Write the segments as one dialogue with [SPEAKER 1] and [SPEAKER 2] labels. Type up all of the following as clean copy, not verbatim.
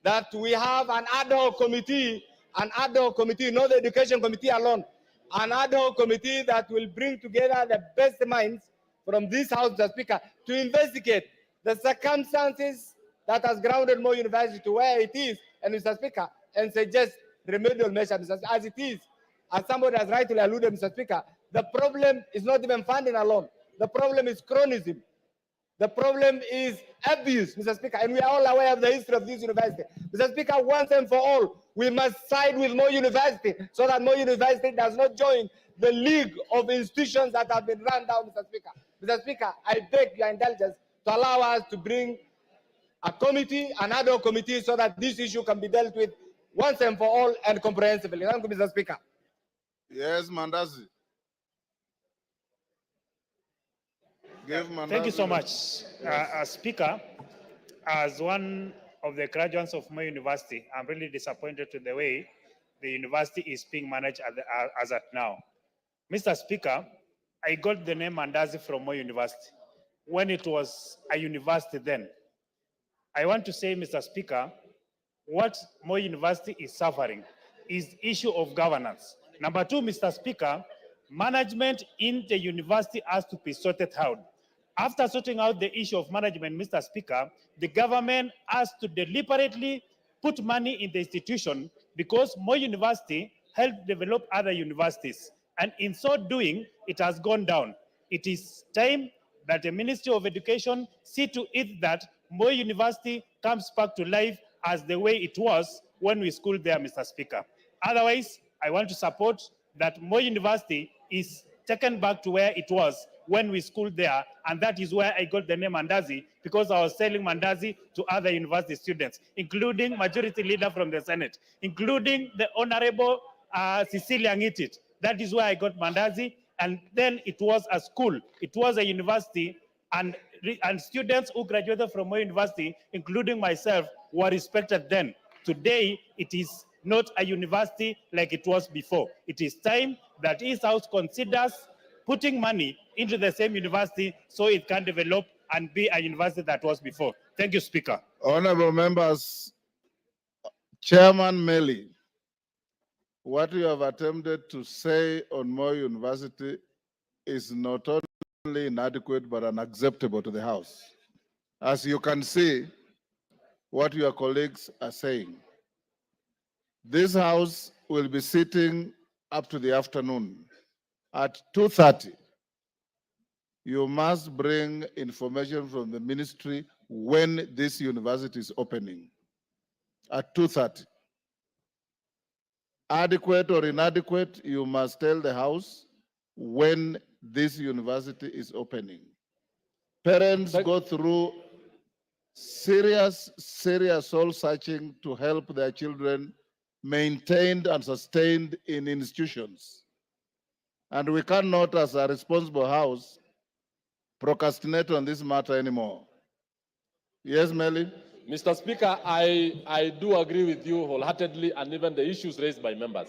[SPEAKER 1] that we have an ad hoc committee, not the education committee alone, an ad hoc committee that will bring together the best minds from this House, Mr. Speaker, to investigate the circumstances that has grounded Moi University to where it is, and Mr. Speaker, and suggest remedial measures, Mr. Speaker, as it is. As somebody has rightly alluded, Mr. Speaker, the problem is not even funding alone. The problem is chronism. The problem is abuse, Mr. Speaker, and we are all aware of the history of this university. Mr. Speaker, once and for all, we must side with Moi University so that Moi University does not join the league of institutions that have been run down, Mr. Speaker. Mr. Speaker, I beg your indulgence to allow us to bring a committee, an ad hoc committee, so that this issue can be dealt with once and for all and comprehensively. Thank you, Mr. Speaker.
[SPEAKER 2] Yes, Mandazi.
[SPEAKER 3] Thank you so much. Speaker, as one of the graduates of Moi University, I'm really disappointed with the way the university is being managed as at now. Mr. Speaker, I got the name Mandazi from Moi University when it was a university then. I want to say, Mr. Speaker, what Moi University is suffering is issue of governance. Number two, Mr. Speaker, management in the university has to be sorted out. After sorting out the issue of management, Mr. Speaker, the government has to deliberately put money in the institution because Moi University helped develop other universities. And in so doing, it has gone down. It is time that the Ministry of Education see to it that Moi University comes back to life as the way it was when we schooled there, Mr. Speaker. Otherwise, I want to support that Moi University is taken back to where it was when we schooled there, and that is where I got the name Mandazi, because I was selling Mandazi to other university students, including Majority Leader from the Senate, including the Honorable Cecilia Ngitit. That is where I got Mandazi, and then it was a school, it was a university, and students who graduated from Moi University, including myself, were respected then. Today, it is not a university like it was before. It is time that East House considers putting money into the same university so it can develop and be a university that was before. Thank you, Speaker.
[SPEAKER 2] Honorable members, Chairman Meli, what you have attempted to say on Moi University is not only inadequate but unacceptable to the House. As you can see, what your colleagues are saying. This House will be sitting up to the afternoon. At 2:30, you must bring information from the ministry when this university is opening. At 2:30. Adequate or inadequate, you must tell the House when this university is opening. Parents go through serious soul searching to help their children maintained and sustained in institutions. And we cannot, as a responsible House, procrastinate on this matter anymore. Yes, Meli?
[SPEAKER 4] Mr. Speaker, I do agree with you wholeheartedly, and even the issues raised by members.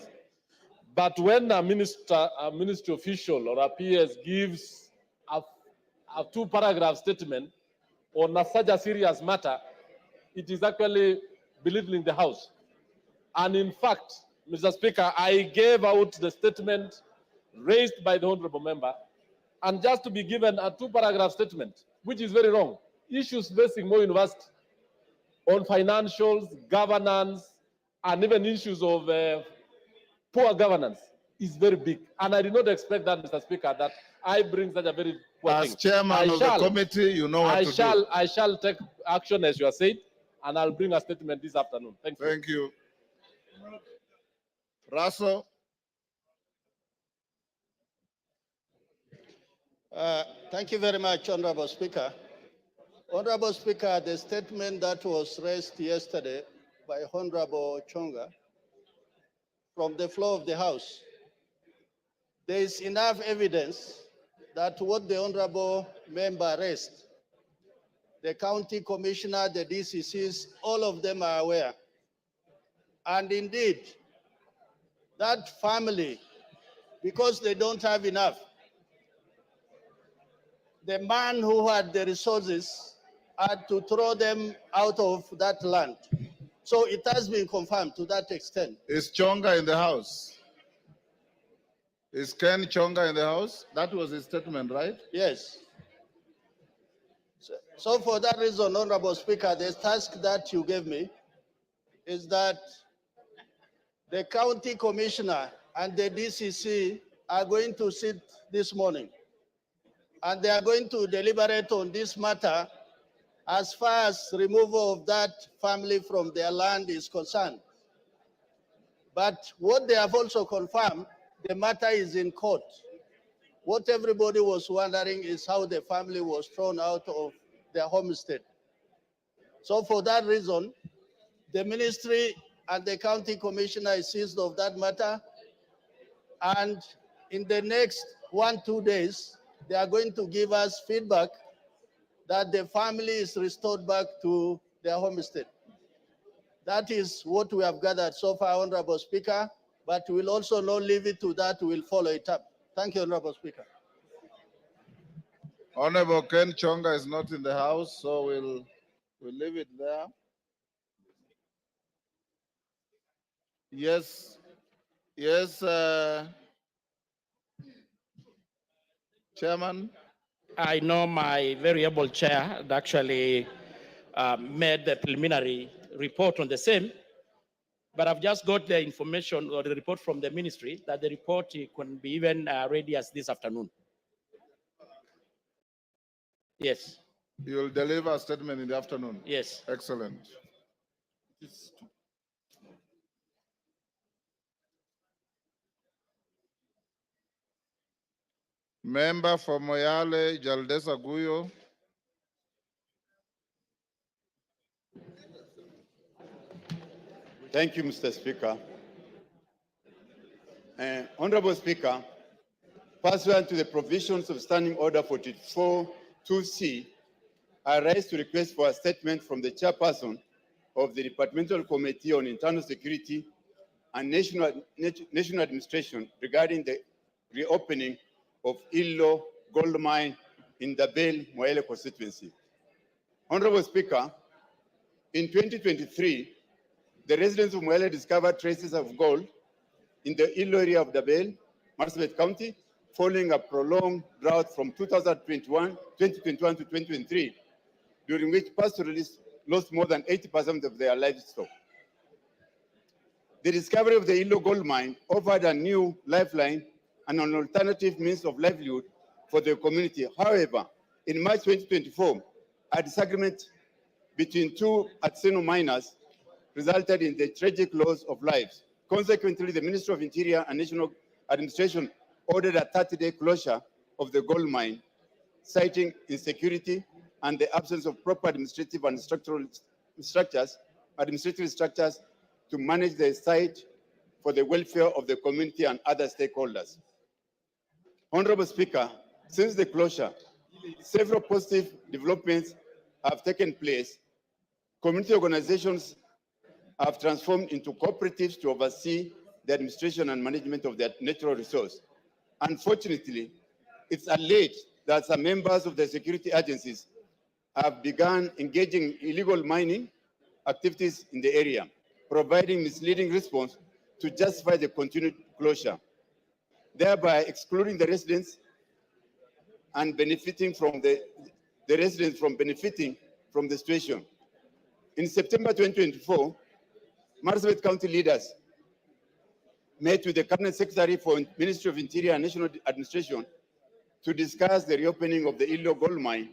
[SPEAKER 4] But when a ministry official or a PS gives a two-paragraph statement on such a serious matter, it is actually belittling the House. And in fact, Mr. Speaker, I gave out the statement raised by the honorable member, and just to be given a two-paragraph statement, which is very wrong. Issues facing Moi University on financials, governance, and even issues of poor governance is very big. And I did not expect that, Mr. Speaker, that I bring such a very poor thing.
[SPEAKER 2] As chairman of the committee, you know what to do.
[SPEAKER 4] I shall take action as you are saying, and I'll bring a statement this afternoon. Thank you.
[SPEAKER 2] Thank you. Russell.
[SPEAKER 5] Thank you very much, Honorable Speaker. Honorable Speaker, the statement that was raised yesterday by Honorable Chonga from the floor of the House, there is enough evidence that what the Honorable member raised, the county commissioner, the DCCs, all of them are aware. And indeed, that family, because they don't have enough, the man who had the resources had to throw them out of that land So it has been confirmed to that extent.
[SPEAKER 2] Is Chonga in the house? Is Ken Chonga in the house? That was his statement, right?
[SPEAKER 5] Yes. So for that reason, Honorable Speaker, the task that you gave me is that the county commissioner and the DCC are going to sit this morning, and they are going to deliberate on this matter as far as removal of that family from their land is concerned. But what they have also confirmed, the matter is in court. What everybody was wondering is how the family was thrown out of their homestead. So for that reason, the ministry and the county commissioner is seized of that matter. And in the next 1-2 days, they are going to give us feedback that the family is restored back to their homestead. That is what we have gathered so far, Honorable Speaker, but we'll also not leave it to that, we'll follow it up. Thank you, Honorable Speaker.
[SPEAKER 2] Honorable Ken Chonga is not in the house, so we'll leave it there. Yes, Chairman.
[SPEAKER 6] I know my very able chair had actually made the preliminary report on the same, but I've just got the information or the report from the ministry that the report can be even ready as this afternoon. Yes.
[SPEAKER 2] You'll deliver a statement in the afternoon?
[SPEAKER 6] Yes.
[SPEAKER 2] Excellent. Member for Moyale, Jaldesa Guyo.
[SPEAKER 7] Thank you, Mr. Speaker. Honorable Speaker, pursuant to the provisions of Standing Order 44-2C, I rise to request for a statement from the chairperson of the Departmental Committee on Internal Security and National Administration regarding the reopening of Illo gold mine in the Bel Moyale constituency. Honorable Speaker, in 2023, the residents of Moyale discovered traces of gold in the Illo area of Dabel, Marsabit County, following a prolonged drought from 2021 to 2023, during which pastoralists lost more than 80% of their livestock. The discovery of the Illo gold mine offered a new lifeline and an alternative means of livelihood for the community. However, in March 2024, a disagreement between two artisanal miners resulted in the tragic loss of lives. Consequently, the Ministry of Interior and National Administration ordered a 30-day closure of the gold mine, citing insecurity and the absence of proper administrative and administrative structures to manage the site for the welfare of the community and other stakeholders. Honorable Speaker, since the closure, several positive developments have taken place. Community organizations have transformed into cooperatives to oversee the administration and management of their natural resource. Unfortunately, it's alleged that some members of the security agencies have begun engaging in illegal mining activities in the area, providing misleading response to justify the continued closure, thereby excluding the residents and benefiting from the residents from benefiting from the situation. In September 2024, Marsabit County leaders met with the Cabinet Secretary for Ministry of Interior and National Administration to discuss the reopening of the Illo gold mine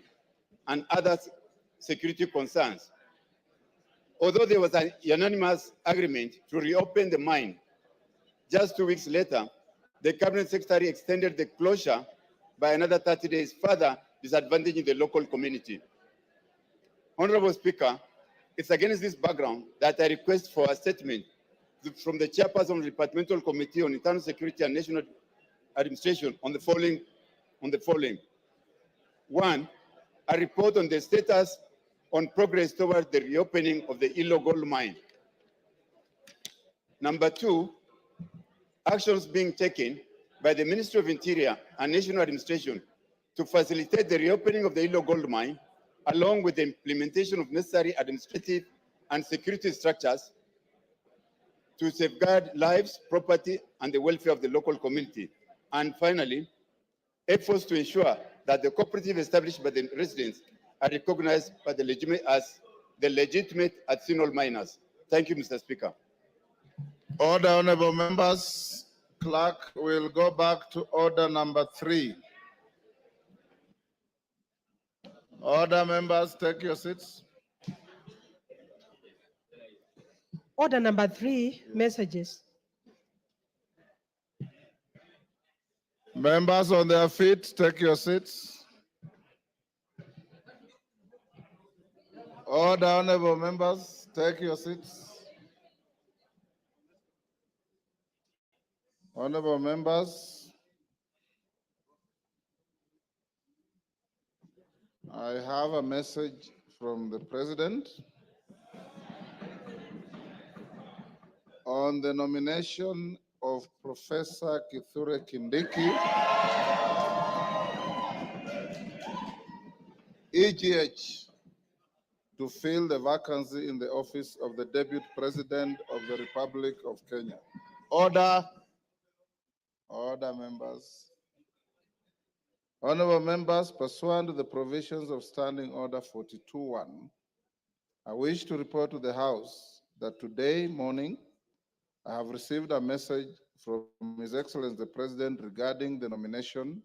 [SPEAKER 7] and other security concerns. Although there was an unanimous agreement to reopen the mine, just 2 weeks later, the Cabinet Secretary extended the closure by another 30 days, further disadvantaging the local community. Honorable Speaker, it's against this background that I request for a statement from the chairperson of the Departmental Committee on Internal Security and National Administration on the following. One, a report on the status on progress toward the reopening of the Illo gold mine. Number two, actions being taken by the Ministry of Interior and National Administration to facilitate the reopening of the Illo gold mine, along with the implementation of necessary administrative and security structures to safeguard lives, property, and the welfare of the local community. And finally, efforts to ensure that the cooperative established by the residents are recognized by the legitimate as the legitimate artisanal miners. Thank you, Mr. Speaker.
[SPEAKER 2] Order, honorable members. Clerk will go back to order number 3. Order, members, take your seats.
[SPEAKER 8] Order number 3, messages.
[SPEAKER 2] Members on their feet, take your seats. Order, honorable members, take your seats. Honorable members, I have a message from the President on the nomination of Professor Kithure Kindiki, EGH, to fill the vacancy in the office of the Deputy President of the Republic of Kenya. Order. Order, members. Honorable members, pursuant to the provisions of Standing Order 42.1, I wish to report to the House that today morning I have received a message from His Excellency the President regarding the nomination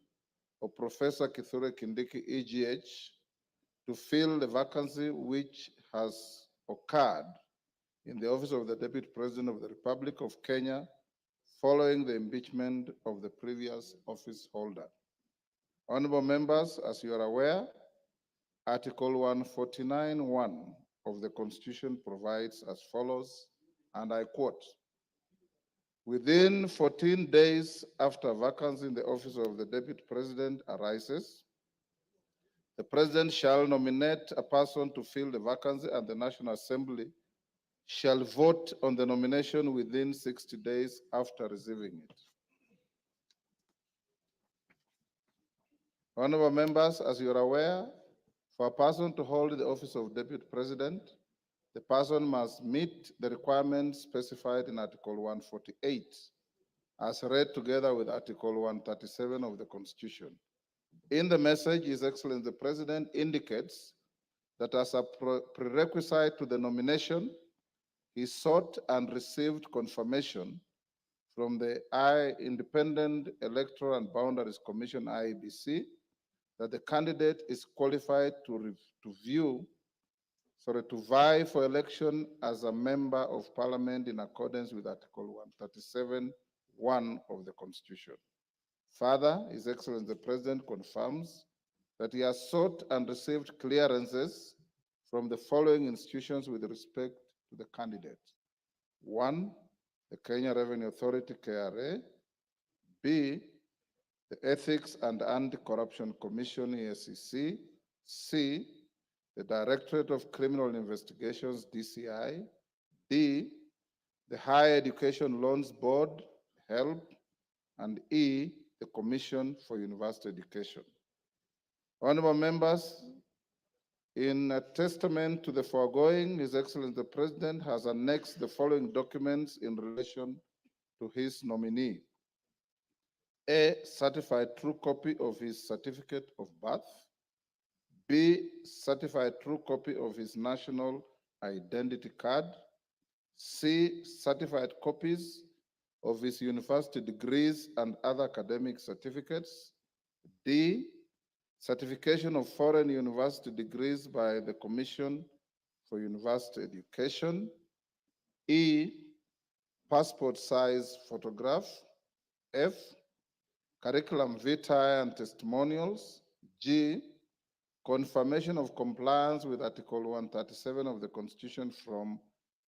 [SPEAKER 2] of Professor Kithure Kindiki, EGH, to fill the vacancy which has occurred in the office of the Deputy President of the Republic of Kenya following the impeachment of the previous office holder. Honorable members, as you are aware, Article 149(1) of the Constitution provides as follows, and I quote, "Within 14 days after vacancy in the office of the Deputy President arises, the President shall nominate a person to fill the vacancy and the National Assembly shall vote on the nomination within 60 days after receiving it." Honorable members, as you are aware, for a person to hold the office of Deputy President, the person must meet the requirements specified in Article 148, as read together with Article 137 of the Constitution. In the message, His Excellency the President indicates that as a prerequisite to the nomination, he sought and received confirmation from the Independent Electoral and Boundaries Commission, IEBC, that the candidate is qualified to vie for election as a member of Parliament in accordance with Article 137(1) of the Constitution. Further, His Excellency the President confirms that he has sought and received clearances from the following institutions with respect to the candidate. 1, the Kenya Revenue Authority, KRA. B, the Ethics and Anti-Corruption Commission, EACC. C, the Directorate of Criminal Investigations, DCI. D, the Higher Education Loans Board, HELB. And E, the Commission for University Education. Honorable members, in a testament to the foregoing, His Excellency the President has annexed the following documents in relation to his nominee. A, certified true copy of his certificate of birth. B, certified true copy of his national identity card. C, certified copies of his university degrees and other academic certificates. D, certification of foreign university degrees by the Commission for University Education. E, passport size photograph. F, curriculum vitae and testimonials. G, confirmation of compliance with Article 137 of the Constitution from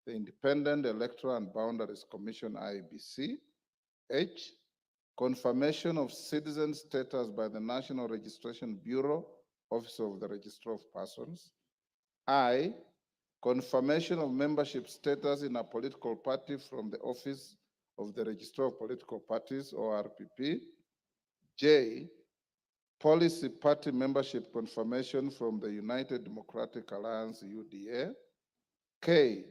[SPEAKER 2] the Independent Electoral and Boundaries Commission, IEBC. H, confirmation of citizen status by the National Registration Bureau, Office of the Registrar of Persons. I, confirmation of membership status in a political party from the Office of the Registrar of Political Parties, ORPP. J, policy party membership confirmation from the United Democratic Alliance, UDA. K,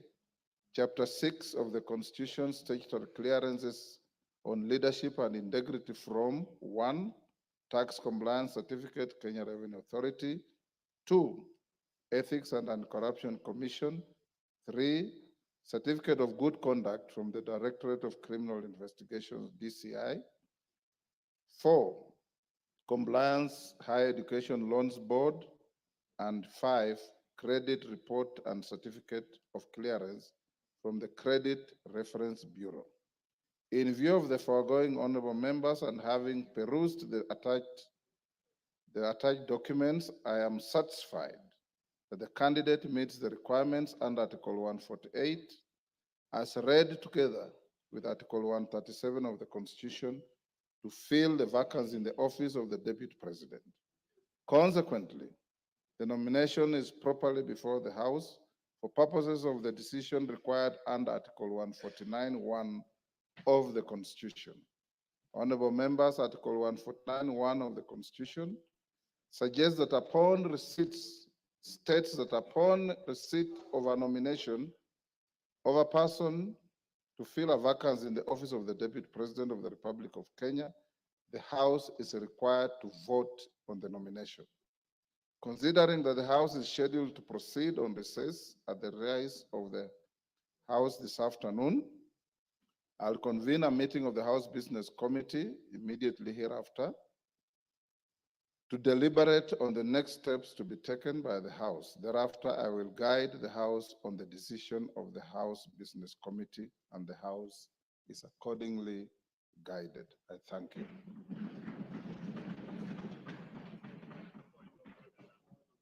[SPEAKER 2] Chapter 6 of the Constitution, statutory clearances on leadership and integrity from 1, Tax Compliance Certificate, Kenya Revenue Authority; 2, Ethics and Anti-Corruption Commission; 3, Certificate of Good Conduct from the Directorate of Criminal Investigations, DCI; 4, Compliance Higher Education Loans Board; and 5, Credit Report and Certificate of Clearance from the Credit Reference Bureau. In view of the foregoing, honorable members, and having perused the attached documents, I am satisfied that the candidate meets the requirements under Article 148 as read together with Article 137 of the Constitution to fill the vacancy in the office of the Deputy President. Consequently, the nomination is properly before the House for purposes of the decision required under Article 149(1) of the Constitution. Honorable members, Article 149(1) of the Constitution suggests that states that upon receipt of a nomination of a person to fill a vacancy in the office of the Deputy President of the Republic of Kenya, the House is required to vote on the nomination. Considering that the House is scheduled to proceed on recess at the rise of the House this afternoon, I'll convene a meeting of the House Business Committee immediately hereafter to deliberate on the next steps to be taken by the House. Thereafter, I will guide the House on the decision of the House Business Committee, and the House is accordingly guided. I thank you.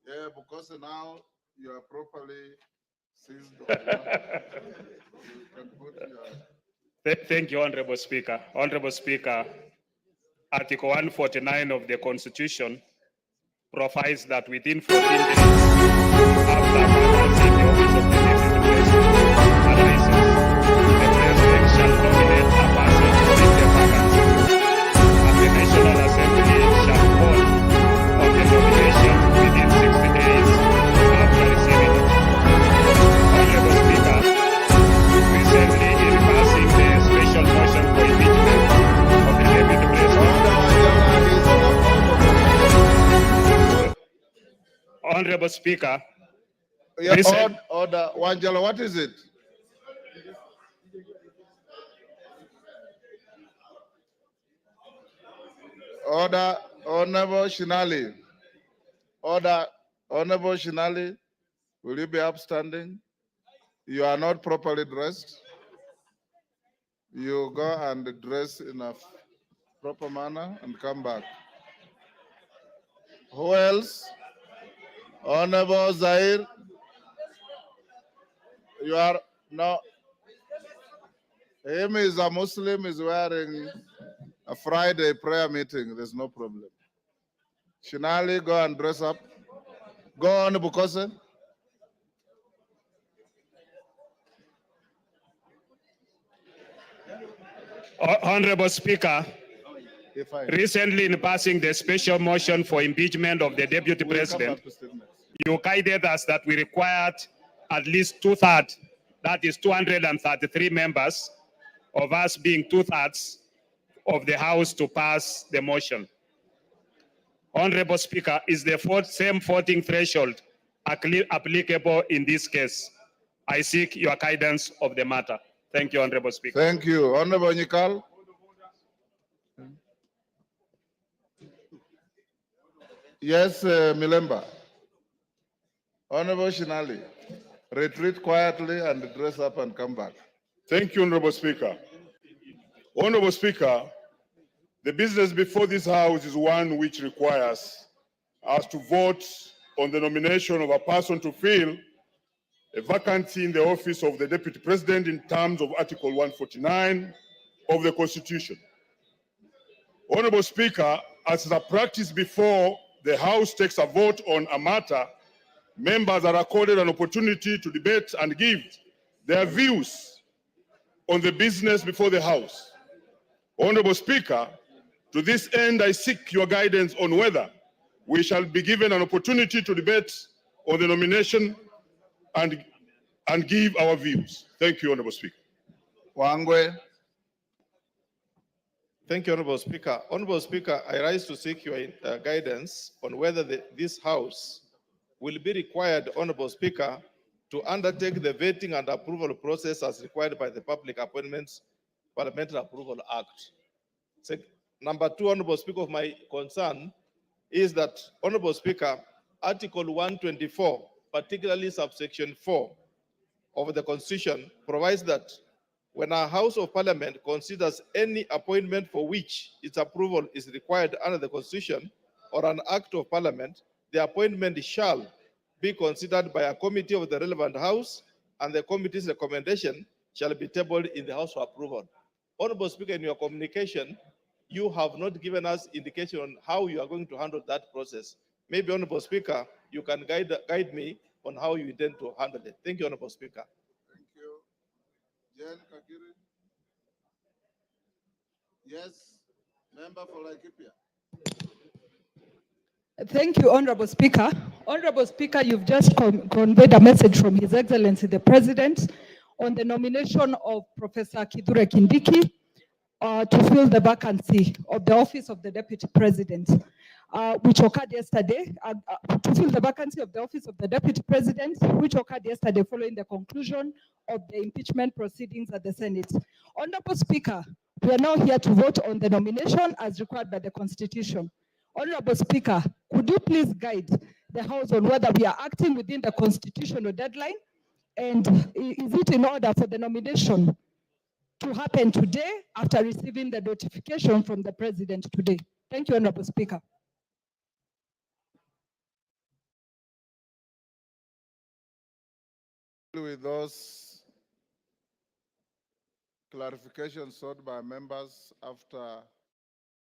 [SPEAKER 2] Yeah, because now you are properly seized. You can put your...
[SPEAKER 3] Thank you, Honorable Speaker. Honorable Speaker, Article 149 of the Constitution provides that within 14 days after vacancy the office of the Deputy President arises, the President shall nominate a person to fill the vacancy, and the National Assembly shall vote on the nomination within 60 days after receiving it. Honorable Speaker, recently in passing the special motion for impeachment of the Deputy President. Honorable Speaker.
[SPEAKER 2] Yeah, order. Wanjala, what is it? Order, Honorable Shinali. Order, Honorable Shinali, will you be upstanding? You are not properly dressed. You go and dress in a proper manner and come back. Who else? Honorable Zair. You are no. Him is a Muslim, is wearing a Friday prayer meeting. There's no problem. Shinali, go and dress up. Go on, Bukose.
[SPEAKER 3] Honorable Speaker, recently in passing the special motion for impeachment of the Deputy President, you guided us that we required at least 2/3, that is 233 members, of us being 2/3 of the House to pass the motion. Honorable Speaker, is the same voting threshold applicable in this case? I seek your guidance of the matter. Thank you, Honorable Speaker.
[SPEAKER 2] Thank you. Honorable Nyikal. Yes, Milemba. Honorable Shinali, retreat quietly and dress up and come back.
[SPEAKER 9] Thank you, Honorable Speaker. Honorable Speaker, the business before this House is one which requires us to vote on the nomination of a person to fill a vacancy in the office of the Deputy President in terms of Article 149 of the Constitution. Honorable Speaker, as is a practice before the House takes a vote on a matter, members are accorded an opportunity to debate and give their views on the business before the House. Honorable Speaker, to this end, I seek your guidance on whether we shall be given an opportunity to debate on the nomination and and give our views. Thank you, Honorable Speaker.
[SPEAKER 2] Wangwe.
[SPEAKER 10] Thank you, Honorable Speaker. Honorable Speaker, I rise to seek your guidance on whether this House will be required, Honorable Speaker, to undertake the vetting and approval process as required by the Public Appointments Parliamentary Approval Act. Number two, Honorable Speaker, of my concern is that, Honorable Speaker, Article 124, particularly subsection 4 of the Constitution, provides that when a House of Parliament considers any appointment for which its approval is required under the Constitution or an Act of Parliament, the appointment shall be considered by a committee of the relevant House, and the committee's recommendation shall be tabled in the House for approval. Honorable Speaker, in your communication, you have not given us indication on how you are going to handle that process. Maybe, Honorable Speaker, you can guide me on how you intend to handle it. Thank you, Honorable Speaker.
[SPEAKER 2] Thank you. Jen Kakiri. Yes, member for Laikipia.
[SPEAKER 8] Thank you, Honorable Speaker. Honorable Speaker, you've just conveyed a message from His Excellency the President on the nomination of Professor Kindiki to fill the vacancy of the office of the Deputy President, which occurred yesterday, to fill the vacancy of the office of the Deputy President, which occurred yesterday following the conclusion of the impeachment proceedings at the Senate. Honorable Speaker, we are now here to vote on the nomination as required by the Constitution. Honorable Speaker, could you please guide the House on whether we are acting within the constitutional deadline, and is it in order for the nomination to happen today after receiving the notification from the President today? Thank you, Honorable Speaker.
[SPEAKER 2] With those clarifications sought by members after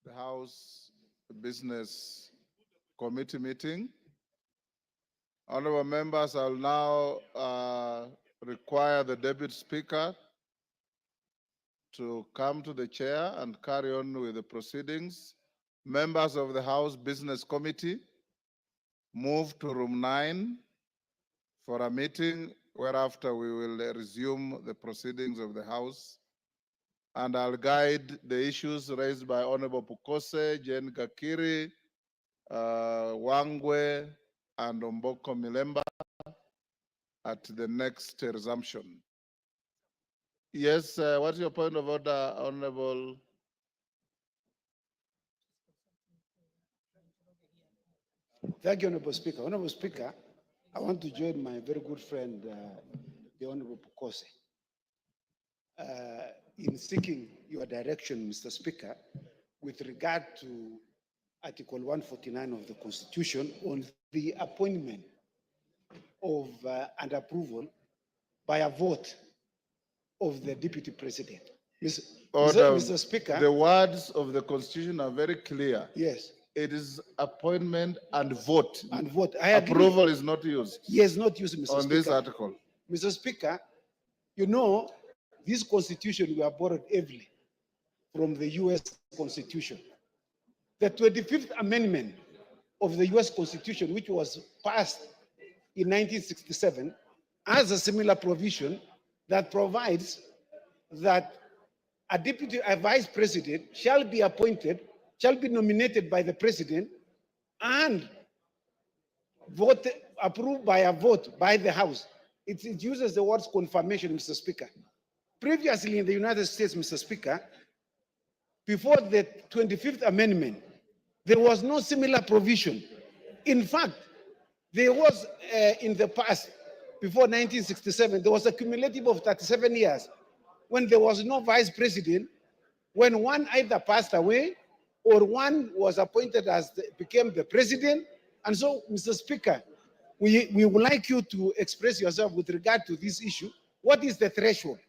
[SPEAKER 2] the House Business Committee meeting, honorable members, I will now require the Deputy Speaker to come to the chair and carry on with the proceedings. Members of the House Business Committee, move to room 9 for a meeting, whereafter we will resume the proceedings of the House. And I'll guide the issues raised by Honorable Pukose, Jen Kakiri, Wangwe, and Omboko Milemba at the next resumption. Yes, what's your point of order, Honorable?
[SPEAKER 11] Thank you, Honorable Speaker. Honorable Speaker, I want to join my very good friend, the Honorable Pukose, in seeking your direction, Mr. Speaker, with regard to Article 149 of the Constitution on the appointment of and approval by a vote of the Deputy President. Mr. Speaker.
[SPEAKER 2] The words of the Constitution are very clear.
[SPEAKER 11] Yes.
[SPEAKER 2] It is appointment and vote.
[SPEAKER 11] And vote. I agree.
[SPEAKER 2] Approval is not used.
[SPEAKER 11] Yes, not used, Mr. Speaker.
[SPEAKER 2] On this article.
[SPEAKER 11] Mr. Speaker, you know, this Constitution we are borrowed heavily from the U.S. Constitution. The 25th Amendment of the U.S. Constitution, which was passed in 1967, has a similar provision that provides that a vice president shall be appointed, shall be nominated by the president and approved by a vote by the House. It uses the words confirmation, Mr. Speaker. Previously in the United States, Mr. Speaker, before the 25th Amendment, there was no similar provision. In fact, there was in the past, before 1967, there was a cumulative of 37 years when there was no vice president, when one either passed away or one was appointed as became the president. And so, Mr. Speaker, we would like you to express yourself with regard to this issue. What is the threshold?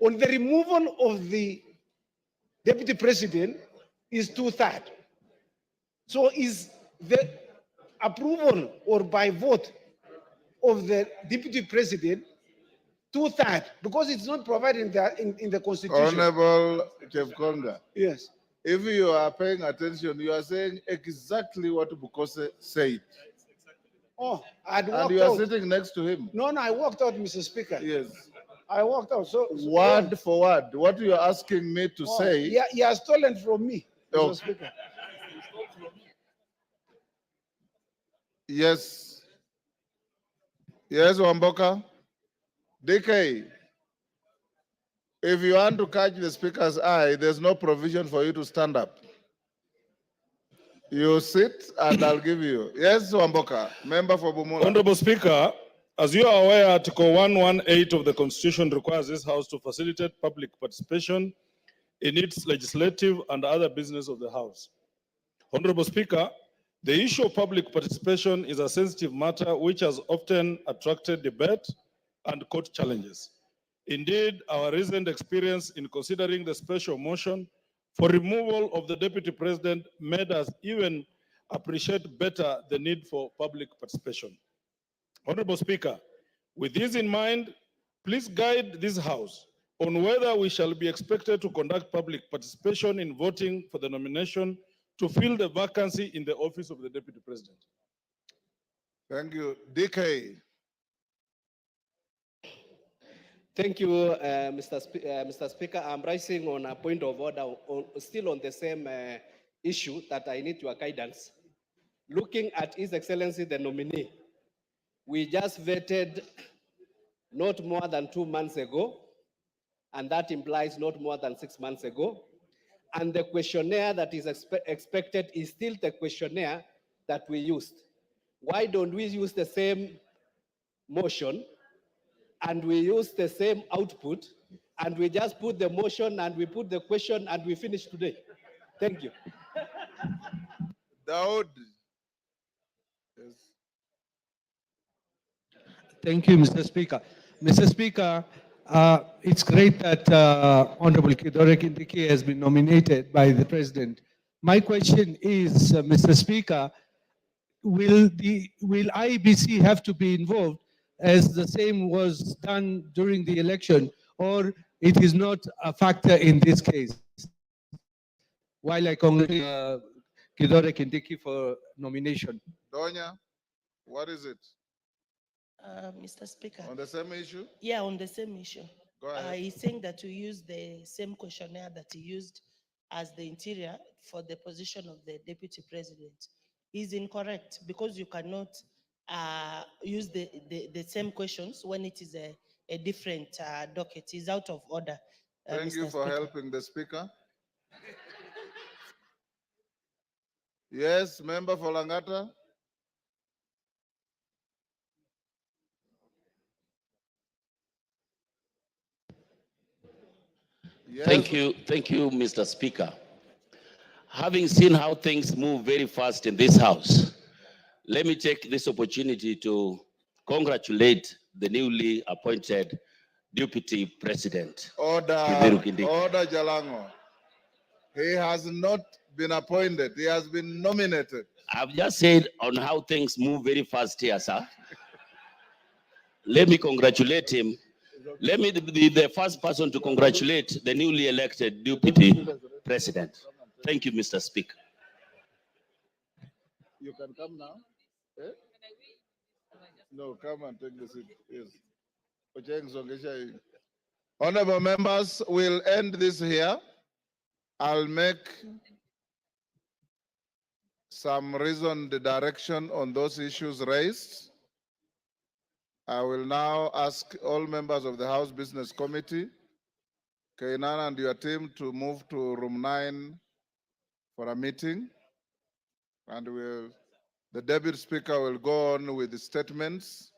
[SPEAKER 11] On the removal of the deputy president is 2/3. So is the approval or by vote of the deputy president 2/3? Because it's not provided in the Constitution.
[SPEAKER 2] Honorable Chepkonga.
[SPEAKER 11] Yes.
[SPEAKER 2] If you are paying attention, you are saying exactly what Bukose said.
[SPEAKER 11] Oh, I'd
[SPEAKER 2] And
[SPEAKER 11] walked
[SPEAKER 2] you are
[SPEAKER 11] out.
[SPEAKER 2] sitting next to him.
[SPEAKER 11] No, I walked out, Mr. Speaker.
[SPEAKER 2] Yes.
[SPEAKER 11] I walked out. So
[SPEAKER 2] Word for word. What you are asking me to say.
[SPEAKER 11] yeah, he has stolen from me, Mr.
[SPEAKER 2] Oh.
[SPEAKER 11] Speaker.
[SPEAKER 2] Yes. Yes, Wamboka. DK, if you want to catch the speaker's eye, there's no provision for you to stand up. You sit and I'll give you. Yes, Wamboka, member for Bumula.
[SPEAKER 12] Honorable Speaker, as you are aware, Article 118 of the Constitution requires this House to facilitate public participation in its legislative and other business of the House. Honorable Speaker, the issue of public participation is a sensitive matter which has often attracted debate and court challenges. Indeed, our recent experience in considering the special motion for removal of the Deputy President made us even appreciate better the need for public participation. Honorable Speaker, with this in mind, please guide this House on whether we shall be expected to conduct public participation in voting for the nomination to fill the vacancy in the office of the Deputy President.
[SPEAKER 2] Thank you. DK.
[SPEAKER 13] Thank you, Mr. Speaker. I'm rising on a point of order, still on the same issue that I need your guidance. Looking at His Excellency the nominee, we just vetted not more than 2 months ago, and that implies not more than 6 months ago. And the questionnaire that is expected is still the questionnaire that we used. Why don't we use the same motion and we use the same output and we just put the motion and we put the question and we finish today? Thank you.
[SPEAKER 2] Daud. Yes.
[SPEAKER 14] Thank you, Mr. Speaker. Mr. Speaker, it's great that Honorable Kithure Kindiki has been nominated by the President. My question is, Mr. Speaker, will IEBC have to be involved as the same was done during the election, or it is not a factor in this case? While I congratulate Kithure Kindiki for nomination.
[SPEAKER 2] Donya, what is it?
[SPEAKER 15] Mr. Speaker.
[SPEAKER 2] On the same issue?
[SPEAKER 15] Yeah, on the same issue.
[SPEAKER 2] Go ahead.
[SPEAKER 15] He's saying that we use the same questionnaire that he used as the interior for the position of the Deputy President. He's incorrect because you cannot use the same questions when it is a different docket. He's out of order.
[SPEAKER 2] Thank
[SPEAKER 15] Mr.
[SPEAKER 2] you for
[SPEAKER 15] Speaker.
[SPEAKER 2] helping the Speaker. Yes, member for Langata. Yes.
[SPEAKER 16] Thank you, Mr. Speaker. Having seen how things move very fast in this House, let me take this opportunity to congratulate the newly appointed Deputy President.
[SPEAKER 2] Order,
[SPEAKER 16] Kithure Kindiki.
[SPEAKER 2] Order Jalango. He has not been appointed. He has been nominated.
[SPEAKER 16] I've just said on how things move very fast here, sir. Let me congratulate him. Let me be the first person to congratulate the newly elected Deputy President. Thank you, Mr. Speaker.
[SPEAKER 2] You can come now. Eh? No, come and take the seat. Yes. Honorable members, we'll end this here. I'll make some reasoned direction on those issues raised. I will now ask all members of the House Business Committee, Kainan and your team, to move to room 9 for a meeting. And the Deputy Speaker will go on with the statements.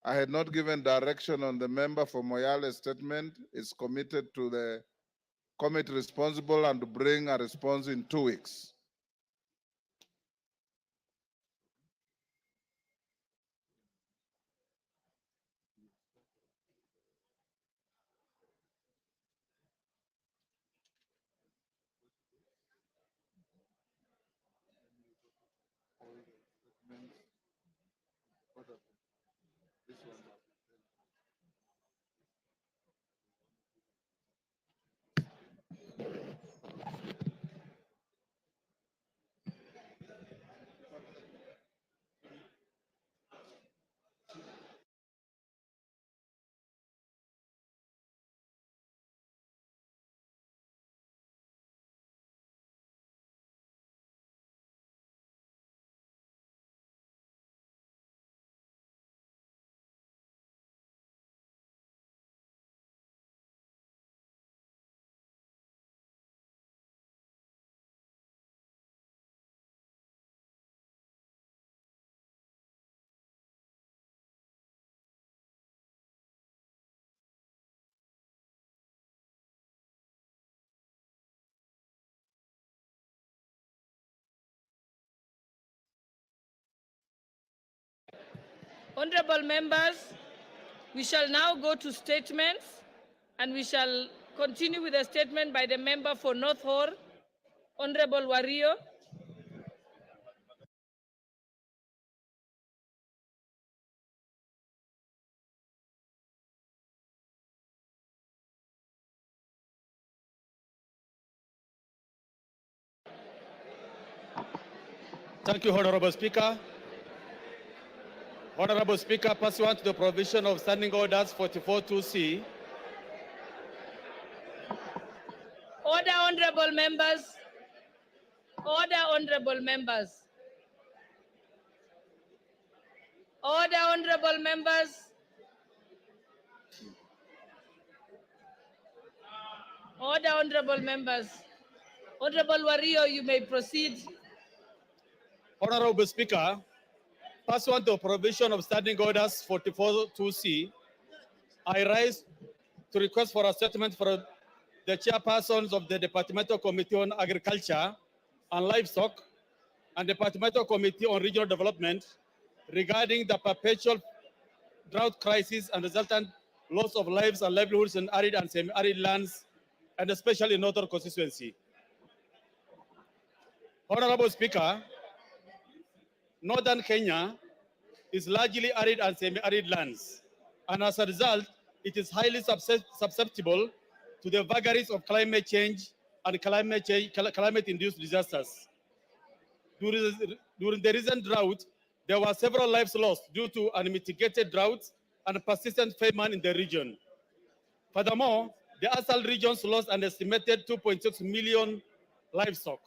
[SPEAKER 2] I had not given direction on the member for Moyale's statement. It's committed to the committee responsible and to bring a response in 2 weeks.
[SPEAKER 17] Honorable members, we shall now go to statements, and we shall continue with a statement by the member for North Hor, Honorable Wario.
[SPEAKER 18] Thank you, Honorable Speaker. Honorable Speaker, pursuant to the provision of Standing Orders 44.2c.
[SPEAKER 17] Order, honorable members. Order, honorable members. Order, honorable members. Order, honorable members. Honorable Wario, you may proceed.
[SPEAKER 18] Honorable Speaker, pursuant to the provision of Standing Orders 44.2c, I rise to request for a statement for the chairpersons of the Departmental Committee on Agriculture and Livestock and Departmental Committee on Regional Development regarding the perpetual drought crisis and resultant loss of lives and livelihoods in arid and semi-arid lands, and especially in Northern constituency. Honorable Speaker, Northern Kenya is largely arid and semi-arid lands, and as a result, it is highly susceptible to the vagaries of climate change and climate-induced disasters. During the recent drought, there were several lives lost due to unmitigated droughts and persistent famine in the region. Furthermore, the ASAL regions lost an estimated 2.6 million livestock,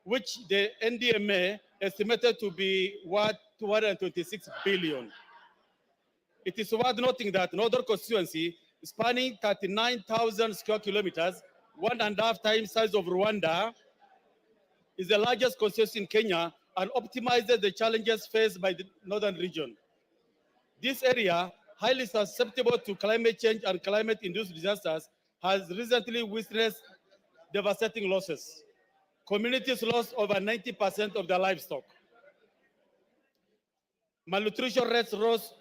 [SPEAKER 18] which the NDMA estimated to be worth 226 billion. It is worth noting that Northern constituency, spanning 39,000 square kilometers, 1.5 times size of Rwanda, is the largest constituency in Kenya and optimizes the challenges faced by the northern region. This area, highly susceptible to climate change and climate-induced disasters, has recently witnessed devastating losses. Communities lost over 90% of their livestock. Malnutrition rates rose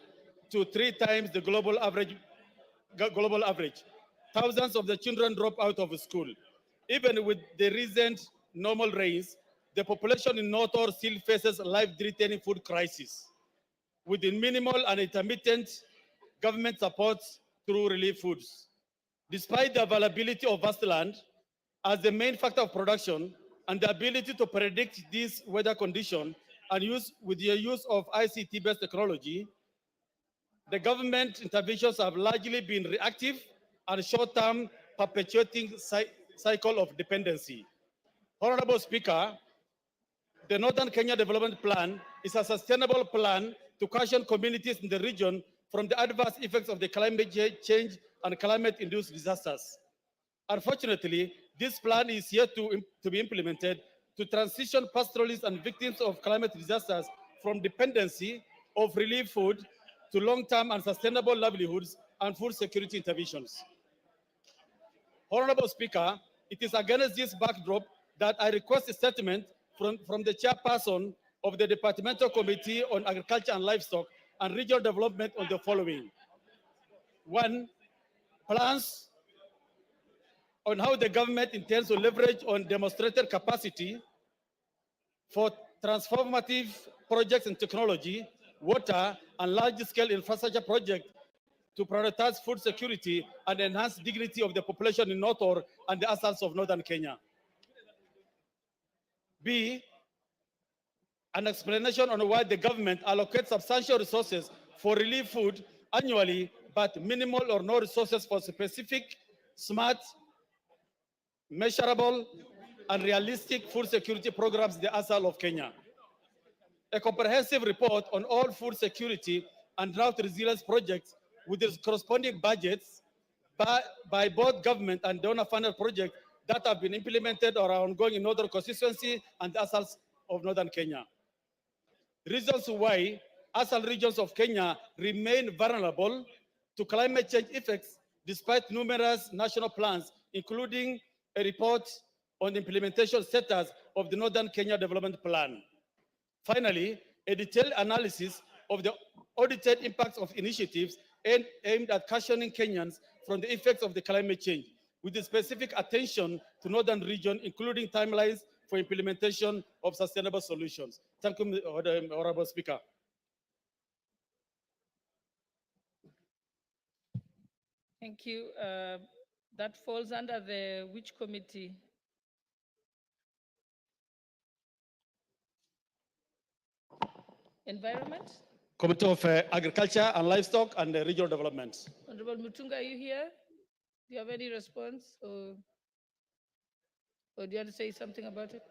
[SPEAKER 18] to 3 times the global average. Thousands of the children drop out of school. Even with the recent normal rains, the population in North Or still faces life-threatening food crisis, with minimal and intermittent government support through relief foods. Despite the availability of vast land as the main factor of production and the ability to predict these weather conditions and with the use of ICT-based technology, the government interventions have largely been reactive and short-term, perpetuating cycle of dependency. Honorable Speaker, the Northern Kenya Development Plan is a sustainable plan to cushion communities in the region from the adverse effects of the climate change and climate-induced disasters. Unfortunately, this plan is yet to be implemented to transition pastoralists and victims of climate disasters from dependency of relief food to long-term and sustainable livelihoods and food security interventions. Honorable Speaker, it is against this backdrop that I request a statement from the chairperson of the Departmental Committee on Agriculture and Livestock and Regional Development on the following. 1, plans on how the government intends to leverage on demonstrated capacity for transformative projects in technology, water, and large-scale infrastructure projects to prioritize food security and enhance dignity of the population in North Or and the ASALs of Northern Kenya. B, an explanation on why the government allocates substantial resources for relief food annually, but minimal or no resources for specific, smart, measurable, and realistic food security programs in the ASAL of Kenya. A comprehensive report on all food security and drought resilience projects with its corresponding budgets by both government and donor-funded projects that have been implemented or are ongoing in Northern constituency and the ASALs of Northern Kenya. Reasons why ASAL regions of Kenya remain vulnerable to climate change effects despite numerous national plans, including a report on the implementation status of the Northern Kenya Development Plan. Finally, a detailed analysis of the audited impacts of initiatives aimed at cushioning Kenyans from the effects of the climate change, with the specific attention to northern region, including timelines for implementation of sustainable solutions. Thank you, Honorable Speaker.
[SPEAKER 17] Thank you. That falls under the which committee? Environment?
[SPEAKER 18] Committee of Agriculture and Livestock and Regional Development.
[SPEAKER 17] Honorable Mutunga, are you here? Do you have any response? Or do you want to say something about it?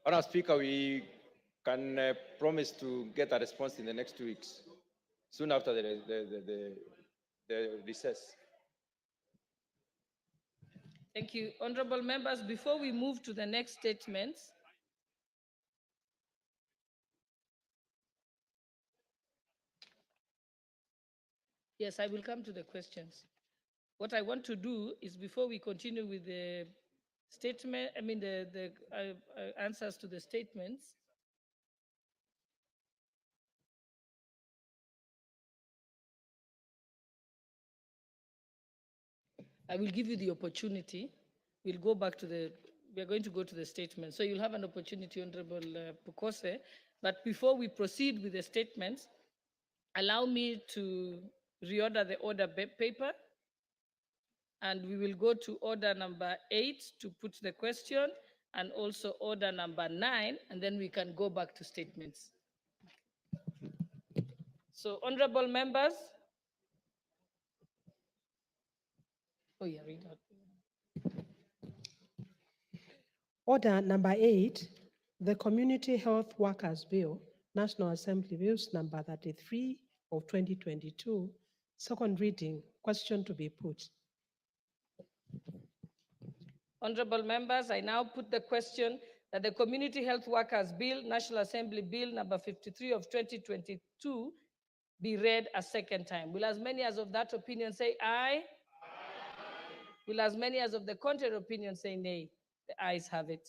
[SPEAKER 19] Honourable Speaker, we can promise to get a response in the next 2 weeks, soon after the recess.
[SPEAKER 17] Thank you. Honorable members, before we move to the next statements, yes, I will come to the questions. What I want to do is before we continue with the statement, the answers to the statements, I will give you the opportunity. We'll go back to we're going to go to the statement. So you'll have an opportunity, Honorable Pukose. But before we proceed with the statements, allow me to reorder the order paper. And we will go to order number 8 to put the question, and also order number 9, and then we can go back to statements. So, honorable members. Oh, yeah, read out.
[SPEAKER 20] Order number 8, the Community Health Workers Bill, National Assembly Bills number 33 of 2022, second reading, question to be put.
[SPEAKER 17] Honorable members, I now put the question that the Community Health Workers Bill, National Assembly Bill number 53 of 2022 be read a second time. Will as many as of that opinion say aye? Aye. Will as many as of the contrary opinion say nay? The ayes have it.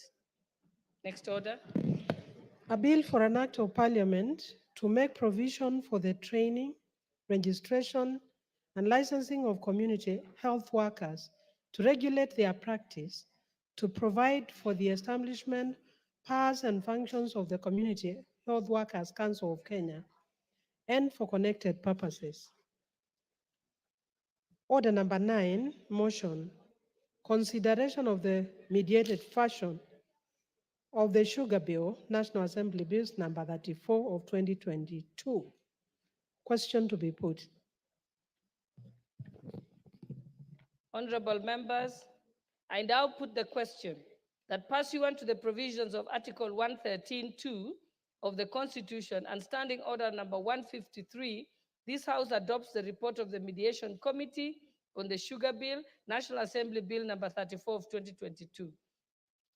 [SPEAKER 17] Next order.
[SPEAKER 20] A bill for an act of parliament to make provision for the training, registration, and licensing of community health workers, to regulate their practice, to provide for the establishment, powers and functions of the Community Health Workers Council of Kenya, and for connected purposes. Order number 9, motion, consideration of the mediated version of the Sugar Bill, National Assembly Bills number 34 of 2022. Question to be put.
[SPEAKER 17] Honorable members, I now put the question that pursuant to the provisions of Article 113(2) of the Constitution and Standing Order number 153, this House adopts the report of the Mediation Committee on the Sugar Bill, National Assembly Bill number 34 of 2022,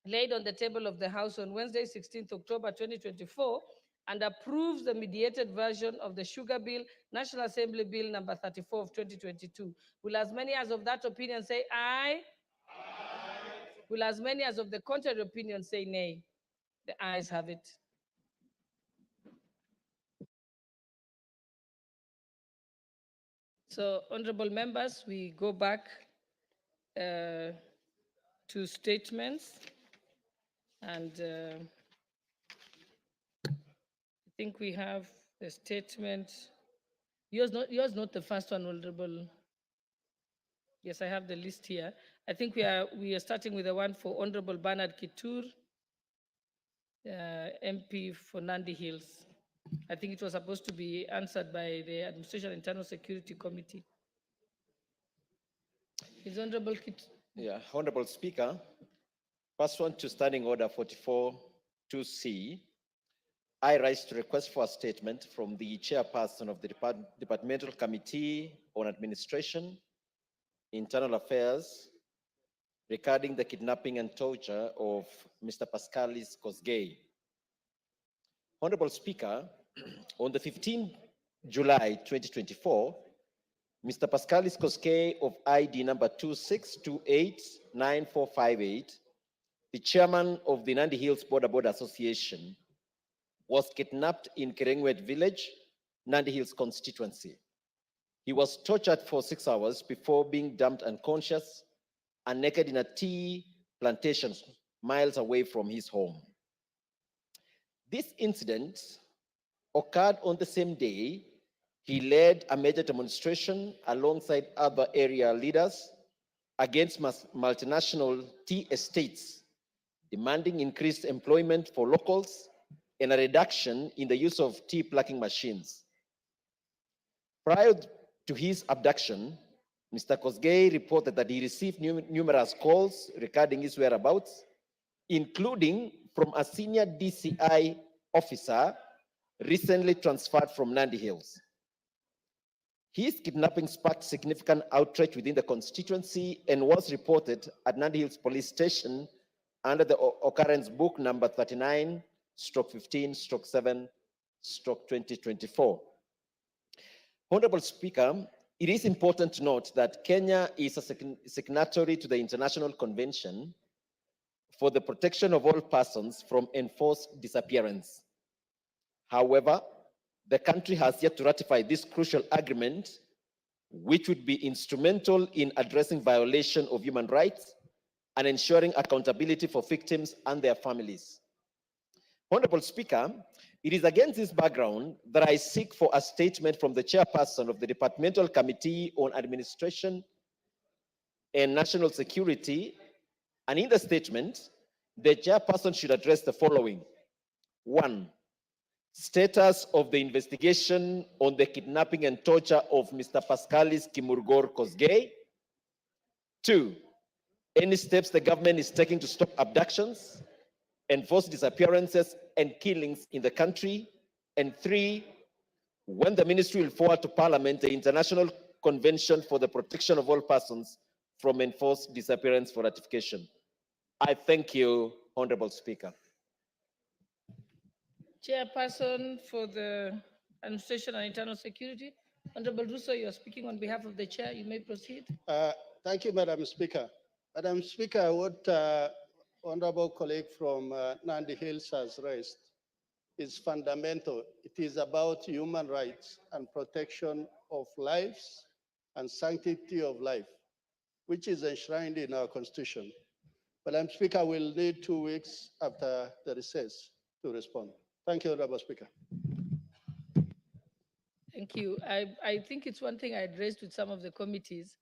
[SPEAKER 17] laid on the table of the House on Wednesday, 16th October 2024, and approves the mediated version of the Sugar Bill, National Assembly Bill number 34 of 2022. Will as many as of that opinion say aye? Aye. Will as many as of the contrary opinion say nay? The ayes have it. So, honorable members, we go back to statements, and I think we have the statement. Yours not the first one, Honorable. Yes, I have the list here. I think we are starting with the one for Honorable Bernard Kitur, MP for Nandi Hills. I think it was supposed to be answered by the Administration Internal Security Committee. Is Honorable Kitur?
[SPEAKER 19] Yeah, Honorable Speaker, pursuant to Standing Order 44(2)C, I rise to request for a statement from the chairperson of the Departmental Committee on Administration, Internal Affairs, regarding the kidnapping and torture of Mr. Pascalis Kosgei. Honorable Speaker, on the 15th July 2024, Mr. Pascalis Kosgei of ID number 26289458, the chairman of the Nandi Hills Border Association, was kidnapped in Kerengwet village, Nandi Hills constituency. He was tortured for 6 hours before being dumped unconscious and naked in a tea plantation miles away from his home. This incident occurred on the same day he led a major demonstration alongside other area leaders against multinational tea estates, demanding increased employment for locals and a reduction in the use of tea plucking machines. Prior to his abduction, Mr. Kosgei reported that he received numerous calls regarding his whereabouts, including from a senior DCI officer recently transferred from Nandi Hills. His kidnapping sparked significant outrage within the constituency and was reported at Nandi Hills Police Station under the occurrence book number 39/15/7/2024. Honorable Speaker, it is important to note that Kenya is a signatory to the International Convention for the Protection of All Persons from Enforced Disappearance. However, the country has yet to ratify this crucial agreement, which would be instrumental in addressing violation of human rights and ensuring accountability for victims and their families. Honorable Speaker, it is against this background that I seek for a statement from the chairperson of the Departmental Committee on Administration and National Security. And in the statement, the chairperson should address the following. 1, status of the investigation on the kidnapping and torture of Mr. Pascalis Kimurgor Kosgei. 2, any steps the government is taking to stop abductions, enforced disappearances and killings in the country. And 3, when the ministry will forward to Parliament the International Convention for the Protection of All Persons from Enforced Disappearance for ratification. I thank you, Honorable Speaker.
[SPEAKER 17] Chairperson for the Administration and Internal Security, Honorable Ruto, you are speaking on behalf of the chair. You may proceed.
[SPEAKER 5] Thank you, Madam Speaker. Madam Speaker, what honorable colleague from Nandi Hills has raised is fundamental. It is about human rights and protection of lives and sanctity of life, which is enshrined in our Constitution. Madam Speaker, we'll need 2 weeks after the recess to respond. Thank you, Honorable Speaker.
[SPEAKER 17] Thank you. I think it's one thing I addressed with some of the committees.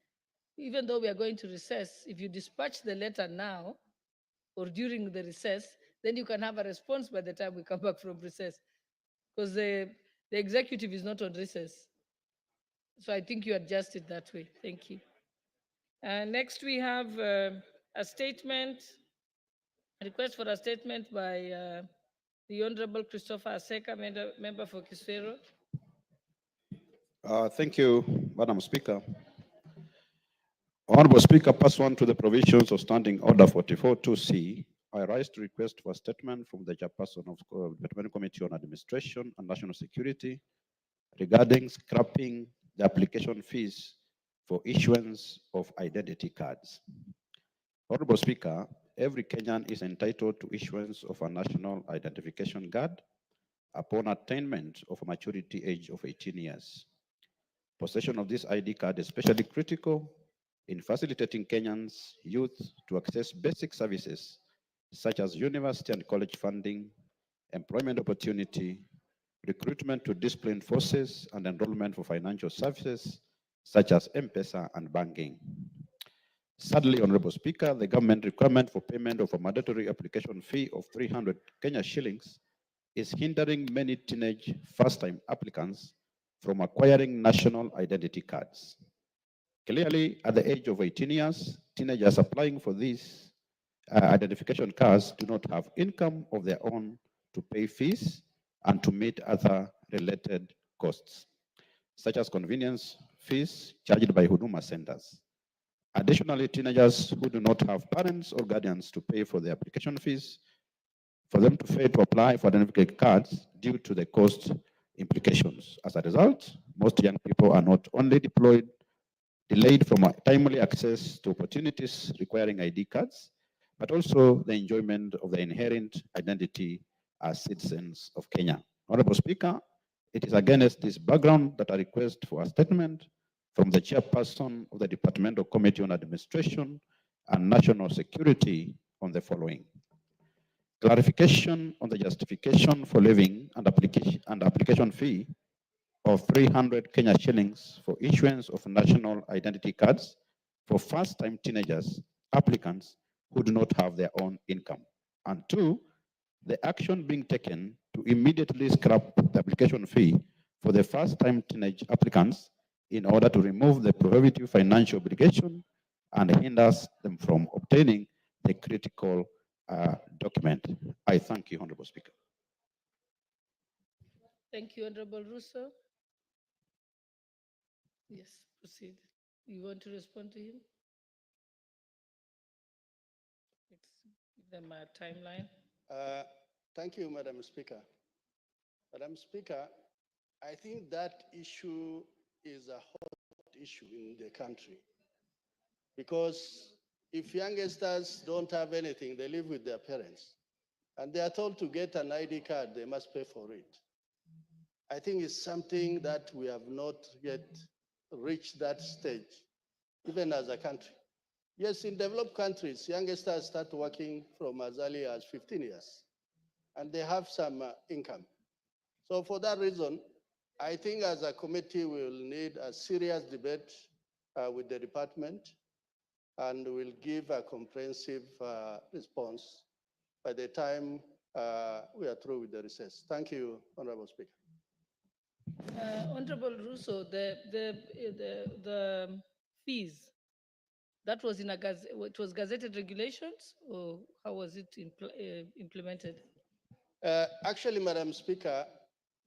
[SPEAKER 17] Even though we are going to recess, if you dispatch the letter now or during the recess, then you can have a response by the time we come back from recess, because the executive is not on recess. So I think you adjust it that way. Thank you. Next, we have a statement, a request for a statement by the Honorable Christopher Aseka, member for Kiswero.
[SPEAKER 21] Thank you, Madam Speaker. Honorable Speaker, pursuant to the provisions of Standing Order 44.2c, I rise to request for a statement from the chairperson of the Departmental Committee on Administration and National Security regarding scrapping the application fees for issuance of identity cards. Honorable Speaker, every Kenyan is entitled to issuance of a national identification card upon attainment of a maturity age of 18 years. Possession of this ID card is especially critical in facilitating Kenyans' youth to access basic services such as university and college funding, employment opportunity, recruitment to disciplined forces, and enrollment for financial services such as M-Pesa and banking. Sadly, Honorable Speaker, the government requirement for payment of a mandatory application fee of 300 Kenya shillings is hindering many teenage first-time applicants from acquiring national identity cards. Clearly, at the age of 18 years, teenagers applying for these identification cards do not have income of their own to pay fees and to meet other related costs, such as convenience fees charged by Huduma centers. Additionally, teenagers who do not have parents or guardians to pay for the application fees, for them to pay to apply for identification cards due to the cost implications. As a result, most young people are not only delayed from timely access to opportunities requiring ID cards, but also the enjoyment of the inherent identity as citizens of Kenya. Honorable Speaker, it is against this background that I request for a statement from the chairperson of the Departmental Committee on Administration and National Security on the following. Clarification on the justification for levying and application fee of 300 Kenya shillings for issuance of national identity cards for first-time teenagers applicants who do not have their own income. And two, the action being taken to immediately scrap the application fee for the first-time teenage applicants in order to remove the prohibitive financial obligation and hinders them from obtaining the critical document. I thank you, Honorable Speaker.
[SPEAKER 17] Thank you, Honorable Russo. Yes, proceed. You want to respond to him? Give them a timeline.
[SPEAKER 5] Thank you, Madam Speaker. Madam Speaker, I think that issue is a hot issue in the country because if youngsters don't have anything, they live with their parents and they are told to get an ID card, they must pay for it. I think it's something that we have not yet reached that stage, even as a country. Yes, in developed countries, youngsters start working from as early as 15 years, and they have some income. So for that reason, I think as a committee, we will need a serious debate with the department, and we'll give a comprehensive response by the time we are through with the recess. Thank you, Honorable Speaker.
[SPEAKER 17] Honorable Russo, the fees, that was in it was gazetted regulations, or how was it implemented?
[SPEAKER 5] Actually, Madam Speaker,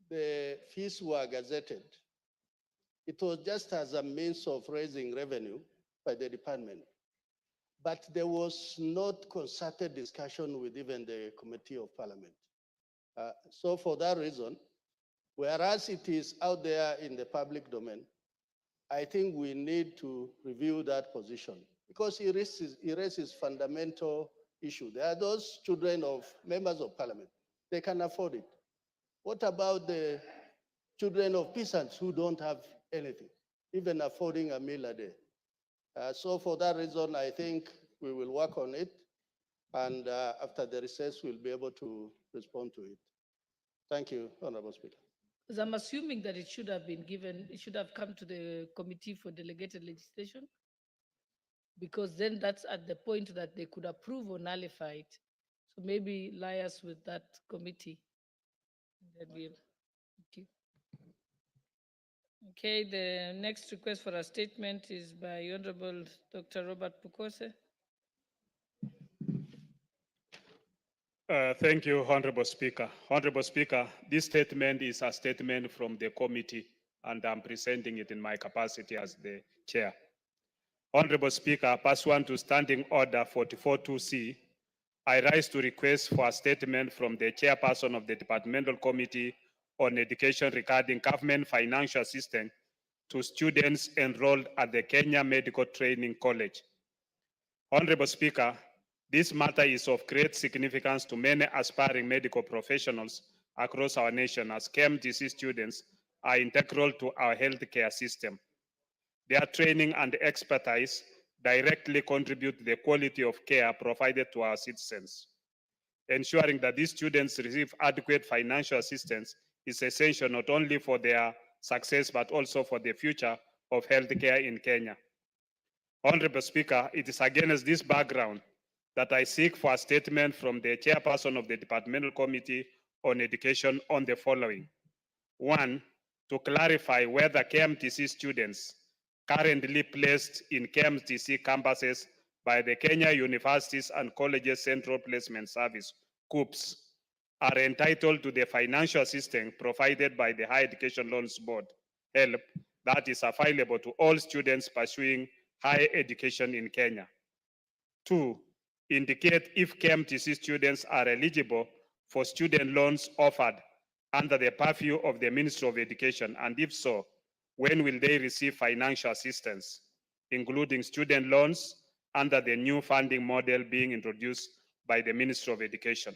[SPEAKER 5] the fees were gazetted. It was just as a means of raising revenue by the department. But there was not concerted discussion with even the Committee of Parliament. So for that reason, whereas it is out there in the public domain, I think we need to review that position because it raises fundamental issue. There are those children of members of parliament, they can afford it. What about the children of peasants who don't have anything, even affording a meal a day? So for that reason, I think we will work on it. And after the recess, we'll be able to respond to it. Thank you, Honorable Speaker.
[SPEAKER 17] Because I'm assuming that it should have been given, it should have come to the Committee for Delegated Legislation, because then that's at the point that they could approve or nullify it. So maybe liaise with that committee. Thank you. Okay, the next request for a statement is by Honorable Dr. Robert Pukose.
[SPEAKER 3] Thank you, Honorable Speaker. Honorable Speaker, this statement is a statement from the committee, and I'm presenting it in my capacity as the chair. Honorable Speaker, pursuant to Standing Order 44.2c, I rise to request for a statement from the chairperson of the Departmental Committee on Education regarding government financial assistance to students enrolled at the Kenya Medical Training College. Honorable Speaker, this matter is of great significance to many aspiring medical professionals across our nation, as KMTC students are integral to our healthcare system. Their training and expertise directly contribute to the quality of care provided to our citizens. Ensuring that these students receive adequate financial assistance is essential not only for their success, but also for the future of healthcare in Kenya. Honorable Speaker, it is against this background that I seek for a statement from the chairperson of the Departmental Committee on Education on the following. One, to clarify whether KMTC students currently placed in KMTC campuses by the Kenya Universities and Colleges Central Placement Service, KUPS, are entitled to the financial assistance provided by the Higher Education Loans Board, HELP, that is available to all students pursuing higher education in Kenya. Two, indicate if KMTC students are eligible for student loans offered under the purview of the Ministry of Education, and if so, when will they receive financial assistance, including student loans under the new funding model being introduced by the Ministry of Education.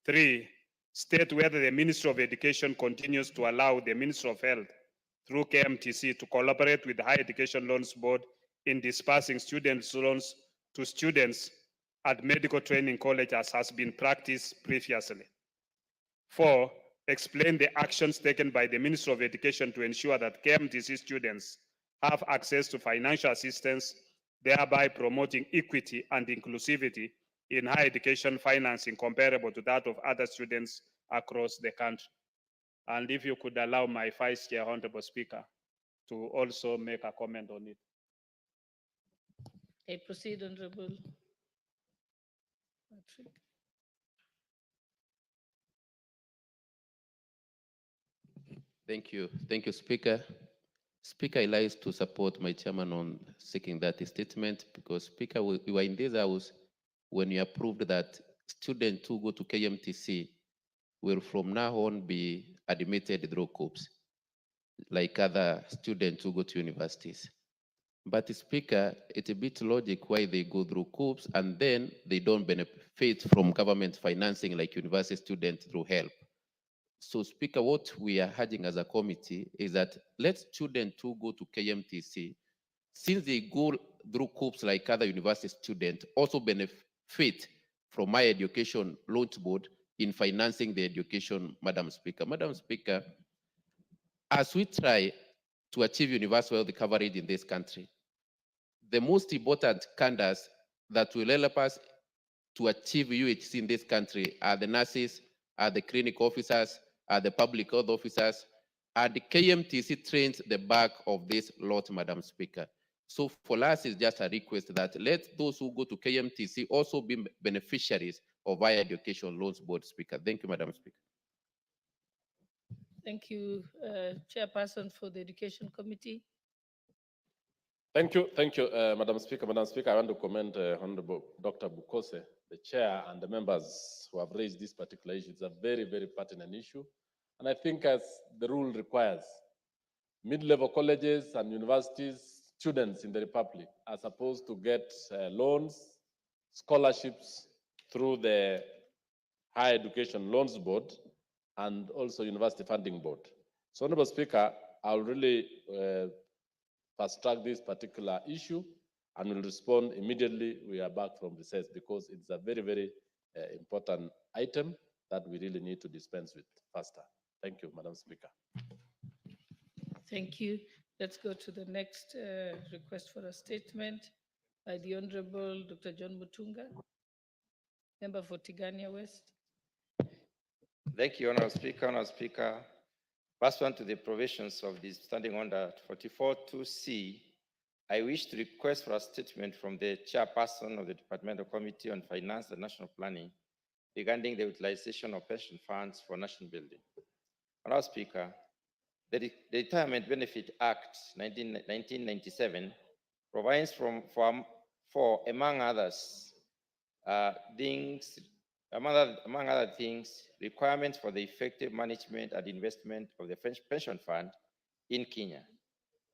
[SPEAKER 3] Three, state whether the Ministry of Education continues to allow the Ministry of Health through KMTC to collaborate with the Higher Education Loans Board in dispersing students' loans to students at medical training college as has been practiced previously. 4, explain the actions taken by the Ministry of Education to ensure that KMTC students have access to financial assistance, thereby promoting equity and inclusivity in higher education financing comparable to that of other students across the country. And if you could allow my Vice Chair, Honorable Speaker, to also make a comment on it.
[SPEAKER 17] I proceed, Honorable Patrick.
[SPEAKER 1] Thank you, Speaker. Speaker, I like to support my chairman on seeking that statement because, Speaker, we were in this house when you approved that students who go to KMTC will from now on be admitted through COOPs, like other students who go to universities. But, Speaker, it's a bit logic why they go through COOPs and then they don't benefit from government financing like university students through HELP. So, Speaker, what we are urging as a committee is that let students who go to KMTC, since they go through COOPs like other university students, also benefit from my education launch board in financing the education, Madam Speaker. Madam Speaker, as we try to achieve universal health coverage in this country, the most important candidates that will help us to achieve UHC in this country are the nurses, are the clinic officers, are the public health officers, and the KMTC trains the back of this lot, Madam Speaker. So for us, it's just a request that let those who go to KMTC also be beneficiaries of higher education loans board, Speaker. Thank you, Madam Speaker.
[SPEAKER 17] Thank you, Chairperson for the Education Committee.
[SPEAKER 4] Thank you, Madam Speaker. Madam Speaker, I want to commend Honorable Dr. Bukose, the chair, and the members who have raised this particular issue. It's a very, very pertinent issue. And I think as the rule requires, mid-level colleges and universities, students in the Republic are supposed to get loans, scholarships through the Higher Education Loans Board and also University Funding Board. So, Honorable Speaker, I'll really fast-track this particular issue and will respond immediately we are back from recess because it's a very, very important item that we really need to dispense with faster. Thank you, Madam Speaker.
[SPEAKER 17] Thank you. Let's go to the next request for a statement by the Honorable Dr. John Mutunga, member for Tigania West.
[SPEAKER 22] Thank you, Honorable Speaker. Honorable Speaker, pursuant to the provisions of the Standing Order 44.2c, I wish to request for a statement from the chairperson of the Departmental Committee on Finance and National Planning regarding the utilization of pension funds for national building. Honorable Speaker, the Retirement Benefit Act 1997 provides for among other things, requirements for the effective management and investment of the pension fund in Kenya.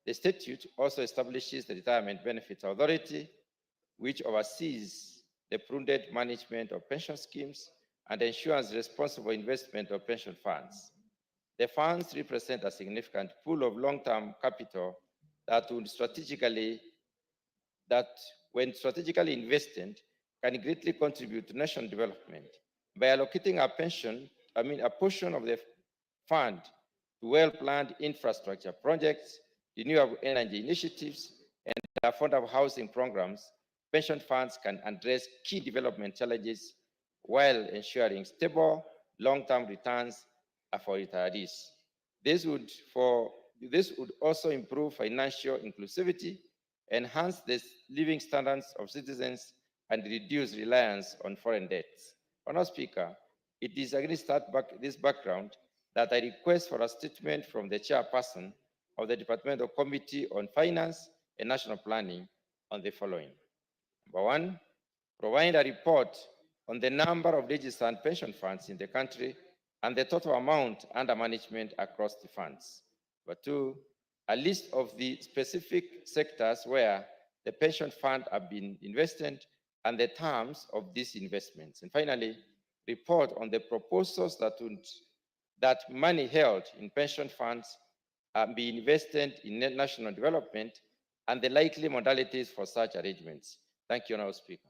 [SPEAKER 22] The statute also establishes the Retirement Benefits Authority, which oversees the prudent management of pension schemes and ensures responsible investment of pension funds. The funds represent a significant pool of long-term capital that when strategically invested, can greatly contribute to national development by allocating a portion of the fund to well-planned infrastructure projects, renewable energy initiatives, and affordable housing programs. Pension funds can address key development challenges while ensuring stable long-term returns for retirees. This would also improve financial inclusivity, enhance the living standards of citizens, and reduce reliance on foreign debts. Honorable Speaker, it is against this background that I request for a statement from the chairperson of the Departmental Committee on Finance and National Planning on the following. Number one, provide a report on the number of registered pension funds in the country and the total amount under management across the funds. Number two, a list of the specific sectors where the pension fund have been invested and the terms of these investments. And finally, report on the proposals that money held in pension funds be invested in national development and the likely modalities for such arrangements. Thank you, Honourable Speaker.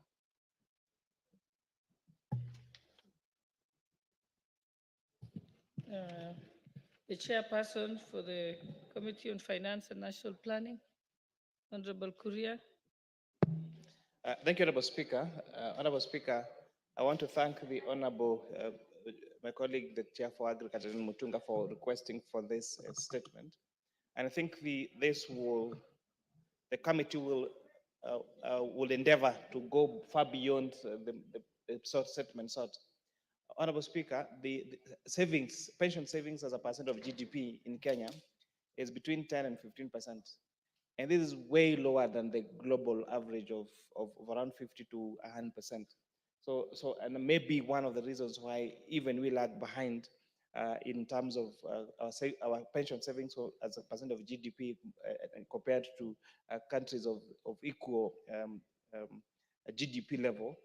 [SPEAKER 17] The chairperson for the Committee on Finance and National Planning, Honorable Kuria.
[SPEAKER 6] Thank you, Honorable Speaker. Honorable Speaker, I want to thank the Honorable, my colleague, the Chair for Agriculture, Mutunga, for requesting for this statement. And I think the committee will endeavor to go far beyond the statement sought. Honorable Speaker, the savings, pension savings as a percent of GDP in Kenya is between 10 and 15%. And this is way lower than the global average of around 50 to 100%. And maybe one of the reasons why even we lag behind in terms of our pension savings as a percent of GDP compared to countries of equal GDP level,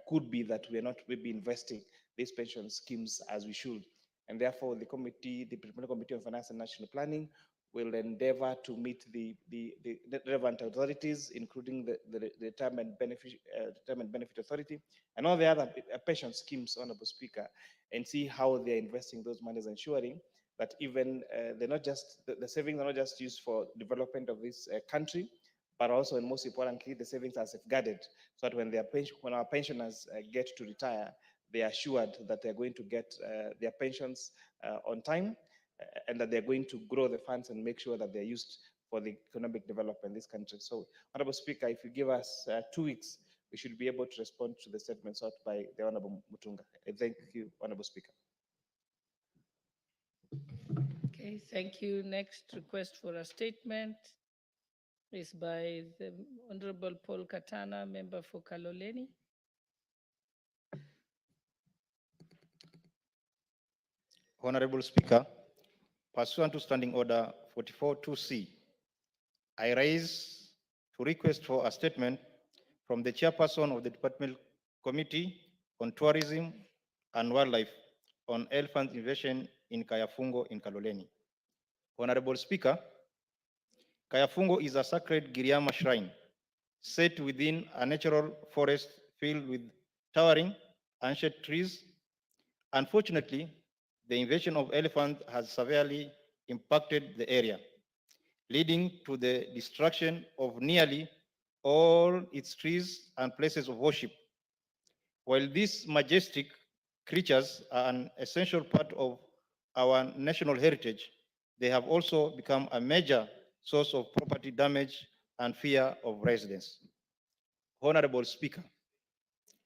[SPEAKER 6] could be that we are not maybe investing these pension schemes as we should. And therefore, the Parliamentary Committee on Finance and National Planning will endeavor to meet the relevant authorities, including the Retirement Benefit Authority and all the other pension schemes, Honorable Speaker, and see how they're investing those monies, ensuring that even they're not just the savings are not just used for development of this country, but also, and most importantly, the savings are safeguarded so that when our pensioners get to retire, they are assured that they're going to get their pensions on time, and that they're going to grow the funds and make sure that they're used for the economic development in this country. So, Honorable Speaker, if you give us 2 weeks, we should be able to respond to the statement sought by the Honorable Mutunga. Thank you, Honorable Speaker.
[SPEAKER 17] Okay, thank you. Next request for a statement is by the Honorable Paul Katana, member for Kaloleni.
[SPEAKER 7] Honorable Speaker, pursuant to Standing Order 44-2C, I raise to request for a statement from the chairperson of the Department Committee on Tourism and Wildlife on elephant invasion in Kayafungo in Kaloleni. Honorable Speaker, Kayafungo is a sacred Giriama shrine set within a natural forest filled with towering ancient trees. Unfortunately, the invasion of elephants has severely impacted the area, leading to the destruction of nearly all its trees and places of worship. While these majestic creatures are an essential part of our national heritage, they have also become a major source of property damage and fear of residents. Honorable Speaker,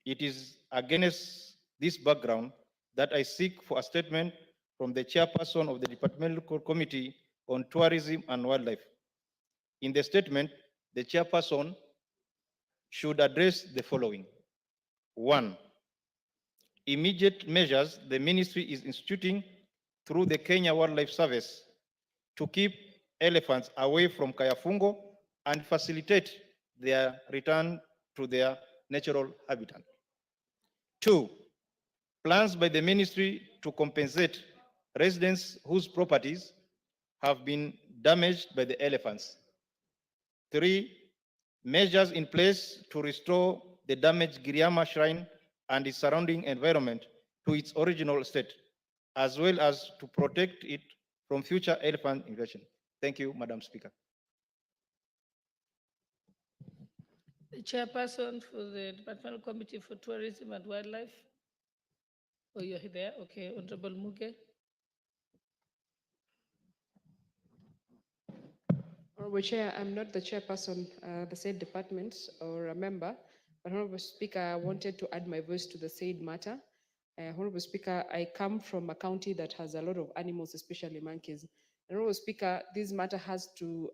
[SPEAKER 7] it is against this background that I seek for a statement from the chairperson of the Departmental Committee on Tourism and Wildlife. In the statement, the chairperson should address the following. 1, immediate measures the ministry is instituting through the Kenya Wildlife Service to keep elephants away from Kayafungo and facilitate their return to their natural habitat. 2, plans by the ministry to compensate residents whose properties have been damaged by the elephants. 3, measures in place to restore the damaged Giriama shrine and its surrounding environment to its original state, as well as to protect it from future elephant invasion. Thank you, Madam Speaker.
[SPEAKER 17] The chairperson for the Departmental Committee for Tourism and Wildlife. Oh, you're there? Okay, Honorable Muge.
[SPEAKER 23] Honorable Chair, I'm not the chairperson, the said department or a member, but Honorable Speaker, I wanted to add my voice to the said matter. Honorable Speaker, I come from a county that has a lot of animals, especially monkeys. Honorable Speaker, this matter has to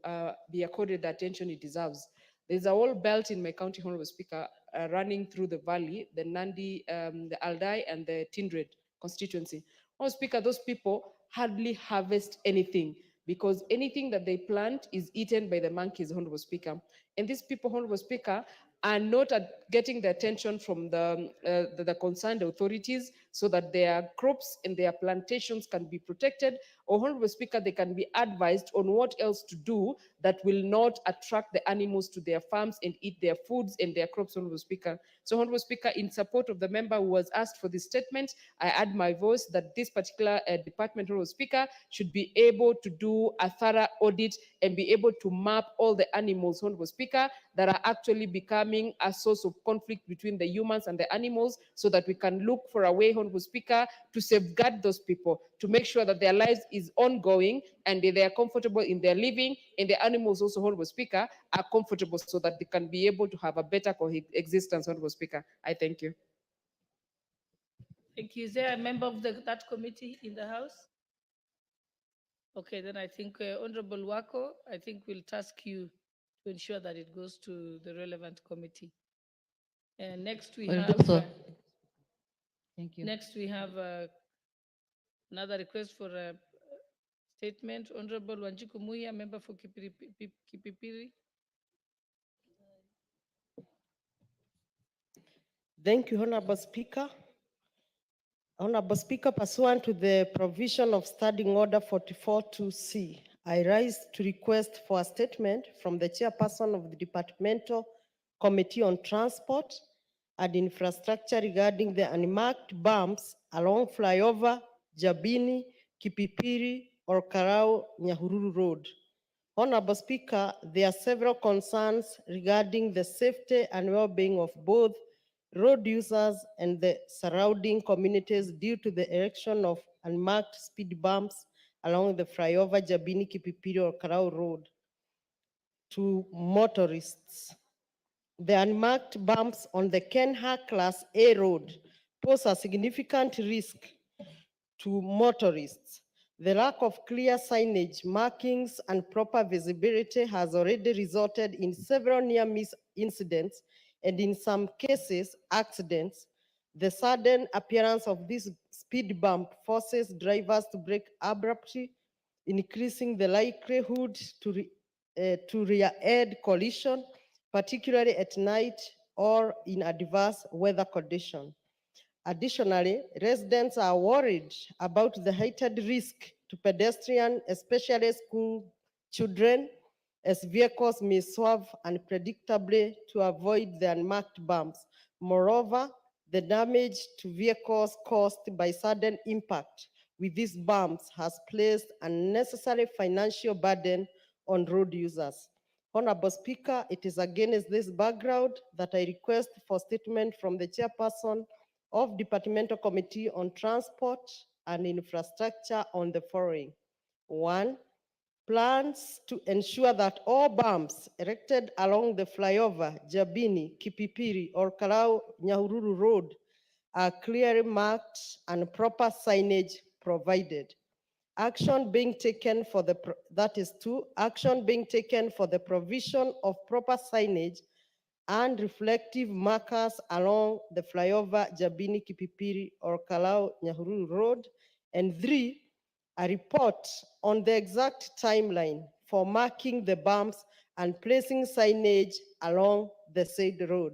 [SPEAKER 23] be accorded the attention it deserves. There's a whole belt in my county, Honorable Speaker, running through the valley, the Nandi, the Aldai, and the Tindred constituency. Honorable Speaker, those people hardly harvest anything because anything that they plant is eaten by the monkeys, Honorable Speaker. and these people, Honorable Speaker, are not getting the attention from the concerned authorities so that their crops and their plantations can be protected, or Honorable Speaker, they can be advised on what else to do that will not attract the animals to their farms and eat their foods and their crops, Honorable Speaker. So, Honorable Speaker, in support of the member who was asked for this statement, I add my voice that this particular department, Honorable Speaker, should be able to do a thorough audit and be able to map all the animals, Honorable Speaker, that are actually becoming a source of conflict between the humans and the animals, so that we can look for a way, Honorable Speaker, to safeguard those people, to make sure that their lives is ongoing and they are comfortable in their living, and the animals also, Honorable Speaker, are comfortable so that they can be able to have a better coexistence, Honorable Speaker. I thank you.
[SPEAKER 17] Thank you. Is there a member of that committee in the House? Okay, then I think Honorable Wako, I think we'll task you to ensure that it goes to the relevant committee. And next we
[SPEAKER 8] Well,
[SPEAKER 17] have.
[SPEAKER 8] Doctor. Thank you.
[SPEAKER 17] Next we have another request for a statement. Honorable Wanjiku Muya, member for Kipipiri.
[SPEAKER 9] Thank you, Honorable Speaker. Honorable Speaker, pursuant to the provision of Standing Order 44.2c, I rise to request for a statement from the chairperson of the Departmental Committee on Transport and Infrastructure regarding the unmarked bumps along flyover Jabini, Kipipiri, or Karau Nyahururu Road. Honorable Speaker, there are several concerns regarding the safety and well-being of both road users and the surrounding communities due to the erection of unmarked speed bumps along the flyover Jabini, Kipipiri, or Karau Road to motorists. The unmarked bumps on the Kenha Class A road pose a significant risk to motorists. The lack of clear signage, markings, and proper visibility has already resulted in several near-miss incidents and in some cases, accidents. The sudden appearance of this speed bump forces drivers to brake abruptly, increasing the likelihood to rear-end collision, particularly at night or in adverse weather conditions. Additionally, residents are worried about the heightened risk to pedestrians, especially school children, as vehicles may swerve unpredictably to avoid the unmarked bumps. Moreover, the damage to vehicles caused by sudden impact with these bumps has placed unnecessary financial burden on road users. Honorable Speaker, it is against this background that I request for statement from the chairperson of Departmental Committee on Transport and Infrastructure on the following. 1, plans to ensure that all bumps erected along the flyover, Jabini, Kipipiri, or Karau Nyahururu Road are clearly marked and proper signage provided. Action being taken for the, that is 2, action being taken for the provision of proper signage and reflective markers along the flyover Jabini, Kipipiri, or Kalau Nyahururu Road. And 3, a report on the exact timeline for marking the bumps and placing signage along the said road.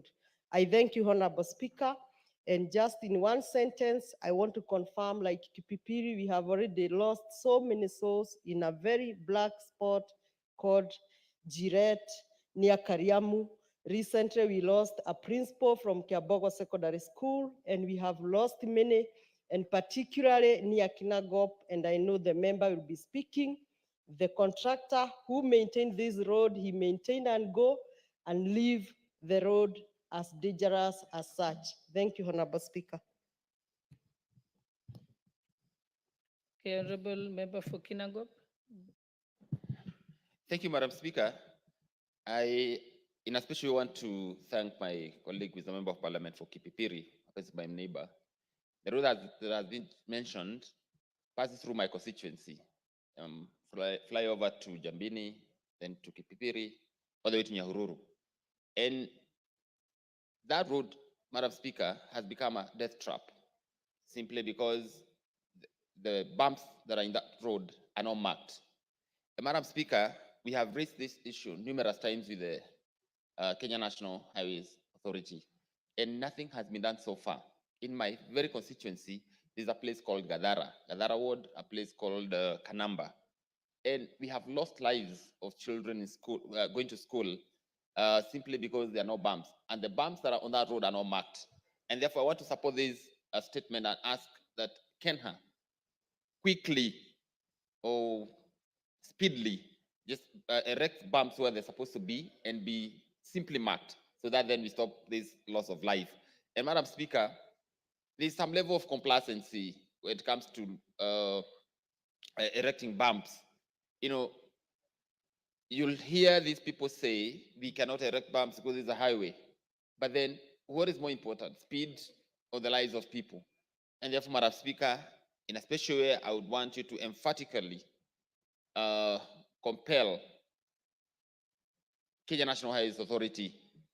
[SPEAKER 9] I thank you, Honorable Speaker. And just in one sentence, I want to confirm, like Kipipiri, we have already lost so many souls in a very black spot called Jiret near Kariamu. Recently, we lost a principal from Kiabogo Secondary School, and we have lost many, and particularly near Kinagop, and I know the member will be speaking. The contractor who maintained this road, he maintained and go and leave the road as dangerous as such. Thank you, Honorable Speaker.
[SPEAKER 17] Okay, Honorable Member for Kinangop.
[SPEAKER 10] Thank you, Madam Speaker. I, in especially, want to thank my colleague who is a member of parliament for Kipipiri, because my neighbor. The road that has been mentioned passes through my constituency, fly over to Jambini, then to Kipipiri, all the way to Nyahururu. And that road, Madam Speaker, has become a death trap, simply because the bumps that are in that road are not marked. And Madam Speaker, we have raised this issue numerous times with the Kenya National Highways Authority, and nothing has been done so far. In my very constituency, there's a place called Gadara Ward, a place called Kanamba, and we have lost lives of children in school, going to school, simply because there are no bumps, and the bumps that are on that road are not marked. And therefore, I want to support this statement and ask that Kenha quickly or speedily just erect bumps where they're supposed to be and be simply marked, so that then we stop this loss of life. And Madam Speaker, there's some level of complacency when it comes to erecting bumps. You know, you'll hear these people say we cannot erect bumps because it's a highway. But then what is more important, speed or the lives of people? And therefore, Madam Speaker, in a special way, I would want you to emphatically compel Kenya National Highways Authority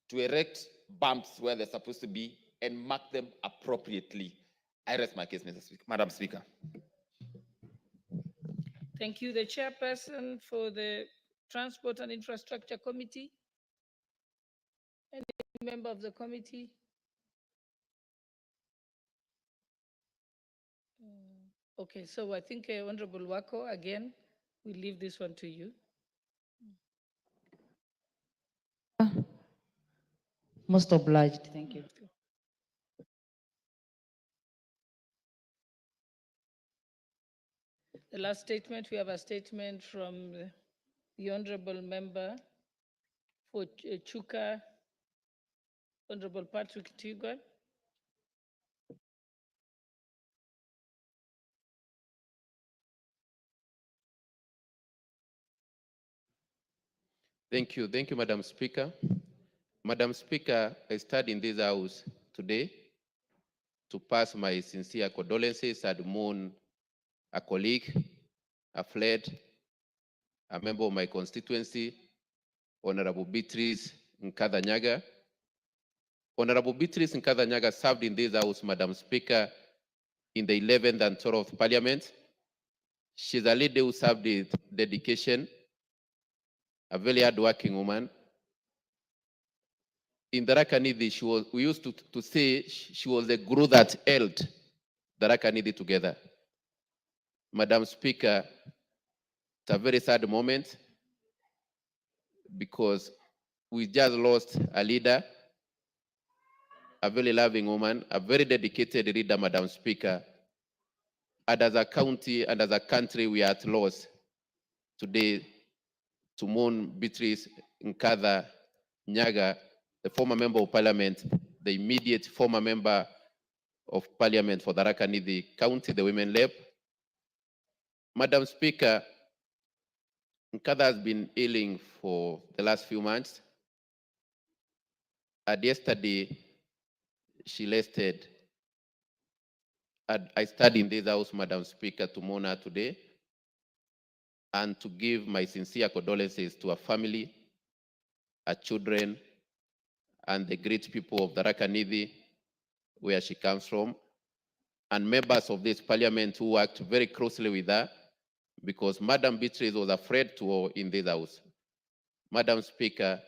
[SPEAKER 10] to erect bumps where they're supposed to be and mark them appropriately. I rest my case, Madam Speaker.
[SPEAKER 17] Thank you. The chairperson for the Transport and Infrastructure Committee. Any member of the committee? Okay, so I think Honorable Wako, again, we leave this one to you.
[SPEAKER 8] Most obliged. Thank you.
[SPEAKER 17] The last statement, we have a statement from the Honorable Member for Chuka, Honorable Patrick Tigwan.
[SPEAKER 1] Thank you, Madam Speaker. Madam Speaker, I stand in this house today to pass my sincere condolences and mourn a colleague, a friend, a member of my constituency, Honorable Beatrice Nkadha-Nyaga. Honorable Beatrice Nkadha-Nyaga served in this house, Madam Speaker, in the 11th and 12th Parliament. She's a lady who served with dedication, a very hardworking woman. In Tharaka Nithi, we used to say she was the glue that held Tharaka Nithi together. Madam Speaker, it's a very sad moment because we just lost a leader, a very loving woman, a very dedicated leader, Madam Speaker. And as a county and as a country, we are at loss today to mourn Beatrice Nkadha-Nyaga, the former member of parliament, the immediate former member of parliament for Tharaka Nithi County, the Women Rep. Madam Speaker, Nkadha has been ailing for the last few months. And yesterday, she rested. And I stand in this house, Madam Speaker, to mourn her today and to give my sincere condolences to her family, her children, and the great people of Tharaka Nithi, where she comes from, and members of this parliament who worked very closely with her, because Madam Beatrice was afraid to her in this house. Madam Speaker,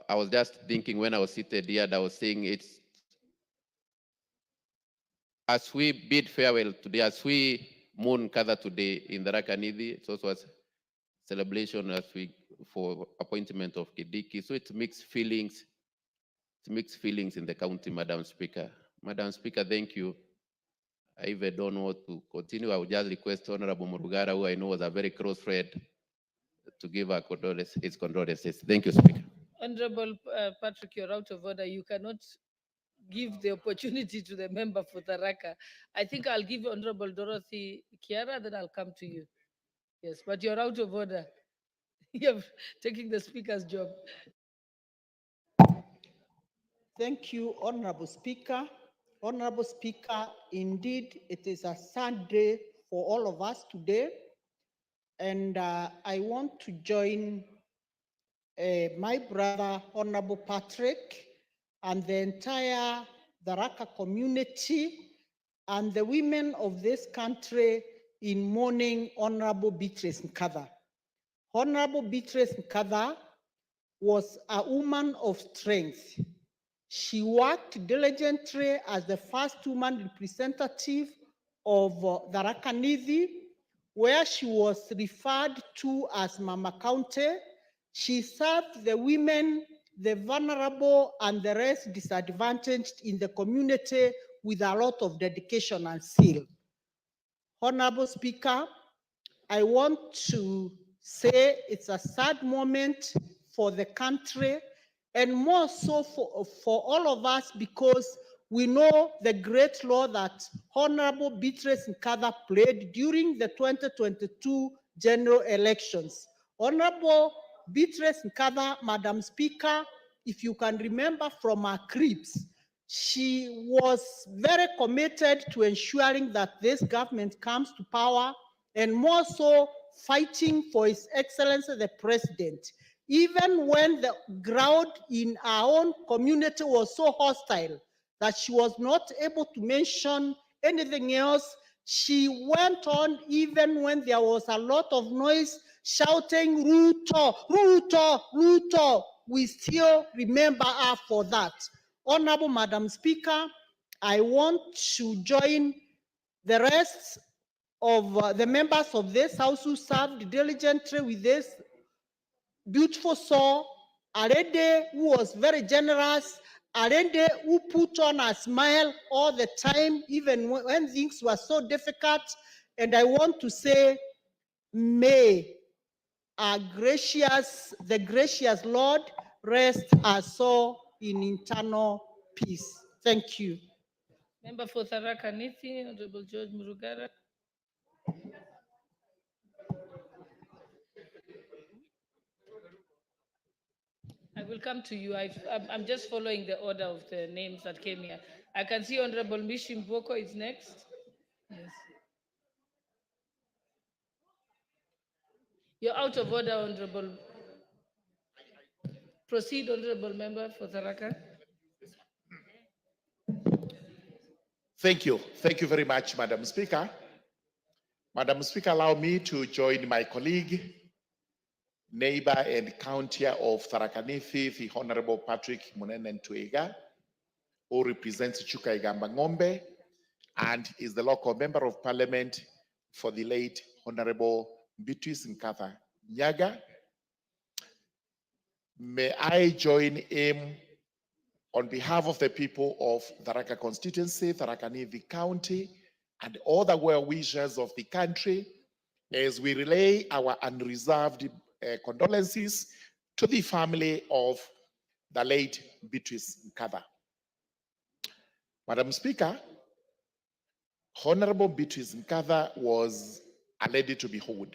[SPEAKER 1] I was just thinking when I was seated here, I was saying it's, as we bid farewell today, as we mourn Nkadha today in Tharaka Nithi, it's also a celebration as we for appointment of Kindiki. So it's mixed feelings. It's mixed feelings in the county, Madam Speaker. Madam Speaker, thank you. I even don't know what to continue. I would just request Honorable Murugara, who I know was a very close friend, to give her his condolences. Thank you, Speaker.
[SPEAKER 17] Honorable Patrick, you're out of order. You cannot give the opportunity to the member for Tharaka. I think I'll give Honorable Dorothy Kiara, then I'll come to you. Yes, but you're out of order. You're taking the Speaker's job.
[SPEAKER 9] Thank you, Honorable Speaker. Honorable Speaker, indeed, it is a sad day for all of us today. And I want to join my brother, Honorable Patrick, and the entire Tharaka community and the women of this country in mourning Honorable Beatrice Nkadha. Honorable Beatrice Nkadha
[SPEAKER 11] was a woman of strength. She worked diligently as the first woman representative of Tharaka Nithi, where she was referred to as Mama County. She served the women, the vulnerable, and the rest disadvantaged in the community with a lot of dedication and zeal. Honorable Speaker, I want to say it's a sad moment for the country and more so for all of us because we know the great role that Honorable Beatrice Nkadha played during the 2022 general elections. Honorable Beatrice Nkadha, Madam Speaker, if you can remember from our clips, she was very committed to ensuring that this government comes to power and more so fighting for His Excellency the President. Even when the ground in our own community was so hostile that she was not able to mention anything else, she went on even when there was a lot of noise shouting, Ruto, Ruto, Ruto. We still remember her for that. Honorable Madam Speaker, I want to join the rest of the members of this House who served diligently with this beautiful soul, a lady who was very generous, a lady who put on a smile all the time, even when things were so difficult. And I want to say, may the gracious Lord rest our soul in eternal peace. Thank you.
[SPEAKER 17] Member for Tharaka Nithi, Honorable George Murugara. I will come to you. I'm just following the order of the names that came here. I can see Honorable Mishi Mboko is next. Yes. You're out of order, Honorable. Proceed, Honorable Member for Tharaka.
[SPEAKER 12] Thank you. Thank you very much, Madam Speaker. Madam Speaker, allow me to join my colleague, neighbor and county of Tharaka Nithi, the Honorable Patrick Munene Ntwiga, who represents Chukaigamba Ng'ombe and is the local member of parliament for the late Honorable Beatrice Nkadha Nyaga. May I join him on behalf of the people of Tharaka constituency, Tharaka Nithi County, and all the well-wishers of the country as we relay our unreserved condolences to the family of the late Beatrice Nkadha. Madam Speaker, Honorable Beatrice Nkadha was a lady to behold.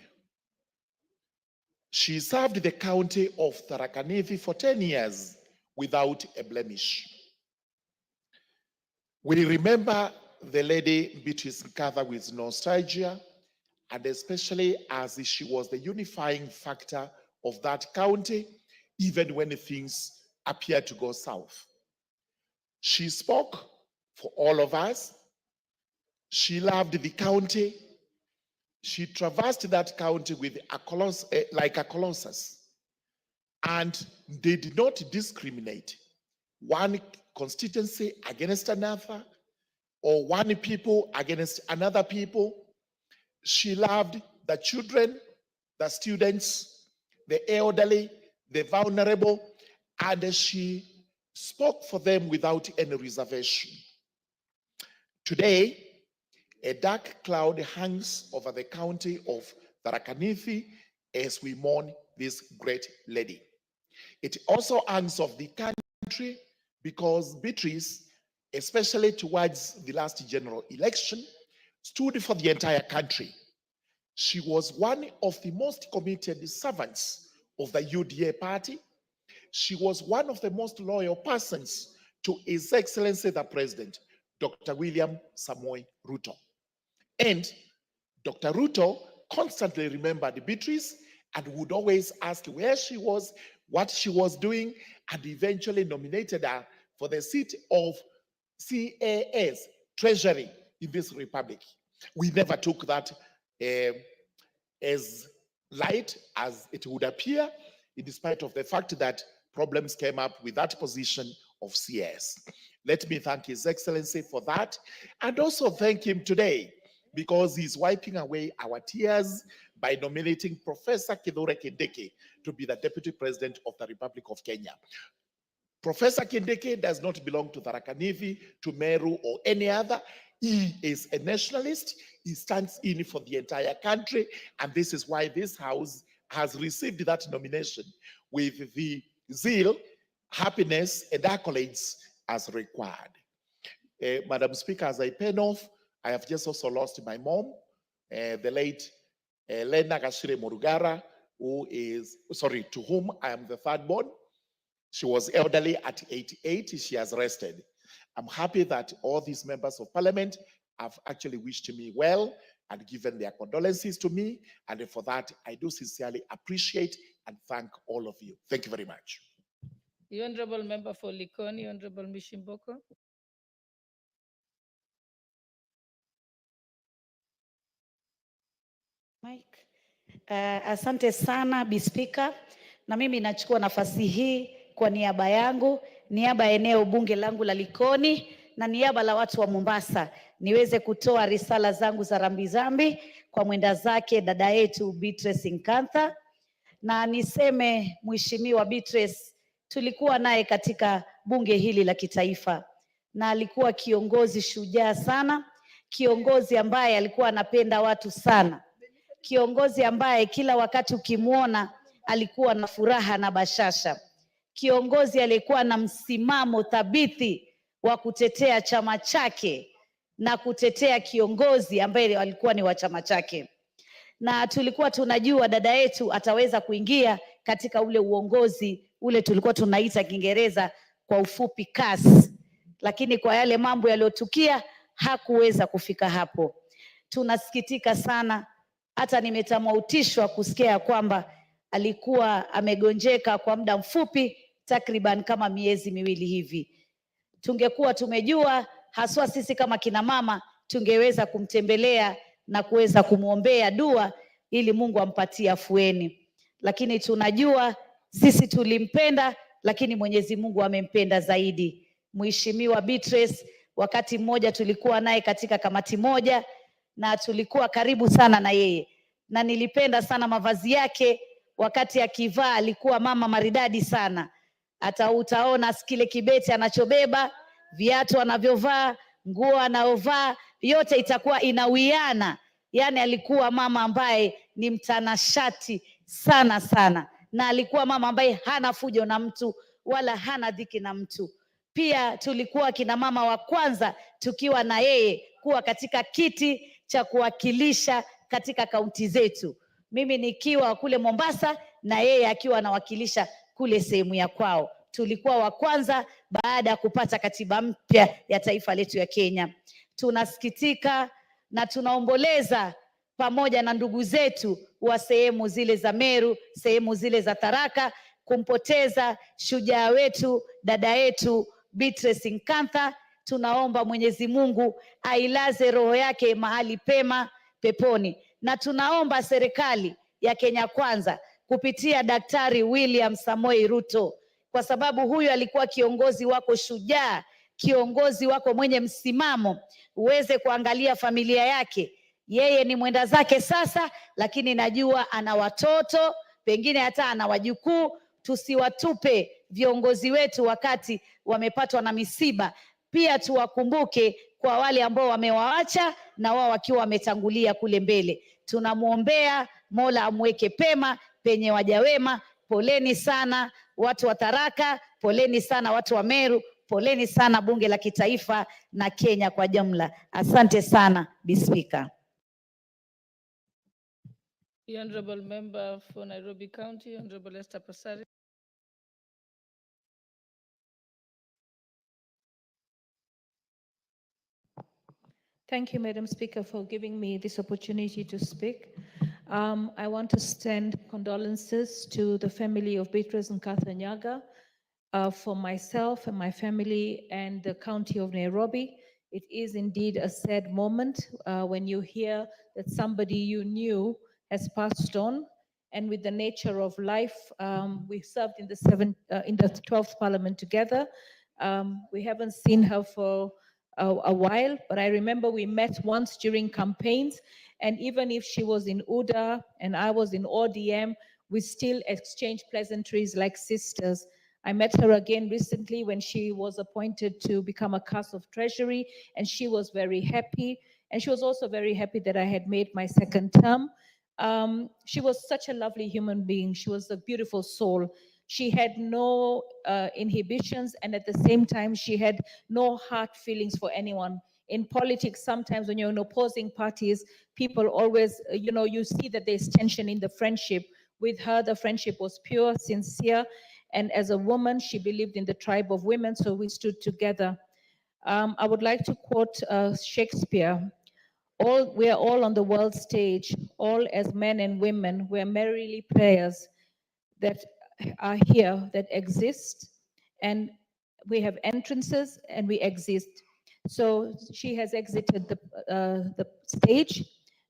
[SPEAKER 12] She served the county of Tharaka Nithi for 10 years without a blemish. We remember the lady Beatrice Nkadha with nostalgia, and especially as she was the unifying factor of that county, even when things appeared to go south. She spoke for all of us. She loved the county. She traversed that county with like a colossus, and they did not discriminate one constituency against another or one people against another people. She loved the children, the students, the elderly, the vulnerable, and she spoke for them without any reservation. Today, a dark cloud hangs over the county of Tharaka Nithi as we mourn this great lady. It also hangs over the country because Beatrice, especially towards the last general election, stood for the entire country. She was one of the most committed servants of the UDA party. She was one of the most loyal persons to His Excellency the President, Dr. William Samoei Ruto. And Dr. Ruto constantly remembered Beatrice and would always ask where she was, what she was doing, and eventually nominated her for the seat of CAS, Treasury in this republic. We never took that as light as it would appear, in spite of the fact that problems came up with that position of CS. Let me thank His Excellency for that, and also thank him today because he's wiping away our tears by nominating Professor Kithure Kindiki to be the Deputy President of the Republic of Kenya. Professor Kindiki does not belong to Tharaka Nithi, to Meru, or any other. He is a nationalist. He stands in for the entire country, and this is why this House has received that nomination with the zeal, happiness, and accolades as required. Madam Speaker, as I pen off, I have just also lost my mom, the late Lena Gashire Morugara, to whom I am the third born. She was elderly at 88. She has rested. I'm happy that all these members of parliament have actually wished me well and given their condolences to me. And for that, I do sincerely appreciate and thank all of you. Thank you very much.
[SPEAKER 17] The Honorable Member for Likoni, Honorable Mishimboko.
[SPEAKER 13] Mike. Asante sana Bi Speaker, na mimi nachukua nafasi hii kwa niaba yangu, niaba ya eneo bunge langu la Likoni na niaba la watu wa Mombasa niweze kutoa risala zangu za rambirambi kwa mwenda zake dada yetu Beatrice Nkantha, na niseme Mheshimiwa Beatrice tulikuwa naye katika bunge hili la kitaifa na alikuwa kiongozi shujaa sana, kiongozi ambaye alikuwa anapenda watu sana, kiongozi ambaye kila wakati ukimwona alikuwa na furaha na bashasha, kiongozi aliyekuwa na msimamo thabiti wa kutetea chama chake na kutetea kiongozi ambaye alikuwa ni wa chama chake. Na tulikuwa tunajua dada yetu ataweza kuingia katika ule uongozi ule tulikuwa tunaita Kiingereza kwa ufupi CAS, lakini kwa yale mambo yaliyotukia hakuweza kufika hapo. Tunasikitika sana, hata nimetamautishwa kusikia kwamba alikuwa amegonjeka kwa muda mfupi, takriban kama miezi miwili hivi. Tungekuwa tumejua, haswa sisi kama kina mama, tungeweza kumtembelea na kuweza kumwombea dua ili Mungu ampatie afueni. Lakini tunajua sisi tulimpenda, lakini Mwenyezi Mungu amempenda zaidi. Mheshimiwa Beatrice, wakati mmoja tulikuwa naye katika kamati moja na tulikuwa karibu sana na yeye, na nilipenda sana mavazi yake. Wakati akivaa alikuwa mama maridadi sana. Hata utaona kile kibeti anachobeba, viatu anavyovaa, nguo anayovaa, yote itakuwa inawiana. Yani alikuwa mama ambaye ni mtanashati sana sana, na alikuwa mama ambaye hana fujo na mtu wala hana dhiki na mtu. Pia tulikuwa kina mama wa kwanza tukiwa na yeye kuwa katika kiti cha kuwakilisha katika kaunti zetu, mimi nikiwa kule Mombasa na yeye akiwa anawakilisha kule sehemu ya kwao. Tulikuwa wa kwanza baada ya kupata katiba mpya ya taifa letu ya Kenya. Tunasikitika na tunaomboleza pamoja na ndugu zetu wa sehemu zile za Meru, sehemu zile za Tharaka, kumpoteza shujaa wetu, dada yetu Beatrice Nkantha. Tunaomba Mwenyezi Mungu ailaze roho yake mahali pema peponi, na tunaomba serikali ya Kenya Kwanza kupitia Daktari William Samoei Ruto, kwa sababu huyu alikuwa kiongozi wako shujaa, kiongozi wako mwenye msimamo, uweze kuangalia familia yake. Yeye ni mwenda zake sasa, lakini najua ana watoto, pengine hata ana wajukuu. Tusiwatupe viongozi wetu wakati wamepatwa na misiba. Pia tuwakumbuke kwa wale ambao wamewaacha na wao wakiwa wametangulia kule mbele. Tunamwombea Mola amweke pema penye waja wema. Poleni sana watu wa Tharaka, poleni sana watu wa Meru, poleni sana bunge la kitaifa na Kenya kwa jumla. Asante sana Bi Speaker.
[SPEAKER 17] The Honorable Member for Nairobi County, Honorable Esther Pasari.
[SPEAKER 14] Thank you, Madam Speaker, for giving me this opportunity to speak. I want to extend condolences to the family of Beatrice Nkantha Nyaga, for myself and my family and the county of Nairobi. It is indeed a sad moment when you hear that somebody you knew has passed on. and with the nature of life, we served in the 12th Parliament together. We haven't seen her for a while, but I remember we met once during campaigns, and even if she was in UDA and I was in ODM, we still exchanged pleasantries like sisters. I met her again recently when she was appointed to become a CAS of Treasury, and she was very happy. And she was also very happy that I had made my second term. She was such a lovely human being. She was a beautiful soul. She had no inhibitions, and at the same time, she had no hard feelings for anyone. In politics, sometimes when you're in opposing parties, people always, you see that there's tension in the friendship. With her, the friendship was pure, sincere, and as a woman, she believed in the tribe of women, so we stood together. I would like to quote Shakespeare. We are all on the world stage, all as men and women, we're merrily players that are here, that exist, and we have entrances and we exist. So she has exited the stage,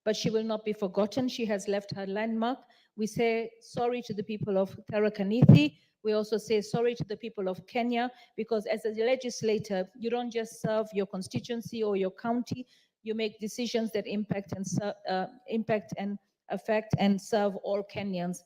[SPEAKER 14] but she will not be forgotten. She has left her landmark. We say sorry to the people of Tharaka Nithi. We also say sorry to the people of Kenya, because as a legislator, you don't just serve your constituency or your county, you make decisions that impact and affect and serve all Kenyans.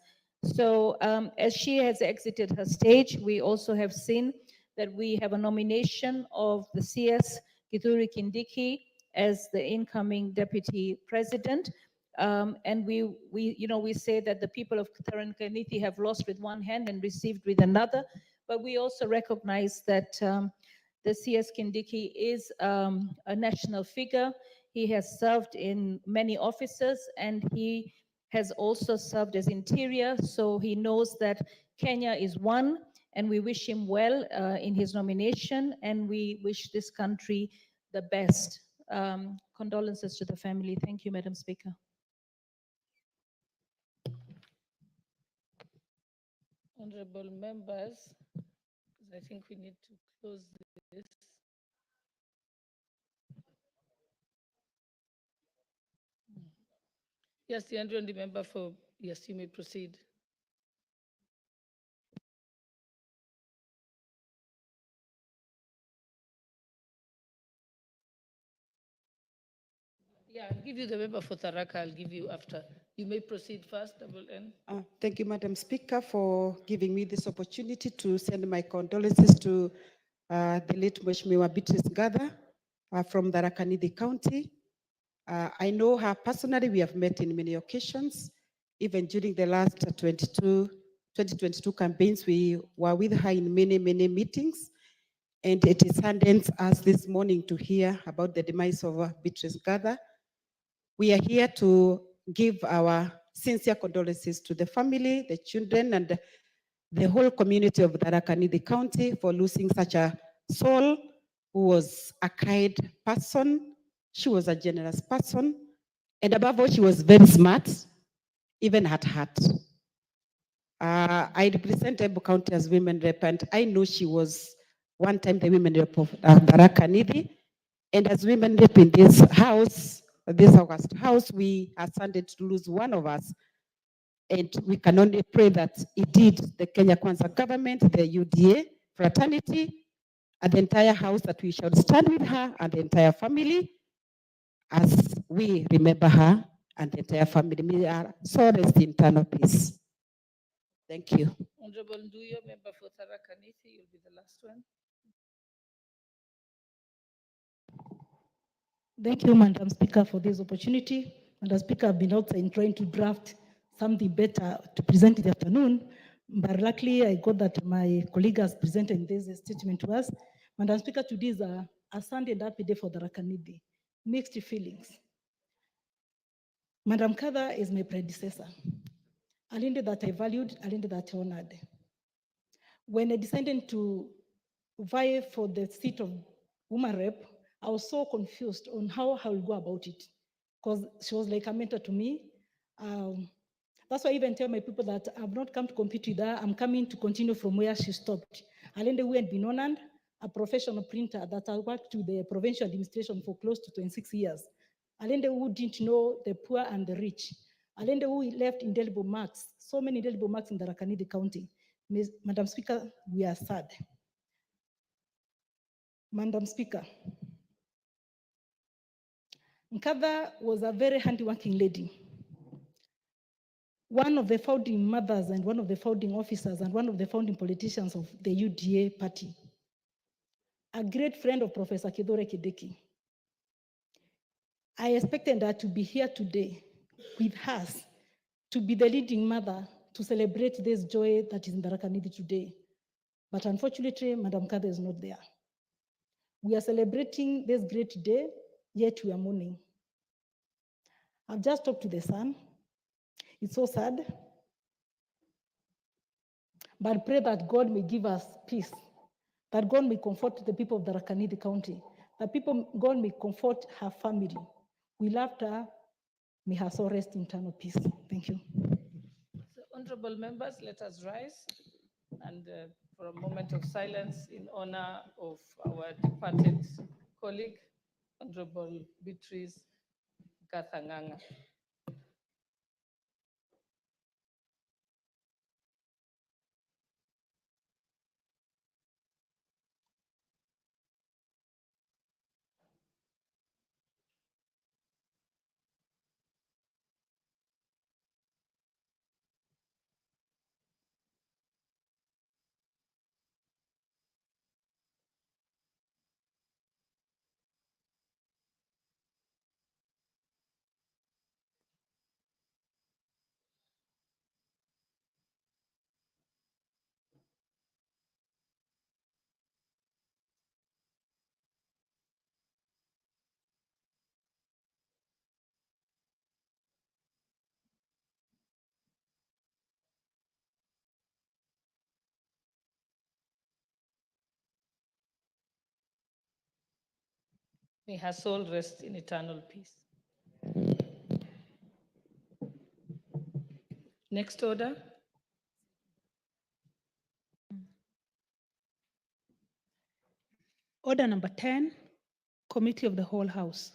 [SPEAKER 14] So as she has exited her stage, we also have seen that we have a nomination of the CS Kithure Kindiki as the incoming deputy president. And we say that the people of Tharaka Nithi have lost with one hand and received with another, but we also recognize that the CS Kindiki is a national figure. He has served in many offices, and he has also served as interior, so he knows that Kenya is one, and we wish him well in his nomination, and we wish this country the best. Condolences to the family. Thank you, Madam Speaker.
[SPEAKER 17] Honorable members, I think we need to close this. Yes, the honorable member for, yes, you may proceed. Yeah, I'll give you the member for Tharaka. I'll give you after. You may proceed first, double N.
[SPEAKER 2] Thank you, Madam Speaker, for giving me this opportunity to send my condolences to the late Mheshimiwa Beatrice Ngatha from Tharaka Nithi County. I know her personally. We have met in many occasions. Even during the last 2022 campaigns, we were with her in many meetings. And it saddens us this morning to hear about the demise of Beatrice Ngatha. We are here to give our sincere condolences to the family, the children, and the whole community of Tharaka Nithi County for losing such a soul who was a kind person. She was a generous person. And above all, she was very smart, even at heart. I represent Embu County as women rep, and I know she was one time the women rep of Tharaka Nithi. And as women rep in this house, this August house, we are saddened to lose one of us. And we can only pray that indeed the Kenya Kwanza government, the UDA fraternity, and the entire house, that we shall stand with her and the entire family as we remember her and the entire family. May our soul rest in eternal peace. Thank you.
[SPEAKER 17] Honorable Nduyo, member for Tharaka Nithi, you'll be the last one.
[SPEAKER 15] Thank you, Madam Speaker, for this opportunity. Madam Speaker, I've been outside trying to draft something better to present in the afternoon, but luckily I got that my colleague has presented this statement to us. Madam Speaker, today is a Sunday and happy day for Tharaka Nithi. Mixed feelings. Madam Ngatha is my predecessor. A lady that I valued, a lady that I honored. When I decided to vie for the seat of woman rep, I was so confused on how I will go about it, because she was like a mentor to me. That's why I even tell my people that I've not come to compete with her. I'm coming to continue from where she stopped. Alende who had been honored, a professional printer that I worked with the provincial administration for close to 26 years. Alende who didn't know the poor and the rich. Alende who left indelible marks, so many indelible marks in the Tharaka County. Madam Speaker, we are sad. Madam Speaker, Nkadha was a very hardworking lady. One of the founding mothers and one of the founding officers and one of the founding politicians of the UDA party. A great friend of Professor Kithure Kindiki. I expected her to be here today with us, to be the leading mother to celebrate this joy that is in Tharaka Nithi today. But unfortunately, Madam Nkadha is not there. We are celebrating this great day, yet we are mourning. I've just talked to the son. It's so sad. But pray that God may give us peace, that God may comfort the people of Tharaka Nithi County, that God may comfort her family. We loved her. May her soul rest in eternal peace. Thank you.
[SPEAKER 17] So, honorable members, let us rise and for a moment of silence in honor of our departed colleague, Honorable Beatrice Gathanganga. May her soul rest in eternal peace. Next order.
[SPEAKER 16] Order number 10, Committee of the Whole House.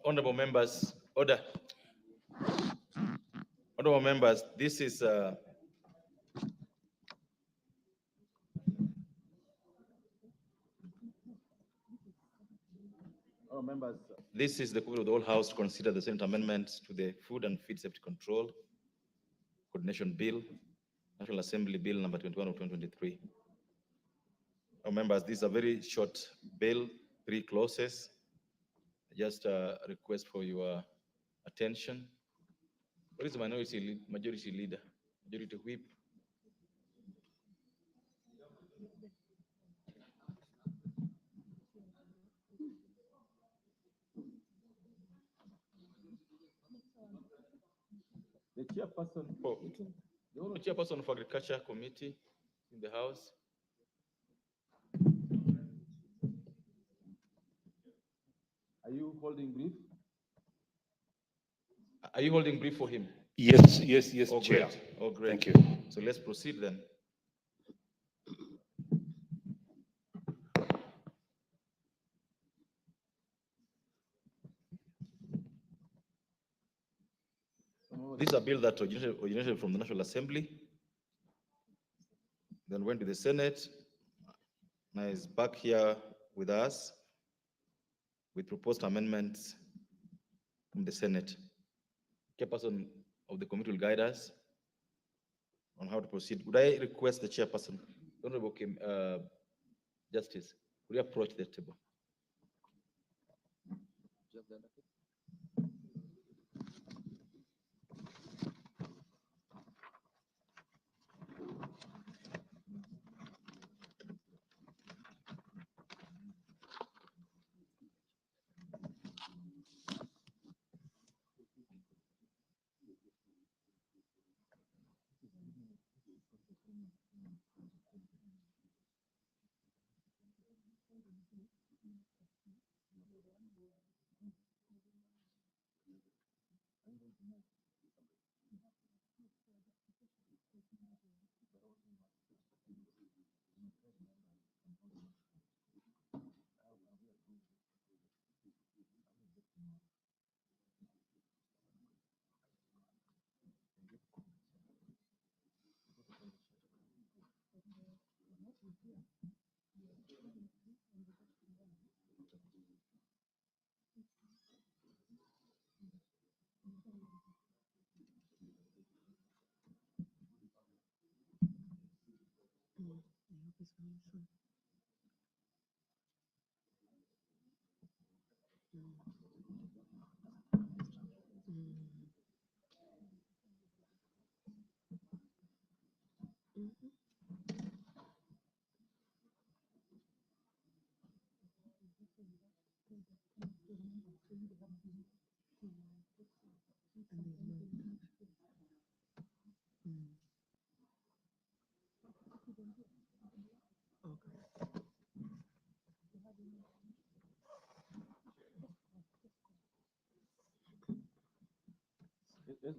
[SPEAKER 7] Honorable members, order. Honorable members, this is members, this is the committee of the whole house to consider the Senate amendments to the Food and Feed Safety Control Coordination Bill, National Assembly Bill number 21 of 2023. Members, this is a very short bill, 3 clauses. Just a request for your attention. What is the majority leader, majority whip? The chairperson for the only chairperson for Agriculture Committee in the House. Are you holding brief? Are you holding brief for him?
[SPEAKER 18] Yes,
[SPEAKER 7] Oh,
[SPEAKER 18] Chair.
[SPEAKER 7] great. Oh, great.
[SPEAKER 18] Thank you.
[SPEAKER 7] So let's proceed then. This is a bill that originated from the National Assembly, then went to the Senate, now is back here with us with proposed amendments
[SPEAKER 18] from the Senate. Chairperson of the committee will guide us on how to proceed. Would I request the chairperson, Honorable Justice, would you approach the table?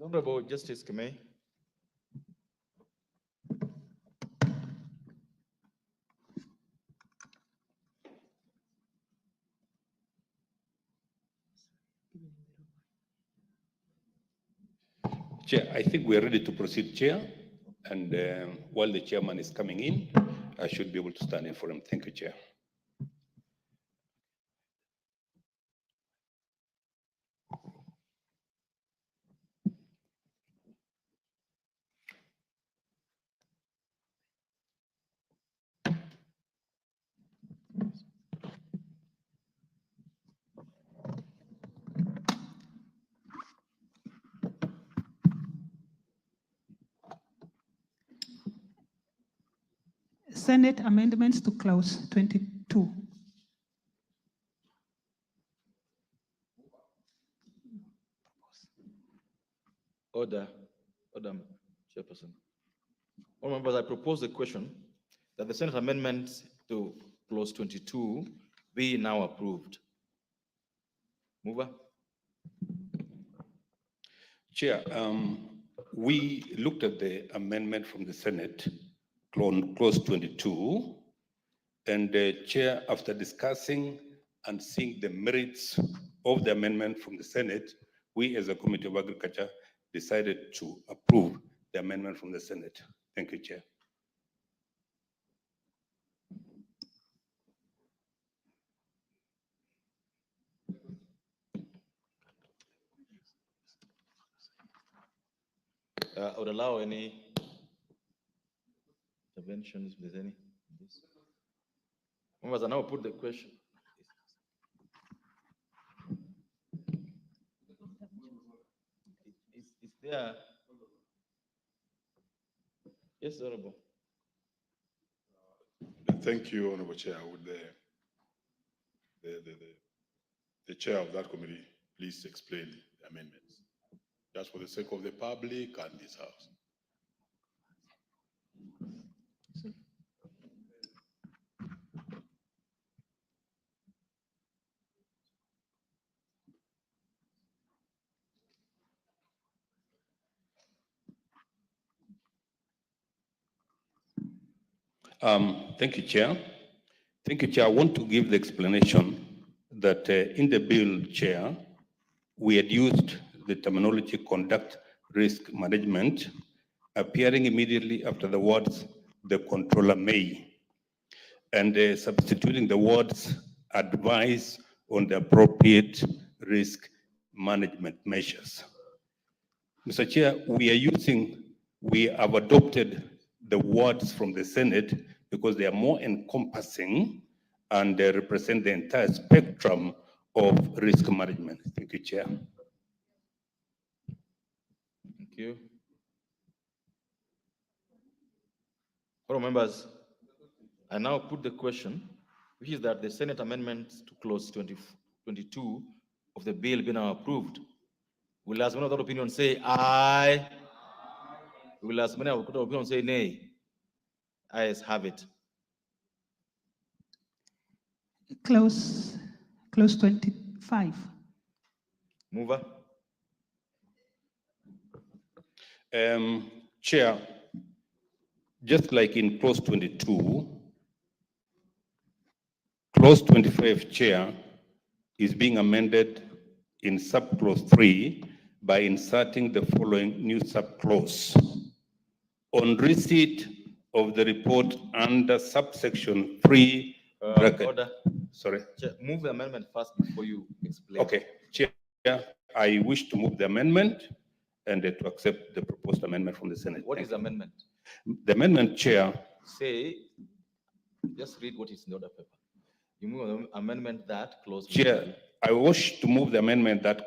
[SPEAKER 18] Honorable Justice Kemei.
[SPEAKER 19] Chair, I think we are ready to proceed, Chair. And while the chairman is coming in, I should be able to stand in for him. Thank you, Chair.
[SPEAKER 16] Senate amendments to clause 22.
[SPEAKER 18] Order, Chairperson. All members, I propose the question that the Senate amendments to clause 22 be now approved. Mover.
[SPEAKER 19] Chair, we looked at the amendment from the Senate, clause 22, and the Chair, after discussing and seeing the merits of the amendment from the Senate, we as a Committee of Agriculture decided to approve the amendment from the Senate. Thank you, Chair.
[SPEAKER 18] I would allow any interventions if there's any. Members, I now put the question. Is there? Yes, Honorable.
[SPEAKER 20] Thank you, Honorable Chair. Would the chair of that committee please explain the amendments, just for the sake of the public and this house?
[SPEAKER 19] Thank you, Chair. Thank you, Chair. I want to give the explanation that in the bill, Chair, we had used the terminology conduct risk management, appearing immediately after the words the controller may, and substituting the words advise on the appropriate risk management measures. Mr. Chair, we have adopted the words from the Senate because they are more encompassing and they represent the entire spectrum of risk management. Thank you, Chair.
[SPEAKER 18] Thank you. Fellow members, I now put the question, which is that the Senate amendments to clause 22 of the bill be now approved. Will as many of that opinion say aye? Will as many of that opinion say nay? Ayes have it.
[SPEAKER 16] Clause 25.
[SPEAKER 18] Mover.
[SPEAKER 19] Chair, just like in clause 22, clause 25, Chair, is being amended in subclause 3 by inserting the following new subclause. On receipt of the report under subsection 3,
[SPEAKER 18] Order.
[SPEAKER 19] Sorry.
[SPEAKER 18] Chair, move the amendment first before you explain.
[SPEAKER 19] Okay, Chair, I wish to move the amendment and to accept the proposed amendment from the Senate.
[SPEAKER 18] What is the amendment?
[SPEAKER 19] The amendment, Chair.
[SPEAKER 18] Say, just read what is in the order paper. You move an amendment that clause.
[SPEAKER 19] Chair, I wish to move the amendment that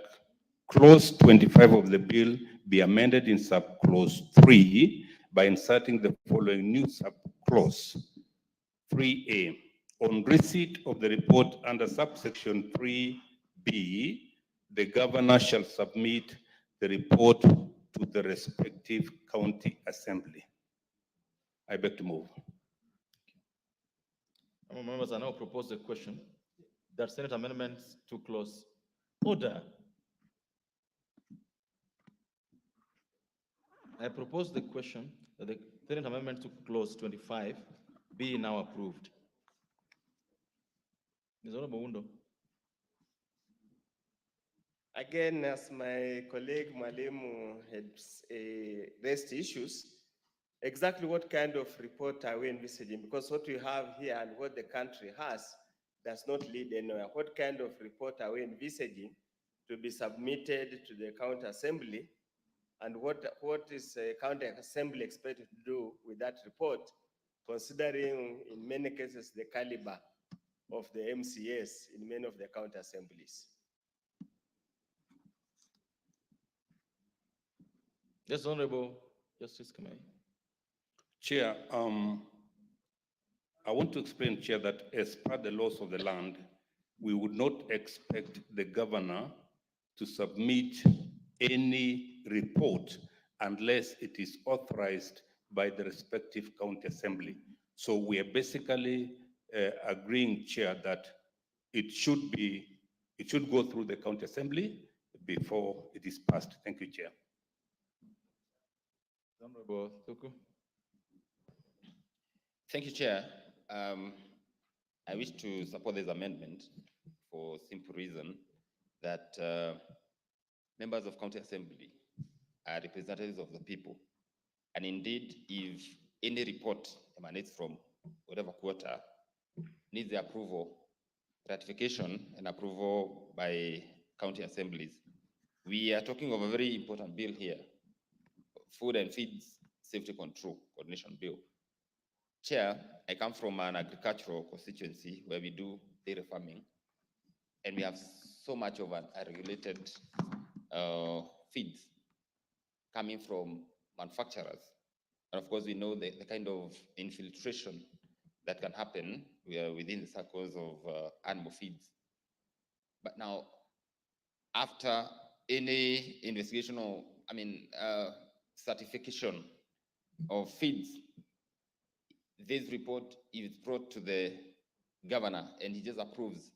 [SPEAKER 19] clause 25 of the bill be amended in subclause 3 by inserting the following new subclause. 3A. On receipt of the report under subsection 3B, the governor shall submit the report to the respective county assembly. I beg to move.
[SPEAKER 18] Members, I now propose the question that Senate amendments to clause order. I propose the question that the Senate amendment to clause 25 be now approved. Ms. Honorable Wundo.
[SPEAKER 3] Again, as my colleague Mwalimu had raised issues, exactly what kind of report are we envisaging? Because what we have here and what the country has does not lead anywhere. What kind of report are we envisaging to be submitted to the county assembly? And what is the county assembly expected to do with that report, considering in many cases the caliber of the MCAs in many of the county assemblies?
[SPEAKER 18] Yes, Honorable Justice Kamei.
[SPEAKER 19] Chair, I want to explain, Chair, that as per the laws of the land, we would not expect the governor to submit any report unless it is authorized by the respective county assembly. So we are basically agreeing, Chair, that it should go through the county assembly before it is passed. Thank you, Chair.
[SPEAKER 18] Honorable Tuku.
[SPEAKER 10] Thank you, Chair. I wish to support this amendment for simple reason that members of county assembly are representatives of the people. And indeed, if any report emanates from whatever quarter, needs the approval, ratification, and approval by county assemblies, we are talking of a very important bill here, Food and Feeds Safety Control Coordination Bill. Chair, I come from an agricultural constituency where we do dairy farming, and we have so much of an unregulated feeds coming from manufacturers. And of course, we know the kind of infiltration that can happen within the circles of animal feeds. But now, after any investigation or, certification of feeds, this report is brought to the governor and he just approves.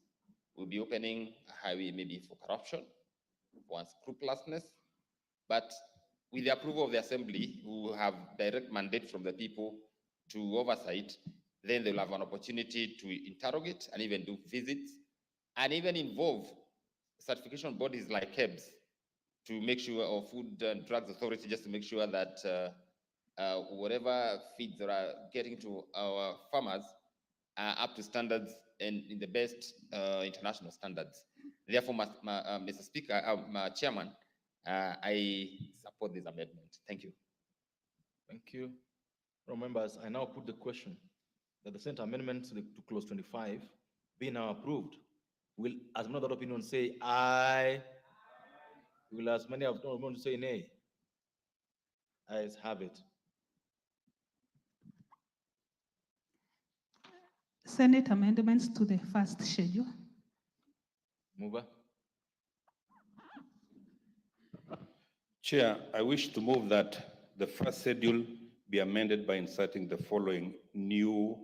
[SPEAKER 10] We'll be opening a highway maybe for corruption, for unscrupulousness, but with the approval of the assembly, who will have direct mandate from the people to oversight, then they'll have an opportunity to interrogate and even do visits and even involve certification bodies like KEBS to make sure, or Food and Drugs Authority, just to make sure that whatever feeds that are getting to our farmers are up to standards and in the best international standards. Therefore, Mr. Speaker, Chairman, I support this amendment. Thank you.
[SPEAKER 18] Thank you. Members, I now put the question that the Senate amendments to clause 25 be now approved. Will, as many other opinions say aye? Will as many of opinions say nay? Ayes have it.
[SPEAKER 16] Senate amendments to the first schedule.
[SPEAKER 18] Mover.
[SPEAKER 19] Chair, I wish to move that the first schedule be amended by inserting the following new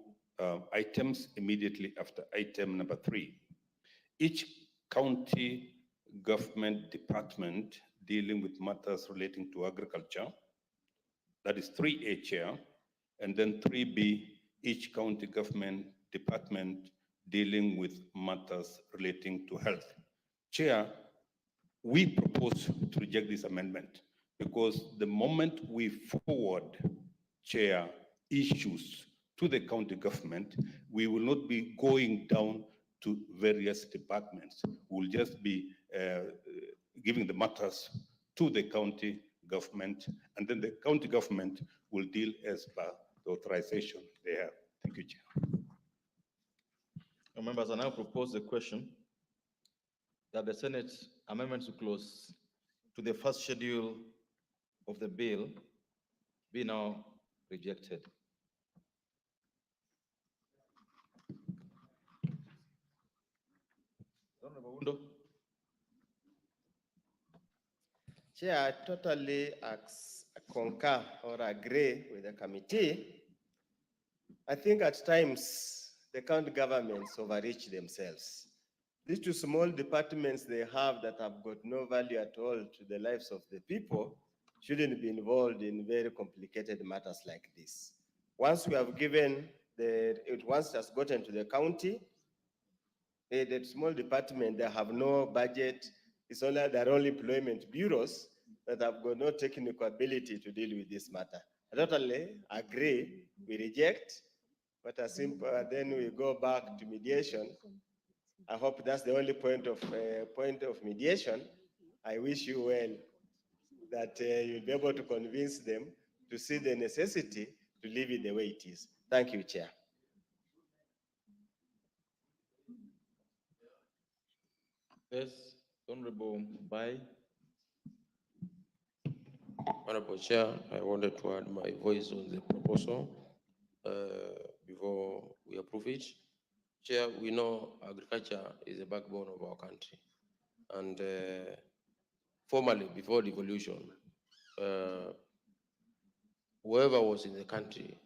[SPEAKER 19] items immediately after item number 3. Each county government department dealing with matters relating to agriculture, that is 3A, Chair, and then 3B, each county government department dealing with matters relating to health. Chair, we propose to reject this amendment because the moment we forward, Chair, issues to the county government, we will not be going down to various departments. We'll just be giving the matters to the county government, and then the county government will deal as per the authorization they have. Thank you, Chair.
[SPEAKER 18] Members, I now propose the question that the Senate amendments to clause to the first schedule of the bill be now rejected. Honorable Undo.
[SPEAKER 3] Chair, I totally concur or agree with the committee. I think at times the county governments overreach themselves. These two small departments they have that have got no value at all to the lives of the people shouldn't be involved in very complicated matters like this. Once we have given once it has gotten to the county, the small department, they have no budget. It's only their own employment bureaus that have got no technical ability to deal with this matter. I totally agree. We reject, but then we go back to mediation. I hope that's the only point of mediation. I wish you well that you'll be able to convince them to see the necessity to leave it the way it is. Thank you, Chair.
[SPEAKER 18] Yes, Honorable Bai.
[SPEAKER 4] Honorable Chair, I wanted to add my voice on the proposal before we approve it. Chair, we know agriculture is the backbone of our country. And formerly, before devolution, whoever was in the country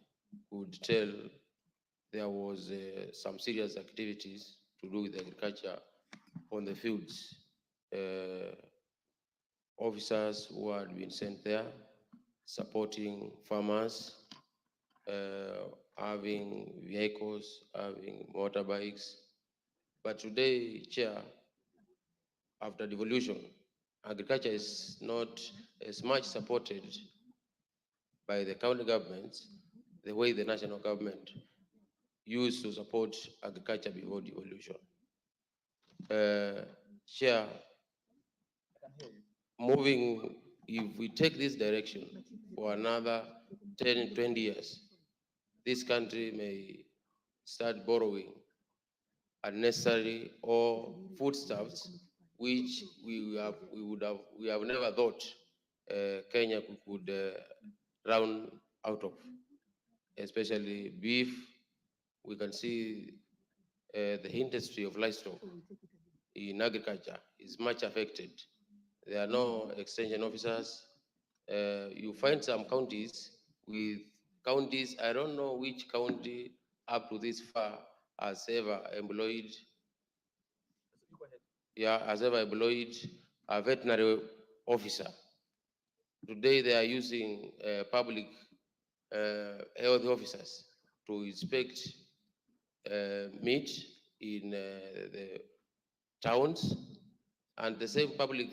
[SPEAKER 4] would tell there was some serious activities to do with agriculture on the fields. Officers who had been sent there, supporting farmers, having vehicles, having motorbikes. But today, Chair, after devolution, agriculture is not as much supported by the county governments the way the national government used to support agriculture before devolution. Chair, moving, if we take this direction for another 10, 20 years, this country may start borrowing unnecessary or foodstuffs, which we have never thought Kenya could run out of, especially beef. We can see the industry of livestock in agriculture is much affected. There are no extension officers. You find some counties with counties, I don't know which county up to this far has ever employed, a veterinary officer. Today they are using public health officers to inspect meat in the towns, and the same public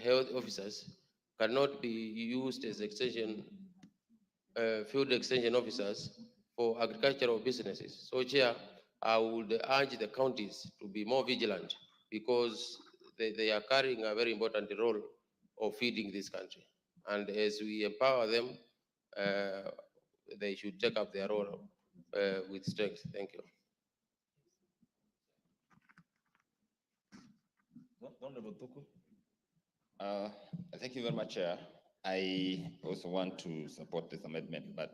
[SPEAKER 4] health officers cannot be used as field extension officers for agricultural businesses. So, Chair, I would urge the counties to be more vigilant because they are carrying a very important role of feeding this country. And as we empower them, they should take up their role with strength. Thank you.
[SPEAKER 18] Honorable Tuku.
[SPEAKER 10] Thank you very much, Chair. I also want to support this amendment, but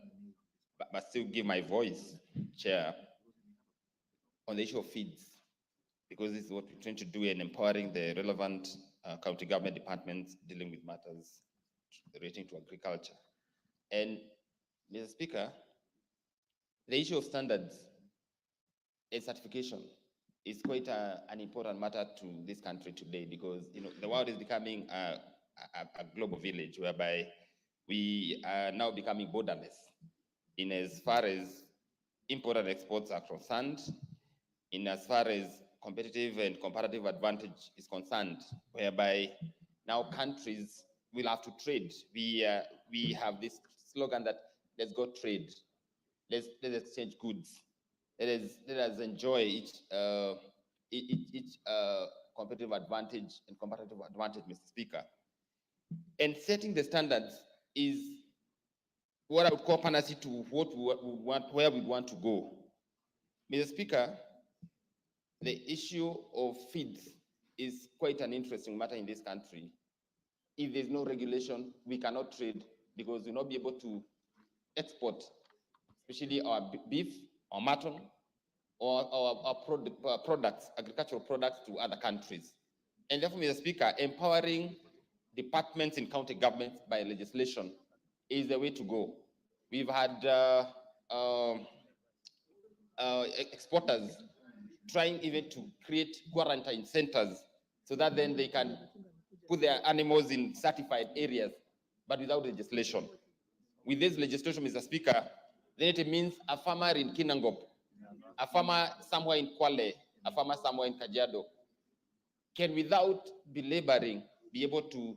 [SPEAKER 10] still give my voice, Chair, on the issue of feeds, because this is what we're trying to do in empowering the relevant county government departments dealing with matters relating to agriculture. And Mr. Speaker, the issue of standards and certification is quite an important matter to this country today, because the world is becoming a global village whereby we are now becoming borderless in as far as import and exports are concerned, in as far as competitive and comparative advantage is concerned, whereby now countries will have to trade. We have this slogan that let's go trade, let's exchange goods, let us enjoy each competitive advantage and comparative advantage, Mr. Speaker. And setting the standards is what I would call panacea to what we want, where we want to go. Mr. Speaker, the issue of feeds is quite an interesting matter in this country. If there's no regulation, we cannot trade, because we'll not be able to export, especially our beef or mutton or our products, agricultural products, to other countries. And therefore, Mr. Speaker, empowering departments in county governments by legislation is the way to go. We've had exporters trying even to create quarantine centers so that then they can put their animals in certified areas, but without legislation. With this legislation, Mr. Speaker, then it means a farmer in Kinangop, a farmer somewhere in Kwale, a farmer somewhere in Kajiado can, without belaboring, be able to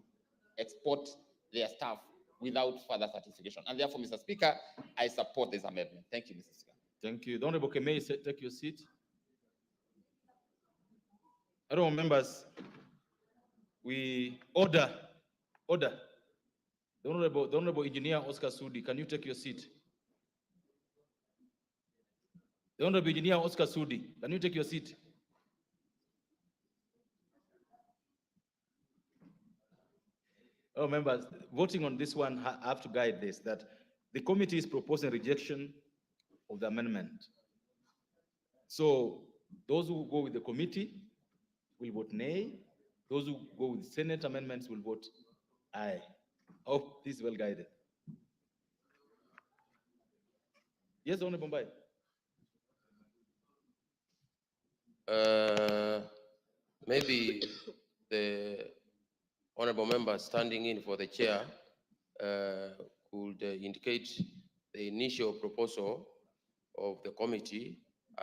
[SPEAKER 10] export their stuff without further certification. And therefore, Mr. Speaker, I support this amendment. Thank you, Mr. Speaker.
[SPEAKER 18] Thank you. The Honorable Kemei, take your seat. Honorable members, we order. The Honorable Engineer Oscar Sudi, can you take your seat? The Honorable Engineer Oscar Sudi, can you take your seat? Oh, members, voting on this one, I have to guide this, that the committee is proposing rejection of the amendment. So those who go with the committee will vote nay. Those who go with Senate amendments will vote aye. Oh, this is well guided. Yes, Honorable Mbai.
[SPEAKER 4] Maybe the honorable member standing in for the chair could indicate the initial proposal of the committee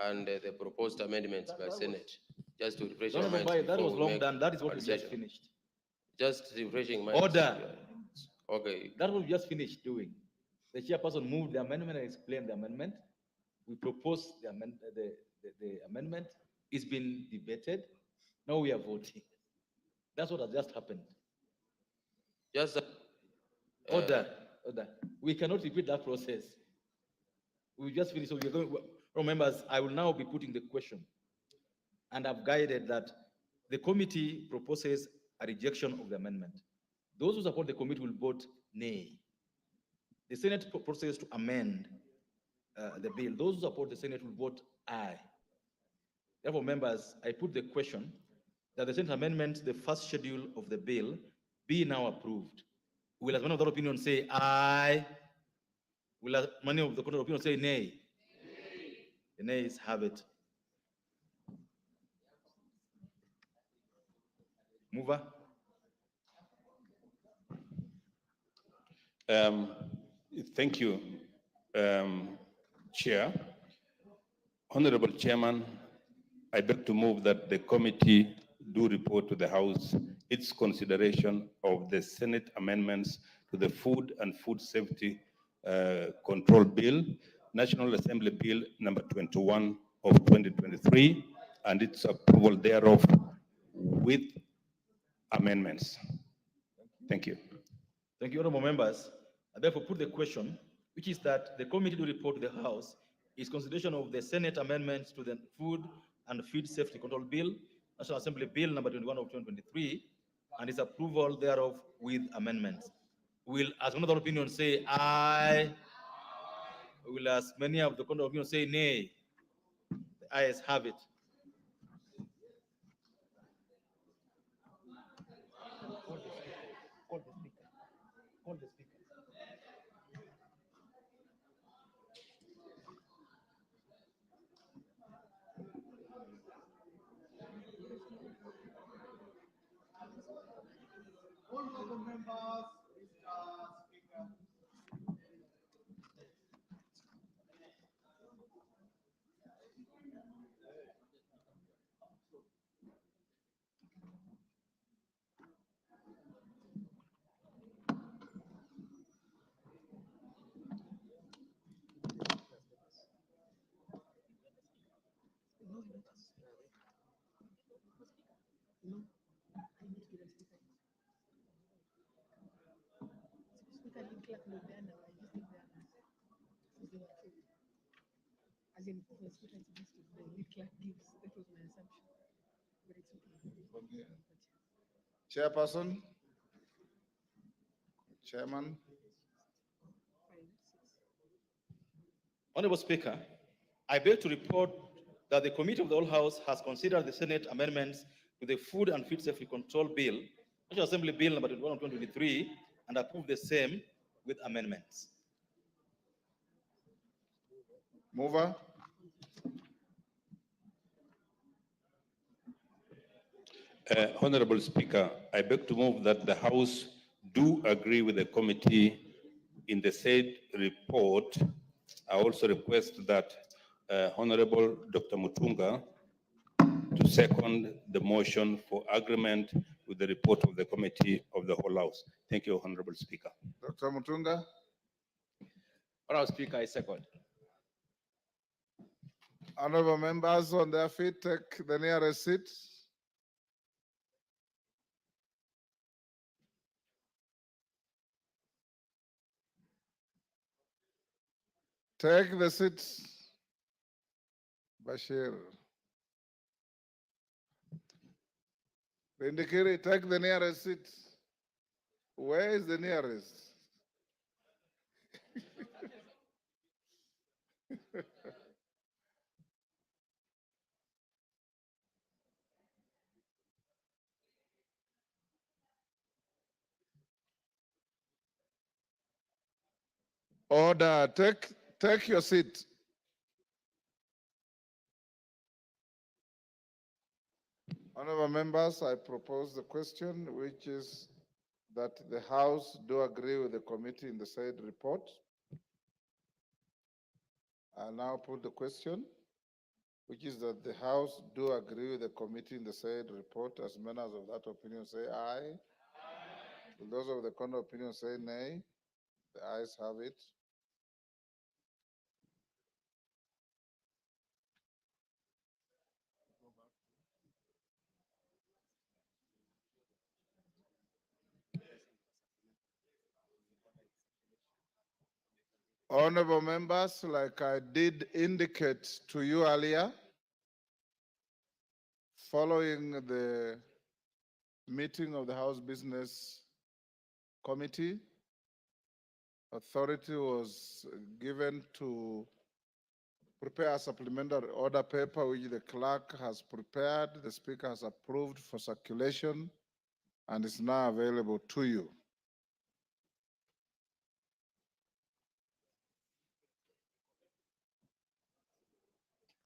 [SPEAKER 4] and the proposed amendments by Senate, just to refresh your mind.
[SPEAKER 18] That was long done. That is what we just finished.
[SPEAKER 4] Just refreshing my
[SPEAKER 18] order.
[SPEAKER 4] Okay.
[SPEAKER 18] That was just finished doing. The chairperson moved the amendment and explained the amendment. We proposed the amendment. It's been debated. Now we are voting. That's what has just happened.
[SPEAKER 4] Just
[SPEAKER 18] order. We cannot repeat that process. We just finished. So we're going. Members, I will now be putting the question, and I've guided that the committee proposes a rejection of the amendment. Those who support the committee will vote nay. The Senate proposes to amend the bill. Those who support the Senate will vote aye. Therefore, members, I put the question that the Senate amendment, the first schedule of the bill, be now approved. Will as many of the opinion say aye? Will as many of the court of opinion say nay? The nays have it. Mover.
[SPEAKER 19] Thank you, Chair. Honorable Chairman, I beg to move that the committee do report to the House its consideration of the Senate amendments to the Food and Food Safety Control Bill, National Assembly Bill number 21 of 2023, and its approval thereof with amendments. Thank you.
[SPEAKER 18] Thank you, honorable members. I therefore put the question, which is that the committee to report to the House is consideration of the Senate amendments to the Food and Feed Safety Control Bill, National Assembly Bill number 21 of 2023, and its approval thereof with amendments. Will, as one of the opinion, say aye? Will, as many of the counter opinion, say nay? The ayes have it. Call the speaker. Call the speaker.
[SPEAKER 5] Honorable members, Mr. Speaker.
[SPEAKER 15] As in, the speaker is used to the lead clerk gives, that was my assumption. But it's okay.
[SPEAKER 5] Chairperson, Chairman.
[SPEAKER 18] Honorable Speaker, I beg to report that the Committee of the Whole House has considered the Senate amendments to the Food and Feed Safety Control Bill, National Assembly Bill number 21 of 2023, and approved the same with amendments.
[SPEAKER 5] Mover.
[SPEAKER 19] Honorable Speaker, I beg to move that the House do agree with the committee in the said report. I also request that Honorable Dr. Mutunga to second the motion for agreement with the report of the committee of the whole House. Thank you, Honorable Speaker.
[SPEAKER 5] Dr. Mutunga.
[SPEAKER 10] Honorable Speaker, I second.
[SPEAKER 5] Honorable members on their feet, take the nearest seat. Take the seat, Bashir. Indicate, take the nearest seat. Where is the nearest? Order, take your seat. Honorable members, I propose the question, which is that the House do agree with the committee in the said report. I now put the question, which is that the House do agree with the committee in the said report. As members of that opinion say aye. Will those of the counter opinion say nay? The ayes have it. Honorable members, like I did indicate to you earlier, following the meeting of the House Business Committee, authority was given to prepare a supplementary order paper which the clerk has prepared, the speaker has approved for circulation, and is now available to you.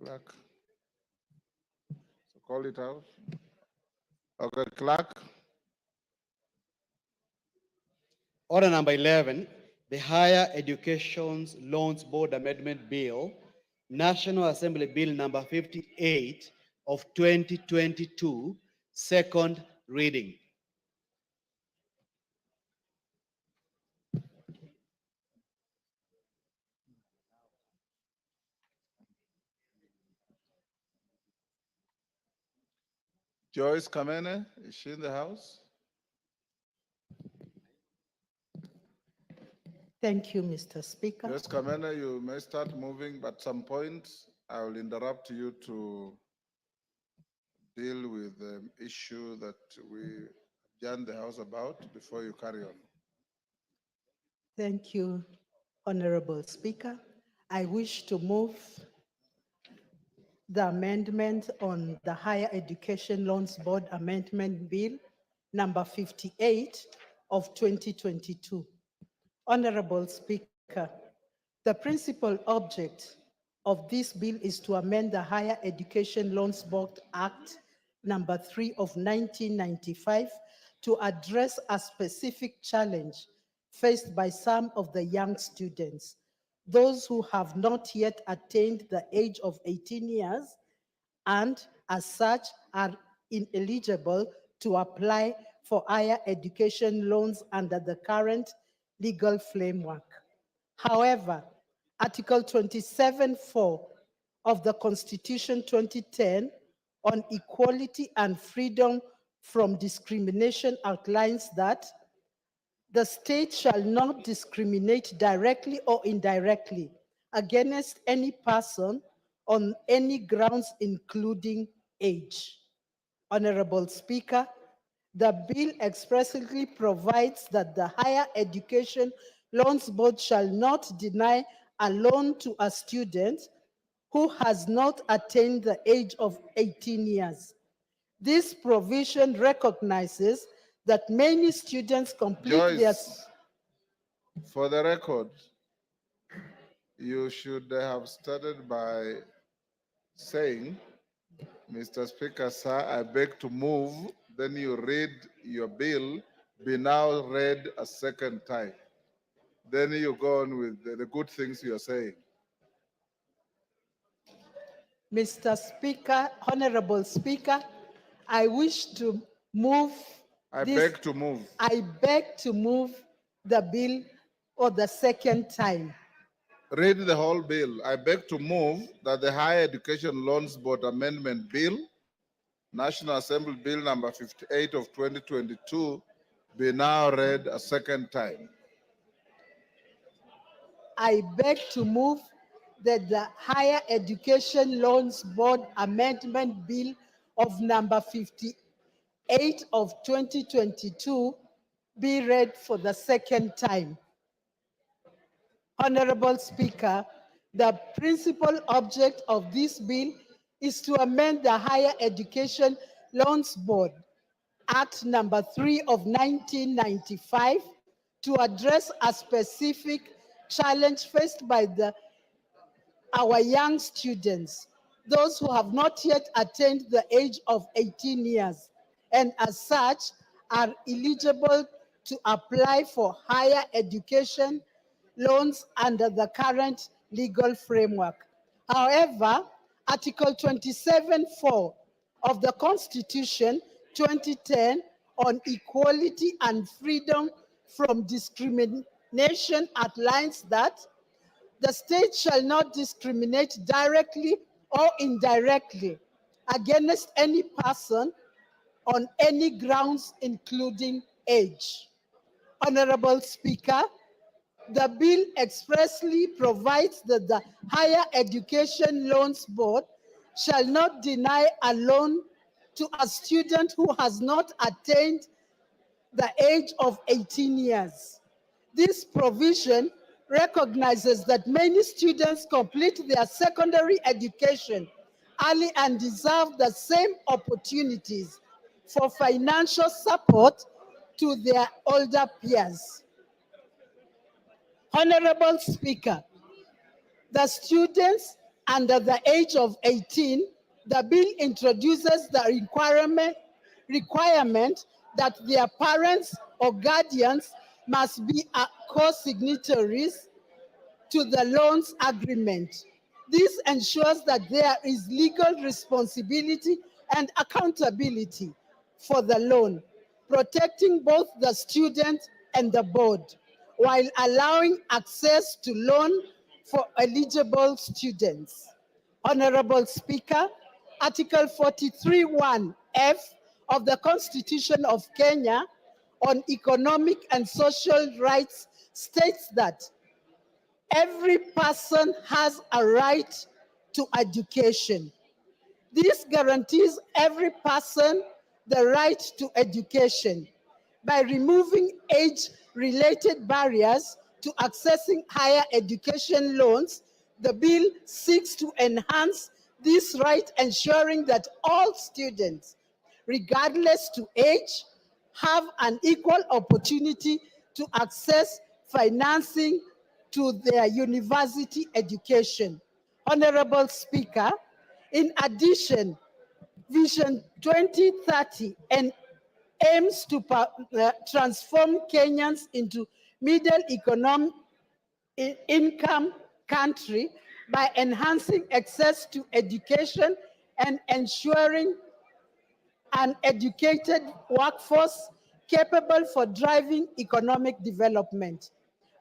[SPEAKER 5] Clerk. So call it out. Okay, clerk.
[SPEAKER 21] Order number 11, the Higher Education Loans Board Amendment Bill, National Assembly Bill number 58 of 2022, second reading.
[SPEAKER 5] Joyce Kamene, is she in the house?
[SPEAKER 11] Thank you, Mr. Speaker.
[SPEAKER 5] Joyce Kamene, you may start moving, but at some point I will interrupt you to deal with the issue that we adjourned the house about before you carry on.
[SPEAKER 11] Thank you, Honorable Speaker. I wish to move the amendment on the Higher Education Loans Board Amendment Bill number 58 of 2022. Honorable Speaker, the principal object of this bill is to amend the Higher Education Loans Board Act number 3 of 1995 to address a specific challenge faced by some of the young students, those who have not yet attained the age of 18 years and as such are ineligible to apply for higher education loans under the current legal framework. However, Article 27(4) of the Constitution 2010 on equality and freedom from discrimination outlines that the state shall not discriminate directly or indirectly against any person on any grounds, including age. Honorable Speaker, the bill expressly provides that the Higher Education Loans Board shall not deny a loan to a student who has not attained the age of 18 years. This provision recognizes that many students complete their...
[SPEAKER 5] Joyce, for the record, you should have started by saying, Mr. Speaker, sir, I beg to move, then you read your bill, be now read a second time. Then you go on with the good things you're saying.
[SPEAKER 11] Mr. Speaker, Honorable Speaker, I wish to move.
[SPEAKER 5] I beg to move.
[SPEAKER 11] I beg to move the bill for the second time.
[SPEAKER 5] Read the whole bill. I beg to move that the Higher Education Loans Board Amendment Bill, National Assembly Bill number 58 of 2022, be now read a second time.
[SPEAKER 11] I beg to move that the Higher Education Loans Board Amendment Bill of number 58 of 2022 be read for the second time. Honorable Speaker, the principal object of this bill is to amend the Higher Education Loans Board Act number 3 of 1995 to address a specific challenge faced by our young students, those who have not yet attained the age of 18 years, and as such are eligible to apply for higher education loans under the current legal framework. However, Article 27(4) of the Constitution 2010 on equality and freedom from discrimination outlines that the state shall not discriminate directly or indirectly against any person on any grounds, including age. Honorable Speaker, the bill expressly provides that the Higher Education Loans Board shall not deny a loan to a student who has not attained the age of 18 years. This provision recognizes that many students complete their secondary education early and deserve the same opportunities for financial support to their older peers. Honorable Speaker, the students under the age of 18, the bill introduces the requirement that their parents or guardians must be co-signatories to the loans agreement. This ensures that there is legal responsibility and accountability for the loan, protecting both the student and the board, while allowing access to loan for eligible students. Honorable Speaker, Article 43(1)(f) of the Constitution of Kenya on economic and social rights states that every person has a right to education. This guarantees every person the right to education. By removing age-related barriers to accessing higher education loans, the bill seeks to enhance this right, ensuring that all students, regardless to age, have an equal opportunity to access financing to their university education. Honorable Speaker, in addition, Vision 2030 and aims to transform Kenyans into income country by enhancing access to education and ensuring an educated workforce capable for driving economic development.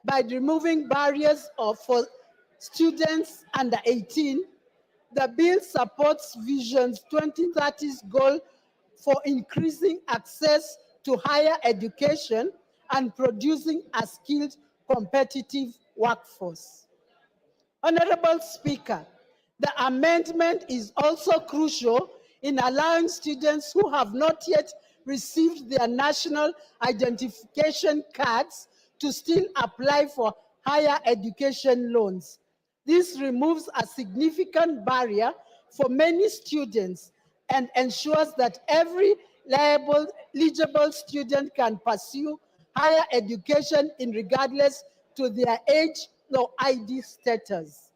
[SPEAKER 11] By removing barriers for students under 18, the bill supports Vision 2030's goal for increasing access to higher education and producing a skilled, competitive workforce. Honorable Speaker, the amendment is also crucial in allowing students who have not yet received their national identification cards to still apply for higher education loans. This removes a significant barrier for many students and ensures that every eligible student can pursue higher education regardless to their age or ID status.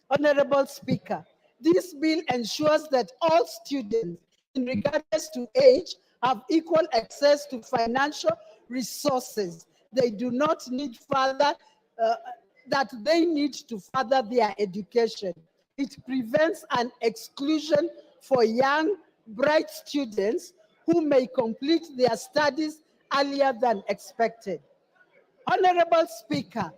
[SPEAKER 11] Honorable Speaker, this bill ensures that all students, regardless to age, have equal access to financial resources. They do not need they need to further their education. It prevents an exclusion for young, bright students who may complete their studies earlier than expected. Honorable Speaker,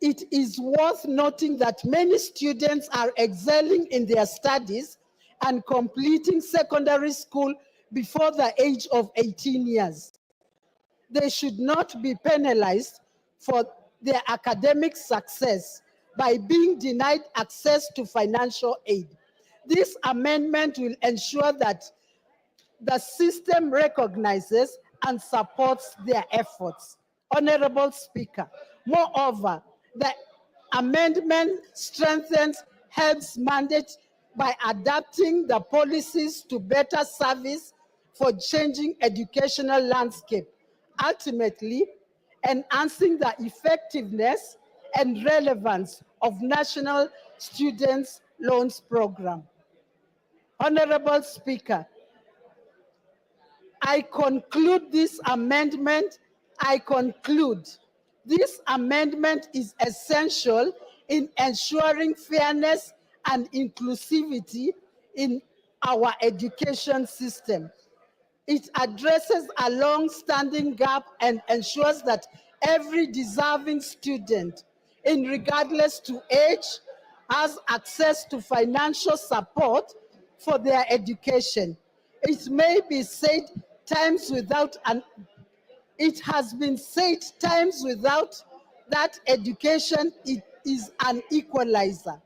[SPEAKER 11] it is worth noting that many students are excelling in their studies and completing secondary school before the age of 18 years. They should not be penalized for their academic success by being denied access to financial aid. This amendment will ensure that the system recognizes and supports their efforts. Honorable Speaker, moreover, the amendment strengthens HELB's mandate by adapting the policies to better service for changing educational landscape, ultimately enhancing the effectiveness and relevance of National Students Loans Program. Honorable Speaker, I conclude this amendment is essential in ensuring fairness and inclusivity in our education system. It addresses a long-standing gap and ensures that every deserving student, regardless to age, has access to financial support for their education. It may be said times without it has been said times without that education is an equalizer.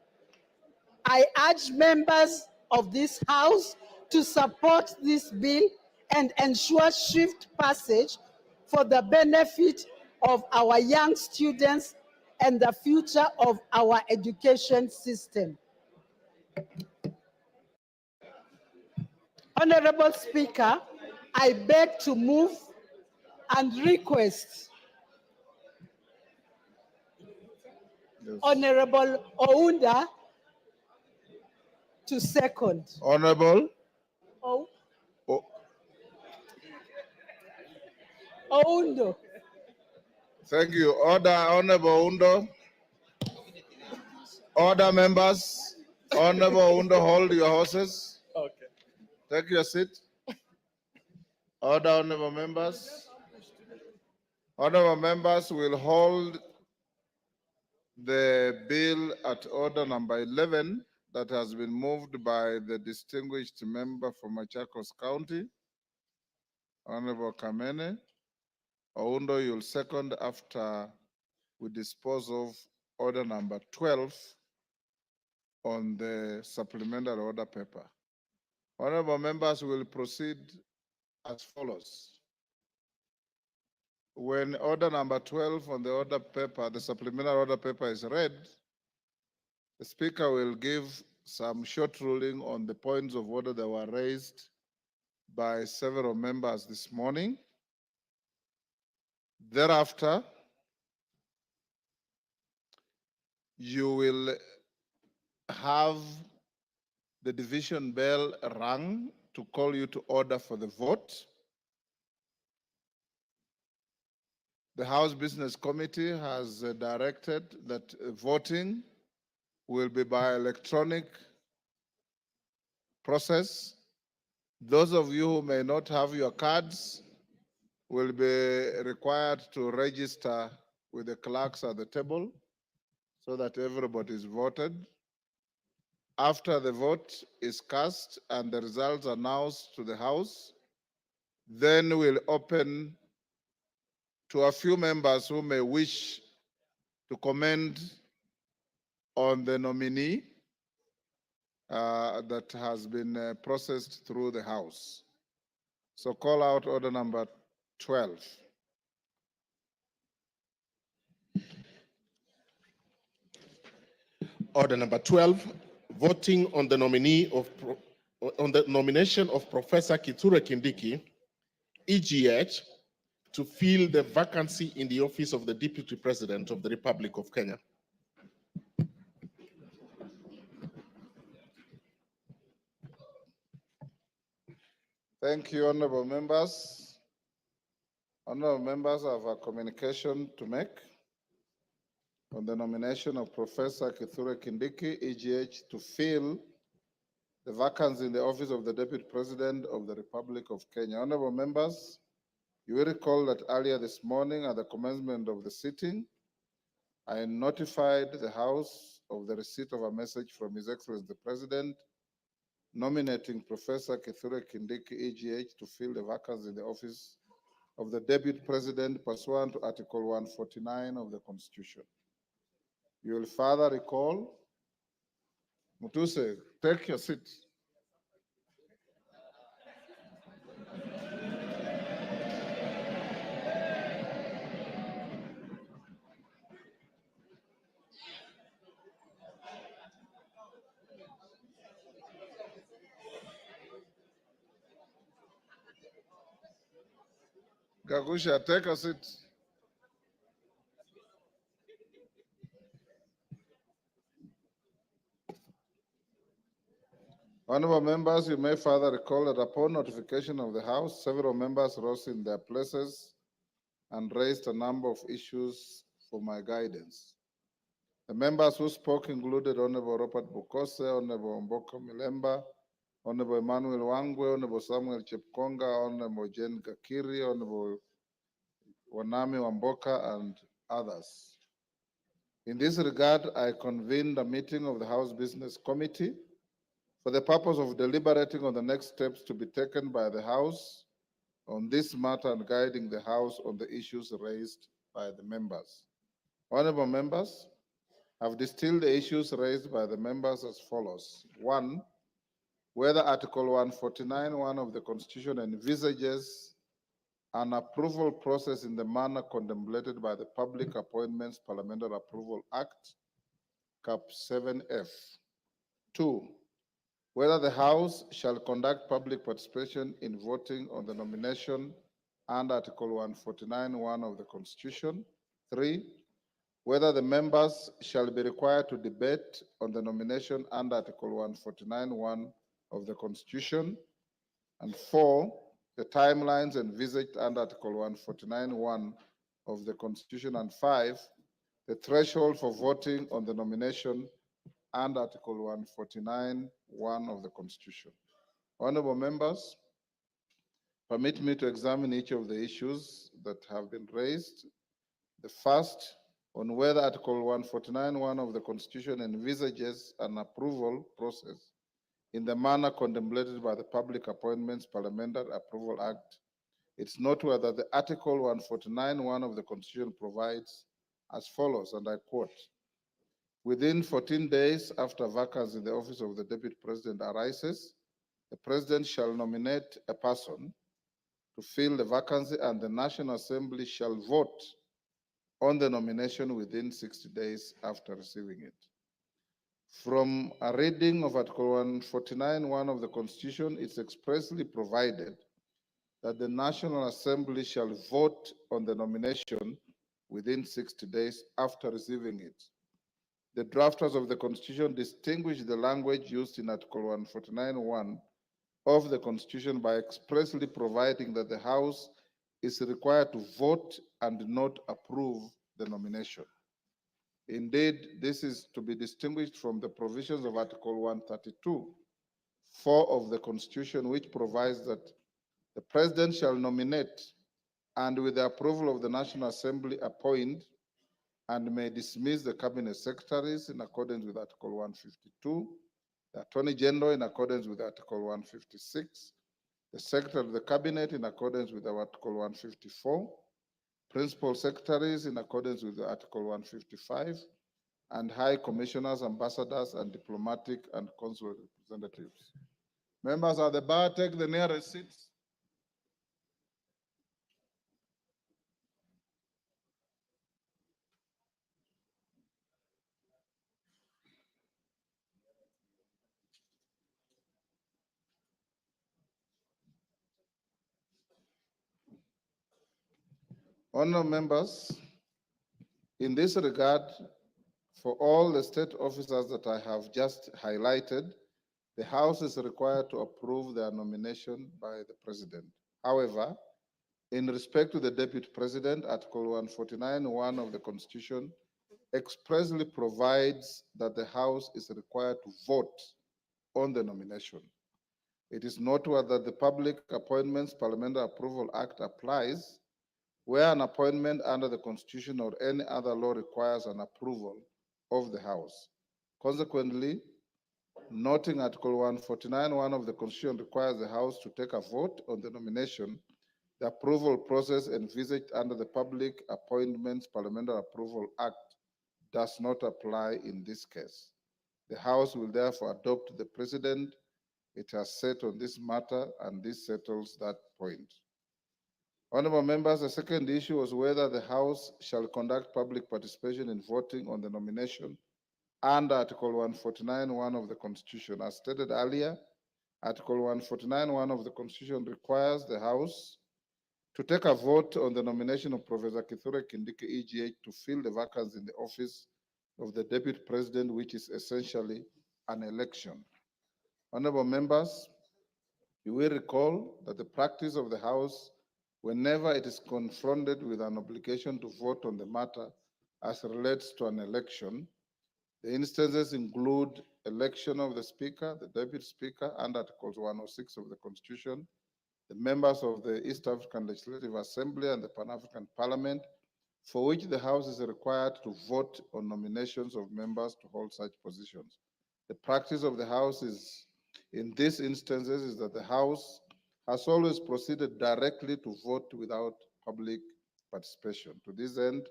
[SPEAKER 11] I urge members of this House to support this bill and ensure swift passage for the benefit of our young students and the future of our education system. Honorable Speaker, I beg to move and request Honorable Ounda to second.
[SPEAKER 5] Honorable.
[SPEAKER 11] Oundo.
[SPEAKER 5] Thank you. Order, Honorable Undo. Order, members. Honorable Undo, hold your horses.
[SPEAKER 3] Okay.
[SPEAKER 5] Take your seat. Order, honorable members. Honorable members will hold the bill at order number 11 that has been moved by the distinguished member from Machakos County. Honorable Kamene. Oundo, you'll second after we dispose of order number 12 on the supplementary order paper. Honorable members will proceed as follows. When order number 12 on the order paper, the supplementary order paper is read, the Speaker will give some short ruling on the points of order that were raised by several members this morning. Thereafter, you will have the division bell rung to call you to order for the vote. The House Business Committee has directed that voting will be by electronic process. Those of you who may not have your cards will be required to register with the clerks at the table so that everybody is voted. After the vote is cast and the results announced to the House, then we'll open to a few members who may wish to comment on the nominee that has been processed through the House. So call out order number 12.
[SPEAKER 6] Order number 12, voting on the nomination of Professor Kithure Kindiki, EGH, to fill the vacancy in the office of the Deputy President of the Republic of Kenya.
[SPEAKER 5] Thank you, honorable members. Honorable members, I have a communication to make on the nomination of Professor Kithure Kindiki, EGH, to fill the vacancy in the office of the Deputy President of the Republic of Kenya. Honorable members, you will recall that earlier this morning at the commencement of the sitting, I notified the House of the receipt of a message from His Excellency the President nominating Professor Kithure Kindiki, EGH, to fill the vacancy in the office of the Deputy President pursuant to Article 149 of the Constitution. You will further recall, Mutuse, take your seat. Gagusha, take a seat. Honorable members, you may further recall that upon notification of the House, several members rose in their places and raised a number of issues for my guidance. The members who spoke included Honorable Robert Bukose, Honorable Mboka Milemba, Honorable Emmanuel Wangwe, Honorable Samuel Chepkonga, Honorable Jane Gakiri, Honorable Wanami Wamboka, and others. In this regard, I convened a meeting of the House Business Committee for the purpose of deliberating on the next steps to be taken by the House on this matter and guiding the House on the issues raised by the members. Honorable members, I've distilled the issues raised by the members as follows. 1, whether Article 149(1) of the Constitution envisages an approval process in the manner contemplated by the Public Appointments Parliamentary Approval Act, Cap 7F. 2, whether the House shall conduct public participation in voting on the nomination under Article 149(1) of the Constitution. 3, whether the members shall be required to debate on the nomination under Article 149(1) of the Constitution. And 4, the timelines envisaged under Article 149(1) of the Constitution. And 5, the threshold for voting on the nomination under Article 149(1) of the Constitution. Honorable members, permit me to examine each of the issues that have been raised. The first, on whether Article 149(1) of the Constitution envisages an approval process in the manner contemplated by the Public Appointments Parliamentary Approval Act, It's noteworthy that the Article 149(1) of the Constitution provides as follows, and I quote, within 14 days after vacancy in the office of the Deputy President arises, the President shall nominate a person to fill the vacancy and the National Assembly shall vote on the nomination within 60 days after receiving it. From a reading of Article 149(1) of the Constitution, it's expressly provided that the National Assembly shall vote on the nomination within 60 days after receiving it. The drafters of the Constitution distinguish the language used in Article 149(1) of the Constitution by expressly providing that the House is required to vote and not approve the nomination. Indeed, this is to be distinguished from the provisions of Article 132(4) of the Constitution, which provides that the President shall nominate and with the approval of the National Assembly appoint and may dismiss the Cabinet Secretaries in accordance with Article 152, the Attorney General in accordance with Article 156, the Secretary of the Cabinet in accordance with Article 154, Principal Secretaries in accordance with Article 155, and High Commissioners, Ambassadors, and Diplomatic and Consular Representatives. Members of the bar, take the nearest seats. Honourable members, in this regard, for all the state officers that I have just highlighted, the House is required to approve their nomination by the President. However, in respect to the Deputy President, Article 149(1) of the Constitution expressly provides that the House is required to vote on the nomination. It is noteworthy that the Public Appointments Parliamentary Approval Act applies where an appointment under the Constitution or any other law requires an approval of the House. Consequently, noting Article 149(1) of the Constitution requires the House to take a vote on the nomination, the approval process envisaged under the Public Appointments Parliamentary Approval Act does not apply in this case. The House will therefore adopt the precedent it has set on this matter, and this settles that point. Honourable members, the second issue was whether the House shall conduct public participation in voting on the nomination under Article 149(1) of the Constitution. As stated earlier, Article 149(1) of the Constitution requires the House to take a vote on the nomination of Professor Kithure Kindiki, EGH, to fill the vacancy in the office of the Deputy President, which is essentially an election. Honourable members, you will recall that the practice of the House, whenever it is confronted with an obligation to vote on the matter as relates to an election, the instances include election of the Speaker, the Deputy Speaker, and Article 106 of the Constitution, the members of the East African Legislative Assembly and the Pan-African Parliament, for which the House is required to vote on nominations of members to hold such positions. The practice of the House is, in these instances, is that the House has always proceeded directly to vote without public participation. To this end,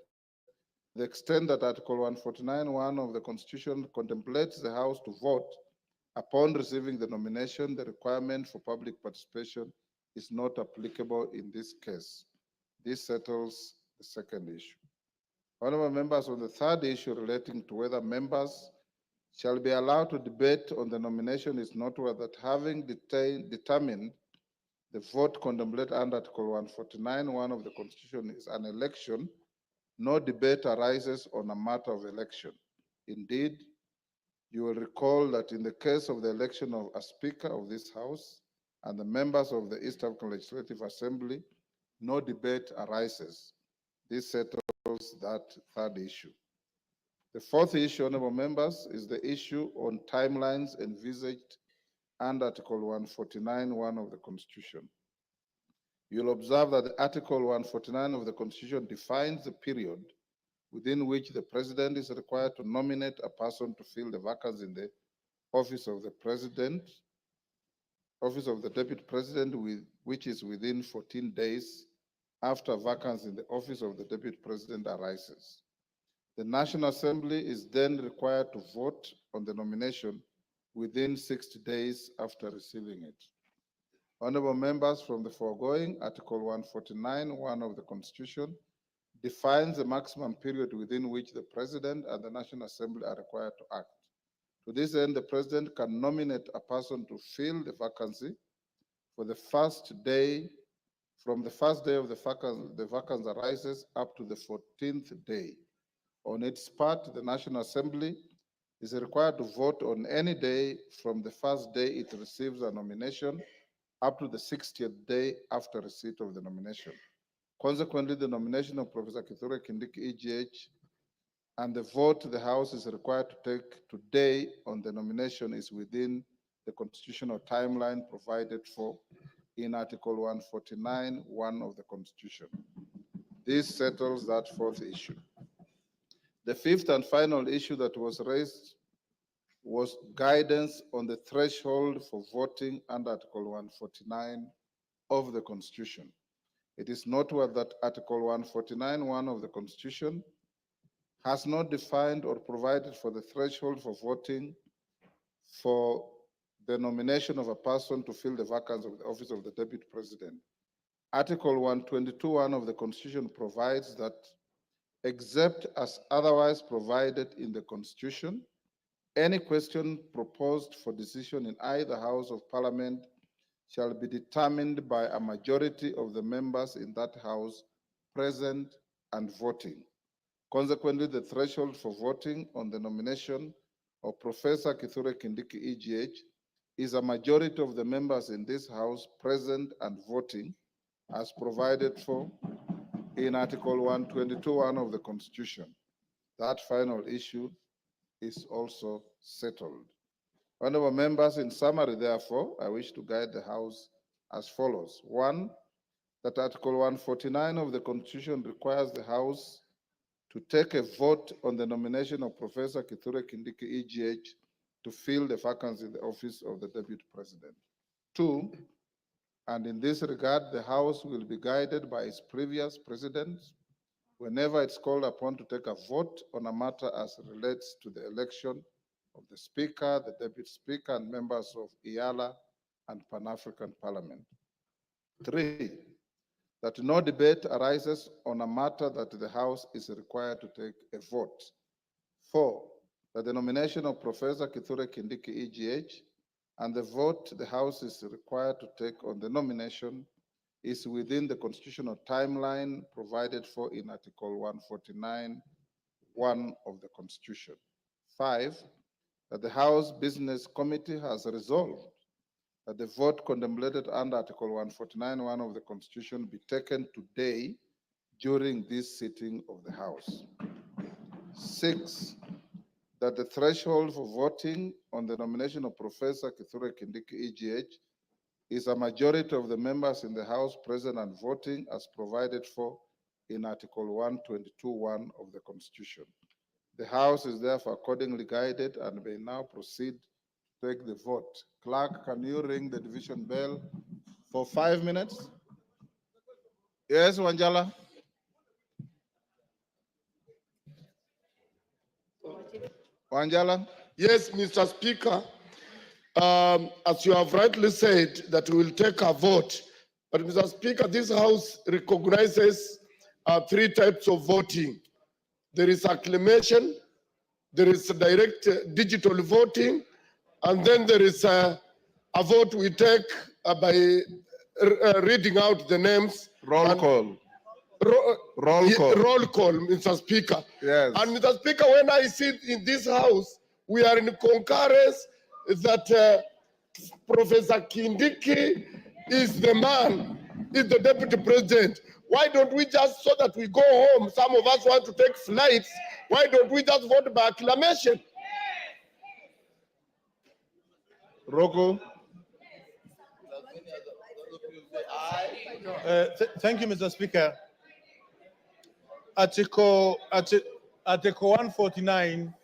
[SPEAKER 5] the extent that Article 149(1) of the Constitution contemplates the House to vote upon receiving the nomination, the requirement for public participation is not applicable in this case. This settles the second issue. Honourable members, on the third issue relating to whether members shall be allowed to debate on the nomination, is noteworthy that having determined the vote contemplated under Article 149(1) of the Constitution is an election, no debate arises on a matter of election. Indeed, you will recall that in the case of the election of a Speaker of this House and the members of the East African Legislative Assembly, no debate arises. This settles that third issue. The fourth issue, honourable members, is the issue on timelines envisaged under Article 149(1) of the Constitution. You'll observe that Article 149 of the Constitution defines the period within which the President is required to nominate a person to fill the vacancy in the office of the President. office of the Deputy President, which is within 14 days after vacancy in the office of the Deputy President arises. The National Assembly is then required to vote on the nomination within 60 days after receiving it. Honorable members, from the foregoing, Article 149(1) of the Constitution defines the maximum period within which the President and the National Assembly are required to act. To this end, the President can nominate a person to fill the vacancy for the first day, from the first day of the vacancy arises up to the 14th day. On its part, the National Assembly is required to vote on any day from the first day it receives a nomination up to the 60th day after receipt of the nomination. Consequently, the nomination of Professor Kithure Kindiki, EGH, and the vote the House is required to take today on the nomination is within the constitutional timeline provided for in Article 149(1) of the Constitution. This settles that fourth issue. The fifth and final issue that was raised was guidance on the threshold for voting under Article 149 of the Constitution. It is noteworthy that Article 149(1) of the Constitution has not defined or provided for the threshold for voting for the nomination of a person to fill the vacancy of the office of the Deputy President. Article 122(1) of the Constitution provides that, except as otherwise provided in the Constitution, any question proposed for decision in either House of Parliament shall be determined by a majority of the members in that House present and voting. Consequently, the threshold for voting on the nomination of Professor Kithure Kindiki, EGH, is a majority of the members in this House present and voting, as provided for in Article 122(1) of the Constitution. That final issue is also settled. Honorable members, in summary, therefore, I wish to guide the House as follows. One, that Article 149 of the Constitution requires the House to take a vote on the nomination of Professor Kithure Kindiki, EGH, to fill the vacancy in the office of the Deputy President. Two, and in this regard, the House will be guided by its previous precedents whenever it's called upon to take a vote on a matter as relates to the election of the Speaker, the Deputy Speaker, and members of IALA and Pan-African Parliament. Three, that no debate arises on a matter that the House is required to take a vote. Four, that the nomination of Professor Kithure Kindiki, EGH, and the vote the House is required to take on the nomination is within the constitutional timeline provided for in Article 149(1) of the Constitution. Five, that the House Business Committee has resolved that the vote contemplated under Article 149(1) of the Constitution be taken today during this sitting of the House. Six, that the threshold for voting on the nomination of Professor Kithure Kindiki, EGH, is a majority of the members in the House present and voting as provided for in Article 122(1) of the Constitution. The House is therefore accordingly guided and may now proceed to take the vote. Clerk, can you ring the division bell for 5 minutes? Yes, Wanjala. Wanjala?
[SPEAKER 8] Yes, Mr. Speaker. As you have rightly said, that we will take a vote. But Mr. Speaker, this House recognizes 3 types of voting. There is acclamation, there is direct digital voting, and then there is a vote we take by reading out the names.
[SPEAKER 5] Roll call.
[SPEAKER 8] Roll call, Mr. Speaker.
[SPEAKER 5] Yes.
[SPEAKER 8] And Mr. Speaker, when I sit in this House, we are in concurrence that Professor Kindiki is the man, is the Deputy President. Why don't we just, so that we go home, some of us want to take flights, why don't we just vote by acclamation?
[SPEAKER 5] Rocco?
[SPEAKER 22] Thank you, Mr. Speaker. Article 149,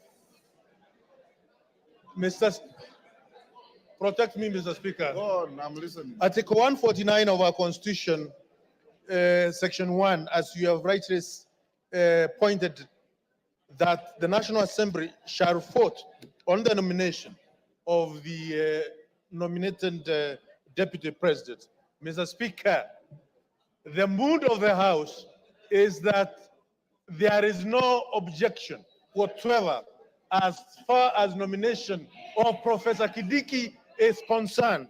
[SPEAKER 22] Protect me, Mr. Speaker.
[SPEAKER 5] Go on, I'm listening.
[SPEAKER 22] Article 149 of our Constitution, Section 1, as you have rightly pointed, that the National Assembly shall vote on the nomination of the nominated Deputy President. Mr. Speaker, the mood of the House is that there is no objection whatsoever as far as nomination of Professor Kindiki is concerned.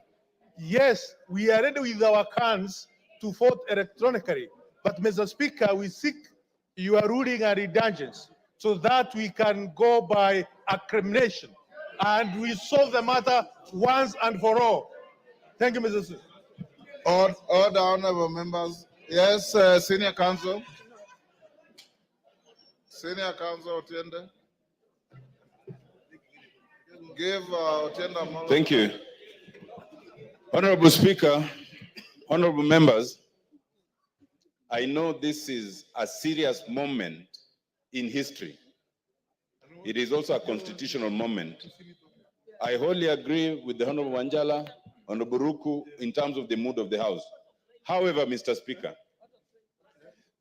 [SPEAKER 22] Yes, we are ready with our cans to vote electronically, but Mr. Speaker, we seek your ruling and indulgence so that we can go by acclamation and we solve the matter once and for all. Thank you, Mr. Speaker.
[SPEAKER 5] Order, honorable members. Yes, Senior Counsel. Senior Counsel Otiende. Give Otiende a moment.
[SPEAKER 20] Thank you. Honorable Speaker, honorable members, I know this is a serious moment in history. It is also a constitutional moment. I wholly agree with the Honorable Wanjala, Honorable Ruku, in terms of the mood of the House. However, Mr. Speaker,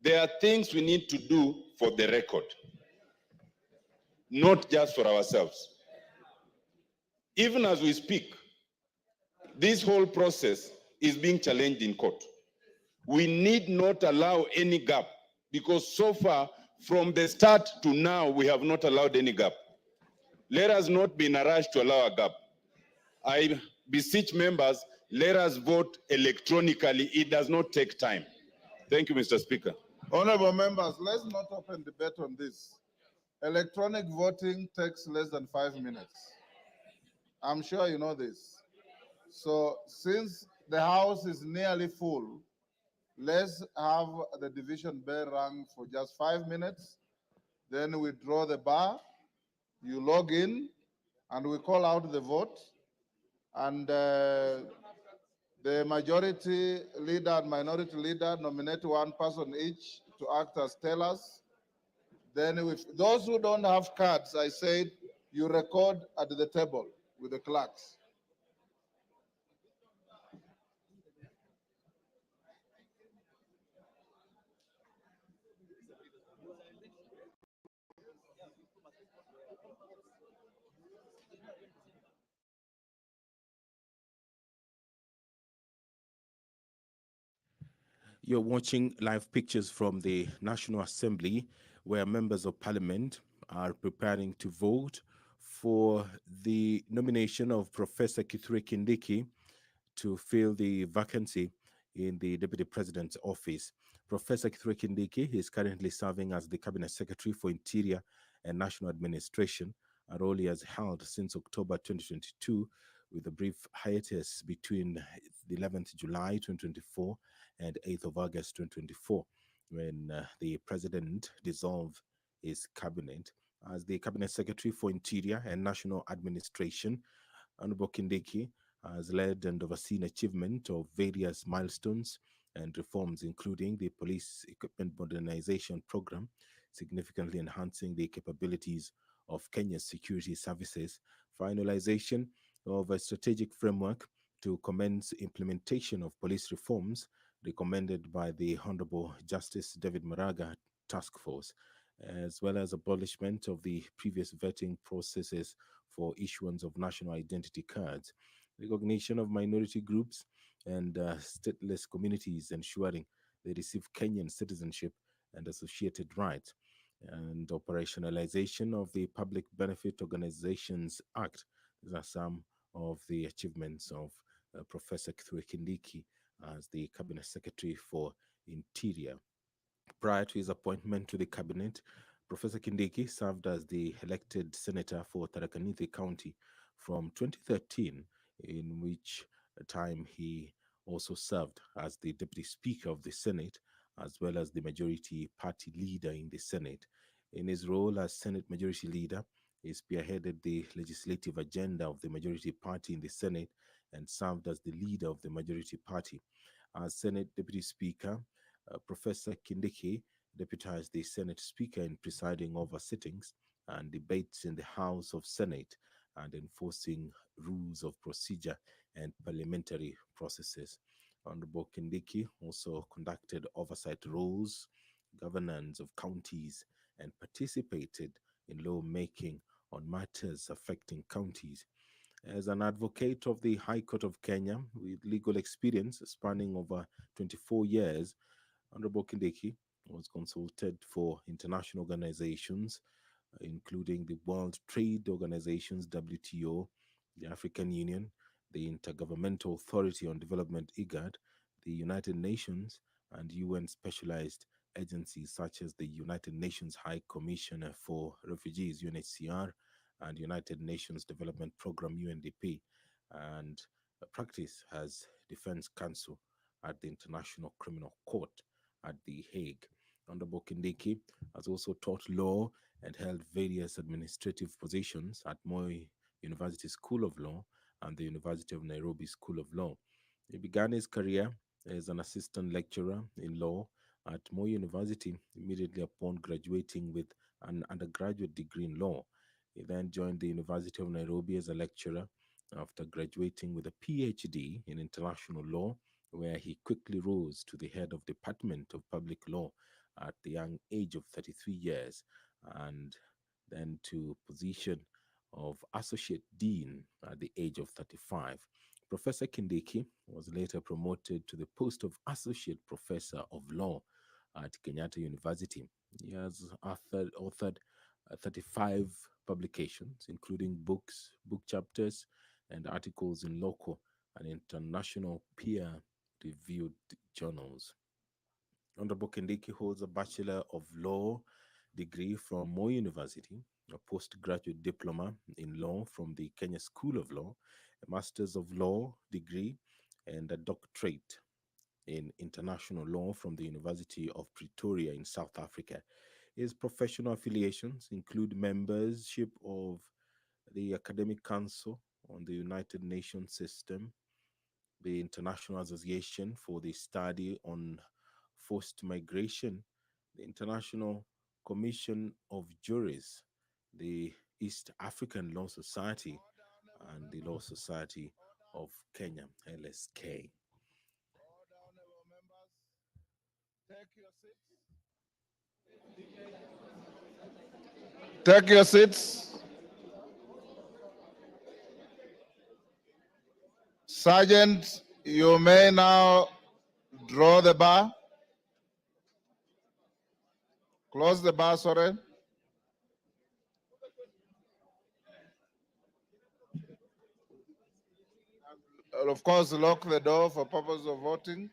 [SPEAKER 20] there are things we need to do for the record, not just for ourselves. Even as we speak, this whole process is being challenged in court. We need not allow any gap because so far, from the start to now, we have not allowed any gap. Let us not be in a rush to allow a gap. I beseech members, let us vote electronically. It does not take time. Thank you, Mr. Speaker.
[SPEAKER 5] Honorable members, let's not open debate on this. Electronic voting takes less than 5 minutes. I'm sure you know this. So since the House is nearly full, let's have the division bell rung for just 5 minutes. Then we draw the bar, you log in, and we call out the vote. And the majority leader and minority leader nominate one person each to act as tellers. Then with those who don't have cards, I said, you record at the table with the clerks.
[SPEAKER 1] You're watching live pictures from the National Assembly, where members of parliament are preparing to vote for the nomination of Professor Kithure Kindiki to fill the vacancy in the Deputy President's office. Professor Kithure Kindiki is currently serving as the Cabinet Secretary for Interior and National Administration, a role he has held since October 2022, with a brief hiatus between the 11th July 2024 and 8th of August 2024, when the President dissolved his cabinet. As the Cabinet Secretary for Interior and National Administration, Honorable Kindiki has led and overseen achievement of various milestones and reforms, including the Police Equipment Modernization Program, significantly enhancing the capabilities of Kenya's security services, finalization of a strategic framework to commence implementation of police reforms recommended by the Honorable Justice David Maraga Task Force, as well as abolishment of the previous vetting processes for issuance of national identity cards, recognition of minority groups and stateless communities, ensuring they receive Kenyan citizenship and associated rights, and operationalization of the Public Benefit Organizations Act. These are some of the achievements of Professor Kithure Kindiki as the Cabinet Secretary for Interior. Prior to his appointment to the cabinet, Professor Kindiki served as the elected senator for Tharaka Nithi County from 2013, in which time he also served as the Deputy Speaker of the Senate, as well as the Majority Party Leader in the Senate. In his role as Senate Majority Leader, he spearheaded the legislative agenda of the Majority Party in the Senate and served as the leader of the Majority Party. As Senate Deputy Speaker, Professor Kindiki deputized the Senate Speaker in presiding over sittings and debates in the House of Senate, and enforcing rules of procedure and parliamentary processes. Honorable Kindiki also conducted oversight roles, governance of counties, and participated in lawmaking on matters affecting counties. As an advocate of the High Court of Kenya with legal experience spanning over 24 years, Honorable Kindiki was consulted for international organizations, including the World Trade Organization's WTO, the African Union, the Intergovernmental Authority on Development IGAD, the United Nations, and UN specialized agencies such as the United Nations High Commissioner for Refugees UNHCR and United Nations Development Program UNDP, and practice as defense counsel at the International Criminal Court at The Hague. Honorable Kindiki has also taught law and held various administrative positions at Moi University School of Law and the University of Nairobi School of Law. He began his career as an assistant lecturer in law at Moi University immediately upon graduating with an undergraduate degree in law. He then joined the University of Nairobi as a lecturer after graduating with a PhD in international law, where he quickly rose to the head of Department of Public Law at the young age of 33 years, and then to position of Associate Dean at the age of 35. Professor Kindiki was later promoted to the post of Associate Professor of Law at Kenyatta University. He has authored 35 publications, including books, book chapters, and articles in local and international peer-reviewed journals. Honorable Kindiki holds a Bachelor of Law degree from Moi University, a postgraduate diploma in law from the Kenya School of Law, a Master's of Law degree, and a doctorate in international law from the University of Pretoria in South Africa. His professional affiliations include membership of the Academic Council on the United Nations System, the International Association for the Study on Forced Migration, the International Commission of Juries, the East African Law Society, and the Law Society of Kenya, LSK.
[SPEAKER 5] Take your seats. Sergeant, you may now draw the bar. Close the bar, sorry. Of course, lock the door for purpose of voting.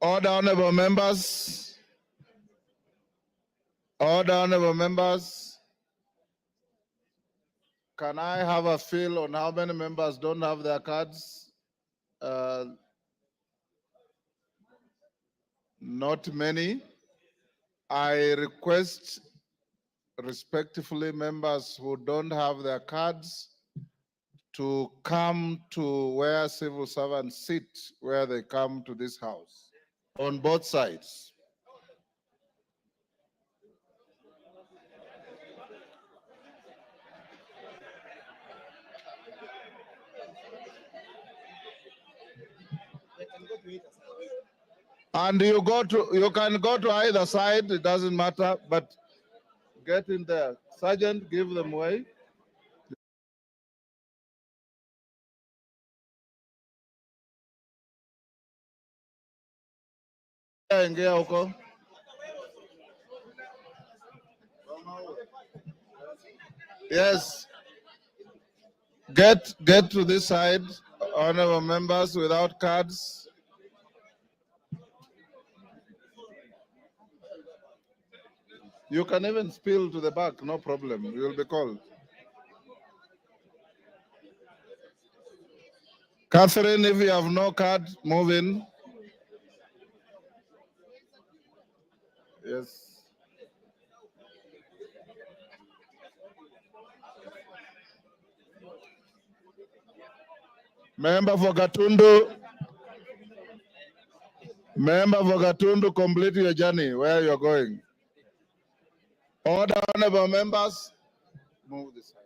[SPEAKER 5] Order, honorable members. Order, honorable members. Can I have a feel on how many members don't have their cards? Not many. I request respectfully members who don't have their cards to come to where civil servants sit, where they come to this house, on both sides. And you can go to either side, it doesn't matter, but get in there. Sergeant, give them way. Ingia huko. Yes, Get to this side, honorable members without cards. You can even spill to the back, no problem. You will be called. Catherine, if you have no card, move in. Yes. Member for Gatundu. Member for Gatundu, complete your journey where you're going. Order, honorable members. Move this side.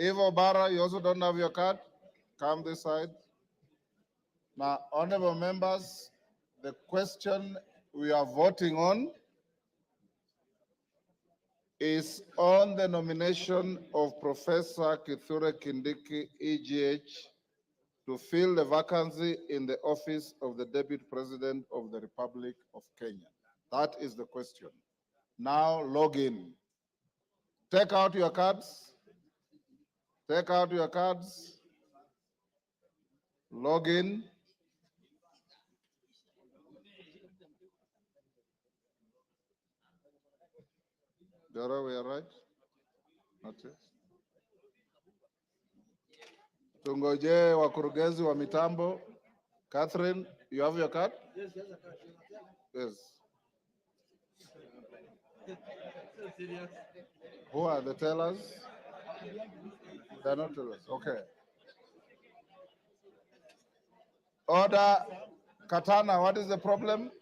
[SPEAKER 5] Evo Barra, you also don't have your card. Come this side. Now, honorable members, the question we are voting on is on the nomination of Professor Kithure Kindiki, EGH, to fill the vacancy in the office of the Deputy President of the Republic of Kenya. That is the question. Now log in. Take out your cards. Take out your cards. Log in. Dara, we are right? Not yet. Tungoje wakurugenzi wa mitambo. Catherine, you have your card? Yes, yes, a card. Yes. Who are the tellers? They're not tellers. Okay. Order. Katana, what is the problem?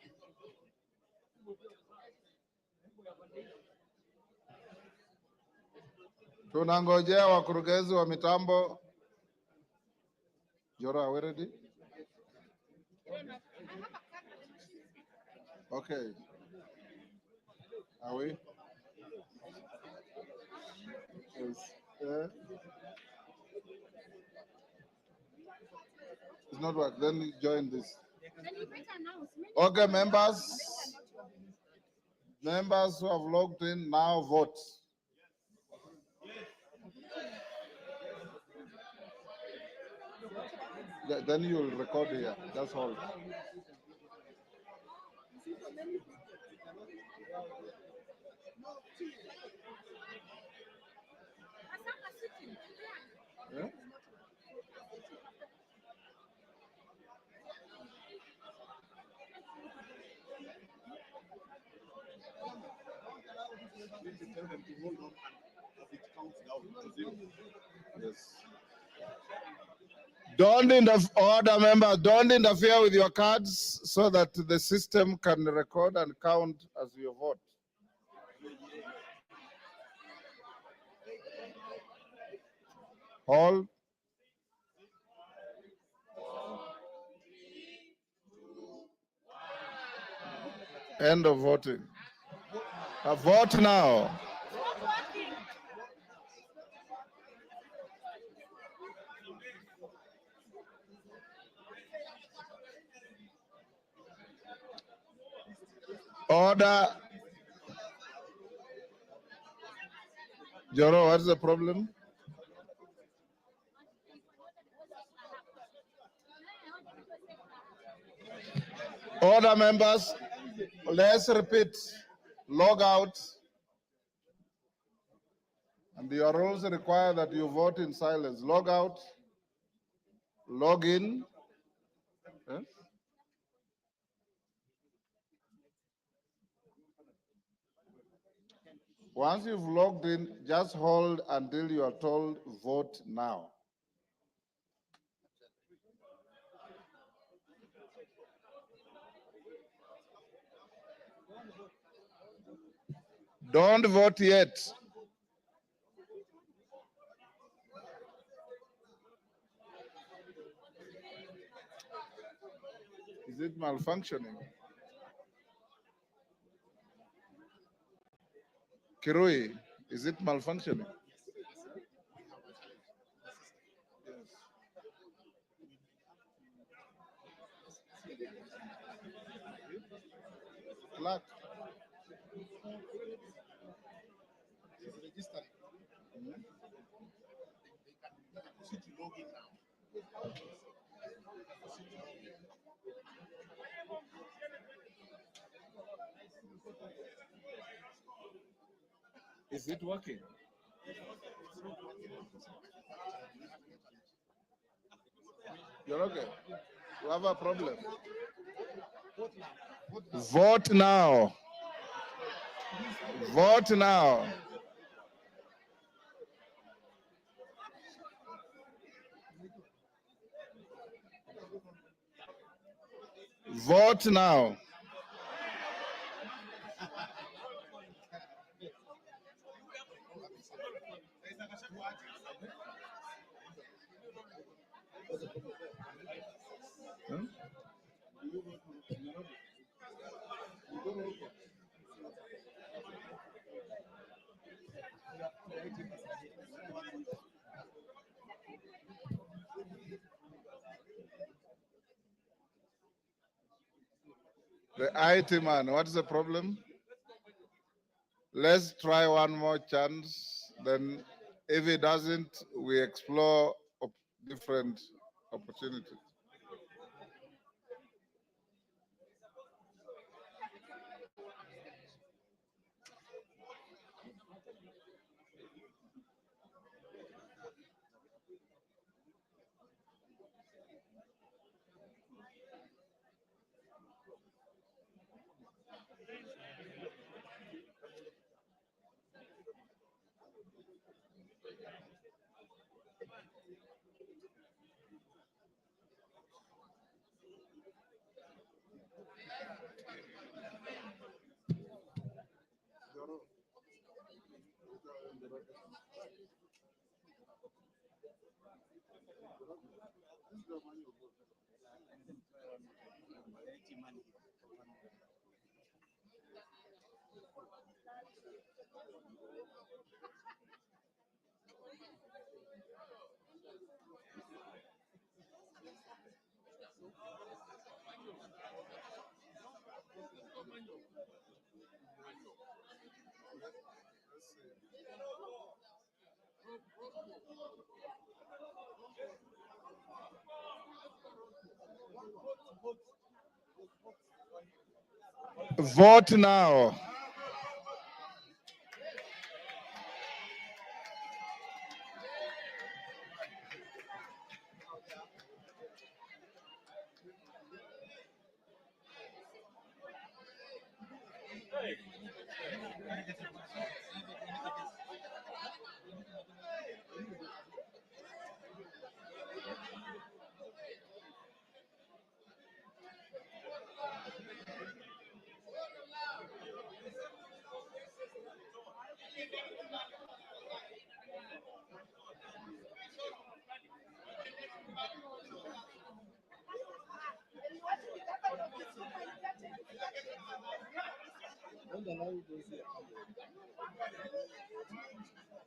[SPEAKER 5] Tunangojea wakurugenzi wa mitambo. Jora, are we ready? Okay. Are we? Yes. It's not work. Then join this. Okay, members. Members who have logged in now vote. Then you will record here. That's all. Yeah? Yes. Order members, don't interfere with your cards so that the system can record and count as you vote. Hold. End of voting. Vote now. Order. Joro, what's the problem? Order members, let's repeat. Log out. And your rules require that you vote in silence. Log out. Log in. Eh? Once you've logged in, just hold until you are told vote now. Don't vote yet. Is it malfunctioning? Kirui, is it malfunctioning? Clerk. Is it working? You're okay. You have a problem. Vote now. Vote now. Vote now. Hmm? The IT man, what's the problem? Let's try one more chance. Then, if it doesn't, we explore different opportunities. Vote now.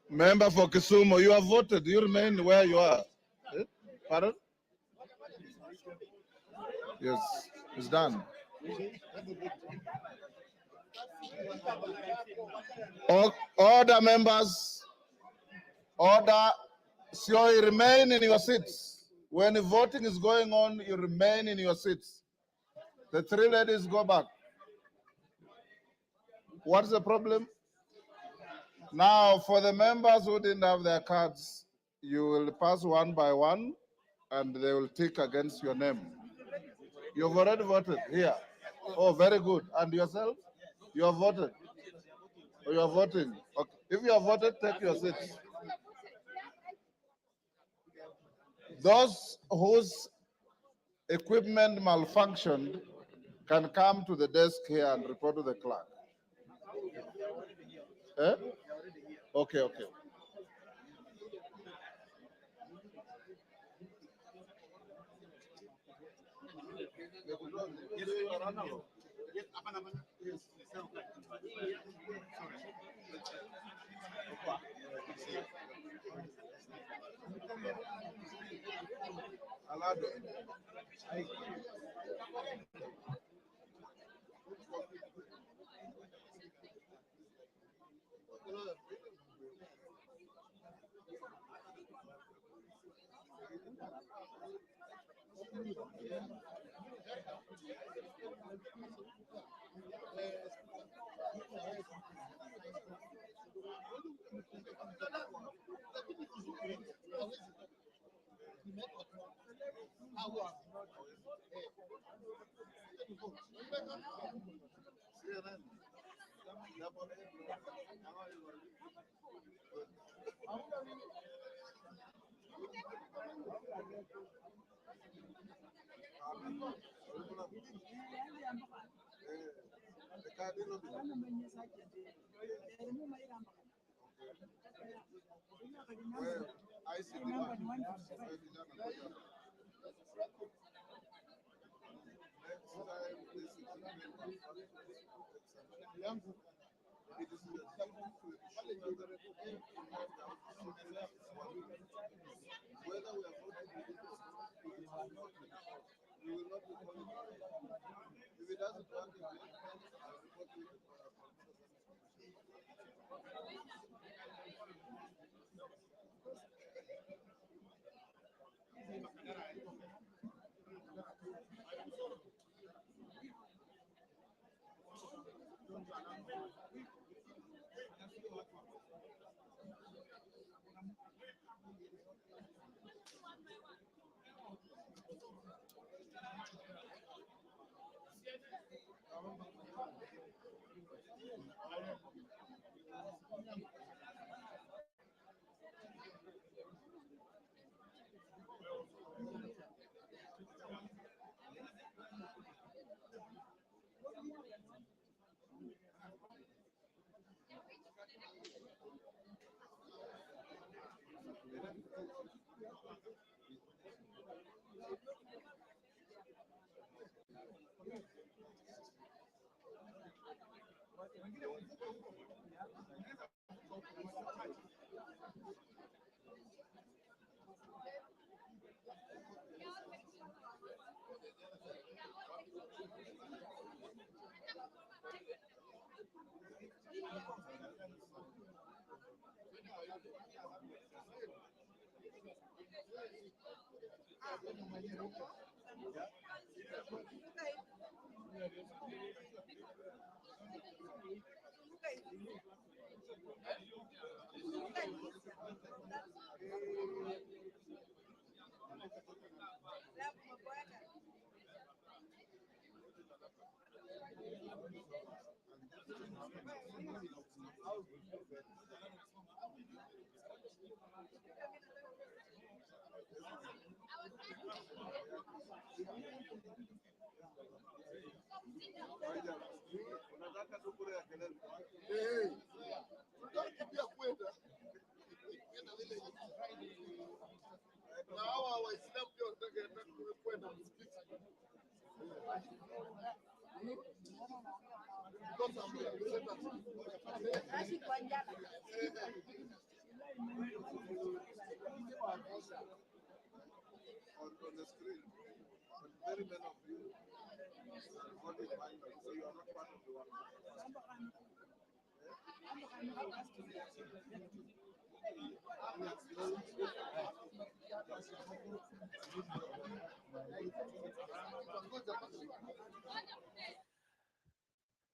[SPEAKER 5] Member for Kisumu, you have voted. You remain where you are. Pardon? Yes, it's done. Order, members. Order. So you remain in your seats. When the voting is going on, you remain in your seats. The three ladies go back. What's the problem? Now, for the members who didn't have their cards, you will pass one by one, and they will tick against your name. You've already voted here. Oh, very good. And yourself? You have voted? Oh, you are voting? Okay. If you have voted, take your seats. Those whose equipment malfunctioned can come to the desk here and report to the clerk. Eh? Okay, okay.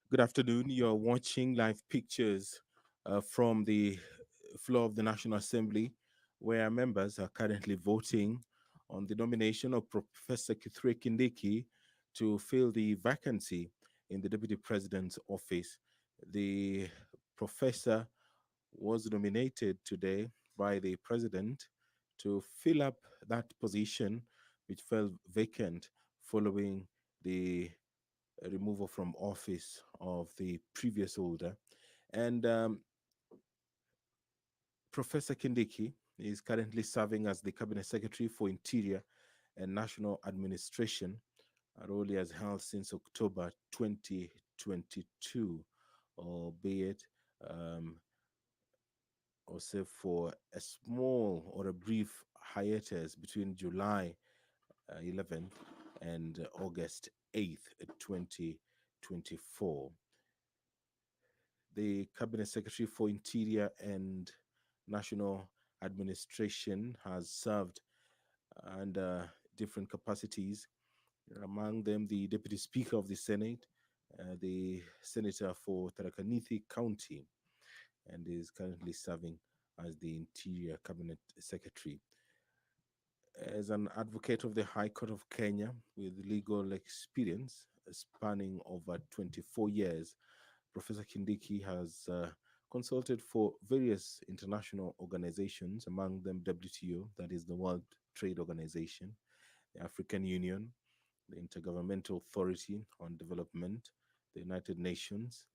[SPEAKER 1] Good afternoon. You're watching live pictures from the floor of the National Assembly, where members are currently voting on the nomination of Professor Kithure Kindiki to fill the vacancy in the Deputy President's office. The professor was nominated today by the President to fill up that position, which fell vacant following the removal from office of the previous holder. And Professor Kindiki is currently serving as the Cabinet Secretary for Interior and National Administration, a role he has held since October 2022, albeit also for a small or a brief hiatus between July 11th and August 8th, 2024. The Cabinet Secretary for Interior and National Administration has served and different capacities. Among them, the Deputy Speaker of the Senate, the Senator for Tharaka-Nithi County, and is currently serving as the Interior Cabinet Secretary. As an advocate of the High Court of Kenya with legal experience spanning over 24 years, Professor Kindiki has consulted for various international organizations, among them WTO, that is the World Trade Organization, the African Union, the Intergovernmental Authority on Development, the United Nations,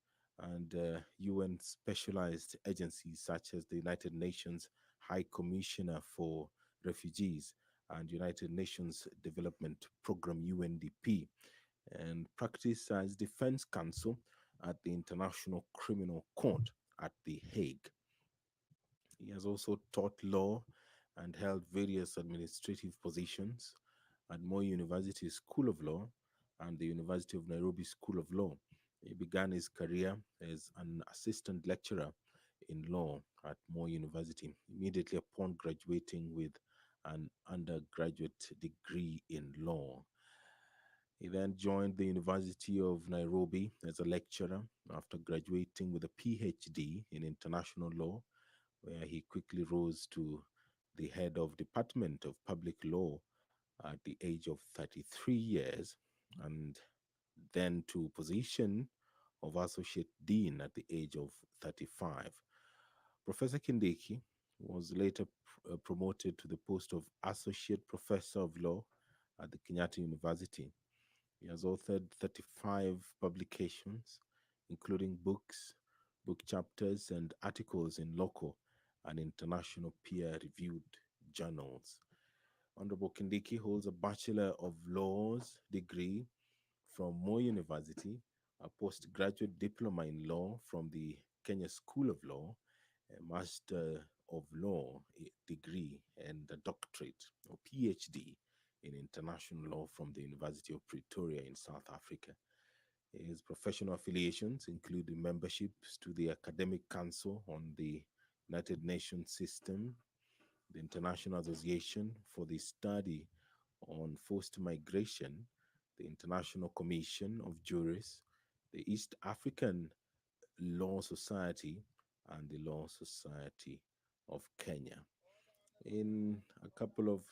[SPEAKER 1] and UN specialized agencies such as the United Nations High Commissioner for Refugees and United Nations Development Program UNDP, and practiced as defense counsel at the International Criminal Court at The Hague. He has also taught law and held various administrative positions at Moi University School of Law and the University of Nairobi School of Law. He began his career as an assistant lecturer in law at Moi University immediately upon graduating with an undergraduate degree in law. He then joined the University of Nairobi as a lecturer after graduating with a PhD in international law, where he quickly rose to the head of Department of Public Law at the age of 33 years, and then to position of Associate Dean at the age of 35. Professor Kindiki was later promoted to the post of Associate Professor of Law at the Kenyatta University. He has authored 35 publications, including books, book chapters, and articles in local and international peer-reviewed journals. Honorable Kindiki holds a Bachelor of Laws degree from Moi University, a postgraduate diploma in law from the Kenya School of Law, a Master of Law degree, and a doctorate or PhD in international law from the University of Pretoria in South Africa. His professional affiliations include memberships to the Academic Council on the United Nations System, the International Association for the Study on Forced Migration, the International Commission of Jurists, the East African Law Society, and the Law Society of Kenya. In a couple of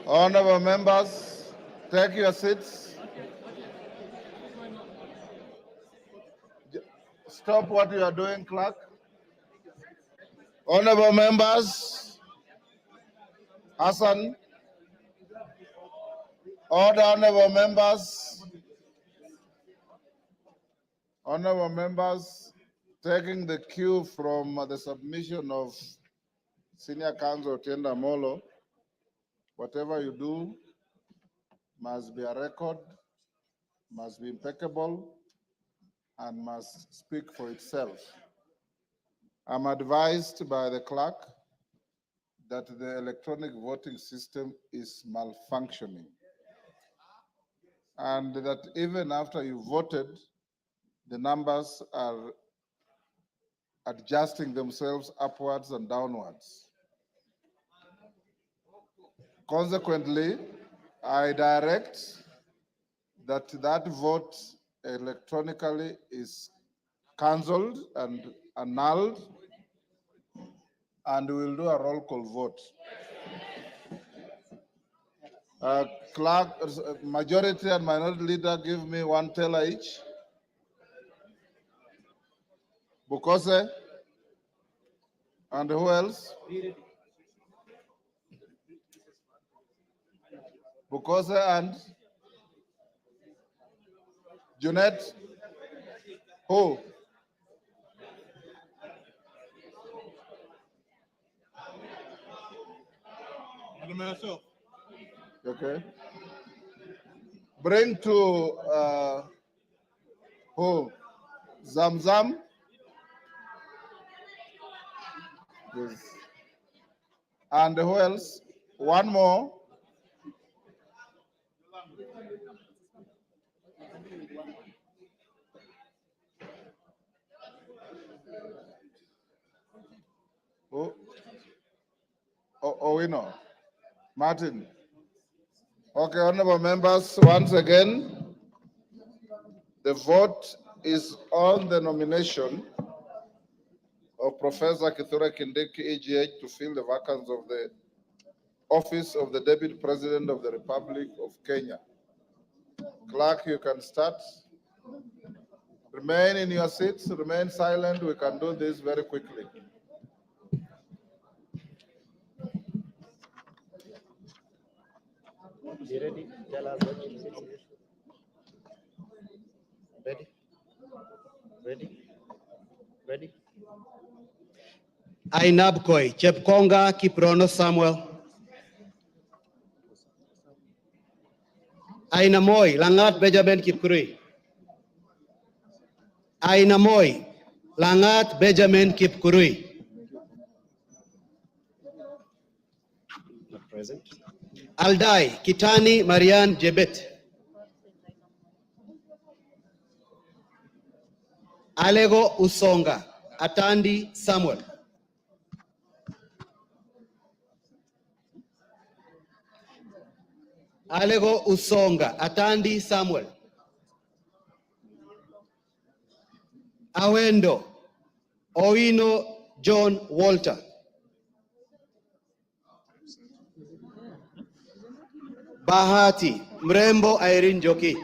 [SPEAKER 5] Honorable members, take your seats. Stop what you are doing, clerk. Honorable members, Hassan. Order, honorable members. Honorable members, taking the cue from the submission of Senior Counsel Tienda Molo, whatever you do must be a record, must be impeccable, and must speak for itself. I'm advised by the clerk that the electronic voting system is malfunctioning, and that even after you voted, the numbers are adjusting themselves upwards and downwards. Consequently, I direct that that vote electronically is cancelled and annulled, and we'll do a roll call vote. Clerk, majority and minority leader, give me one teller each. Bukose, and who else? Bukose and Junet. Who? Okay. Bring to who? Zamzam. Yes. And who else? One more. Who? Owino, Martin. Okay, honorable members, once again, the vote is on the nomination of Professor Kithure Kindiki, EGH, to fill the vacancy of the office of the Deputy President of the Republic of Kenya. Clerk, you can start. Remain in your seats, remain silent. We can do this very quickly.
[SPEAKER 21] You ready? Tell us what you say. Ready? Ready? Ready? Ainabkoi, Chepkonga Kiprono Samuel. Ainamoi, Langat Benjamin Kipkurui. Ainamoi, Langat Benjamin Kipkurui. Not present. Aldai, Kitani Marian Jebet. Alego Usonga, Atandi Samuel. Alego Usonga, Atandi Samuel. Awendo, Owino John Walter. Bahati, Mrembo Irene Joki.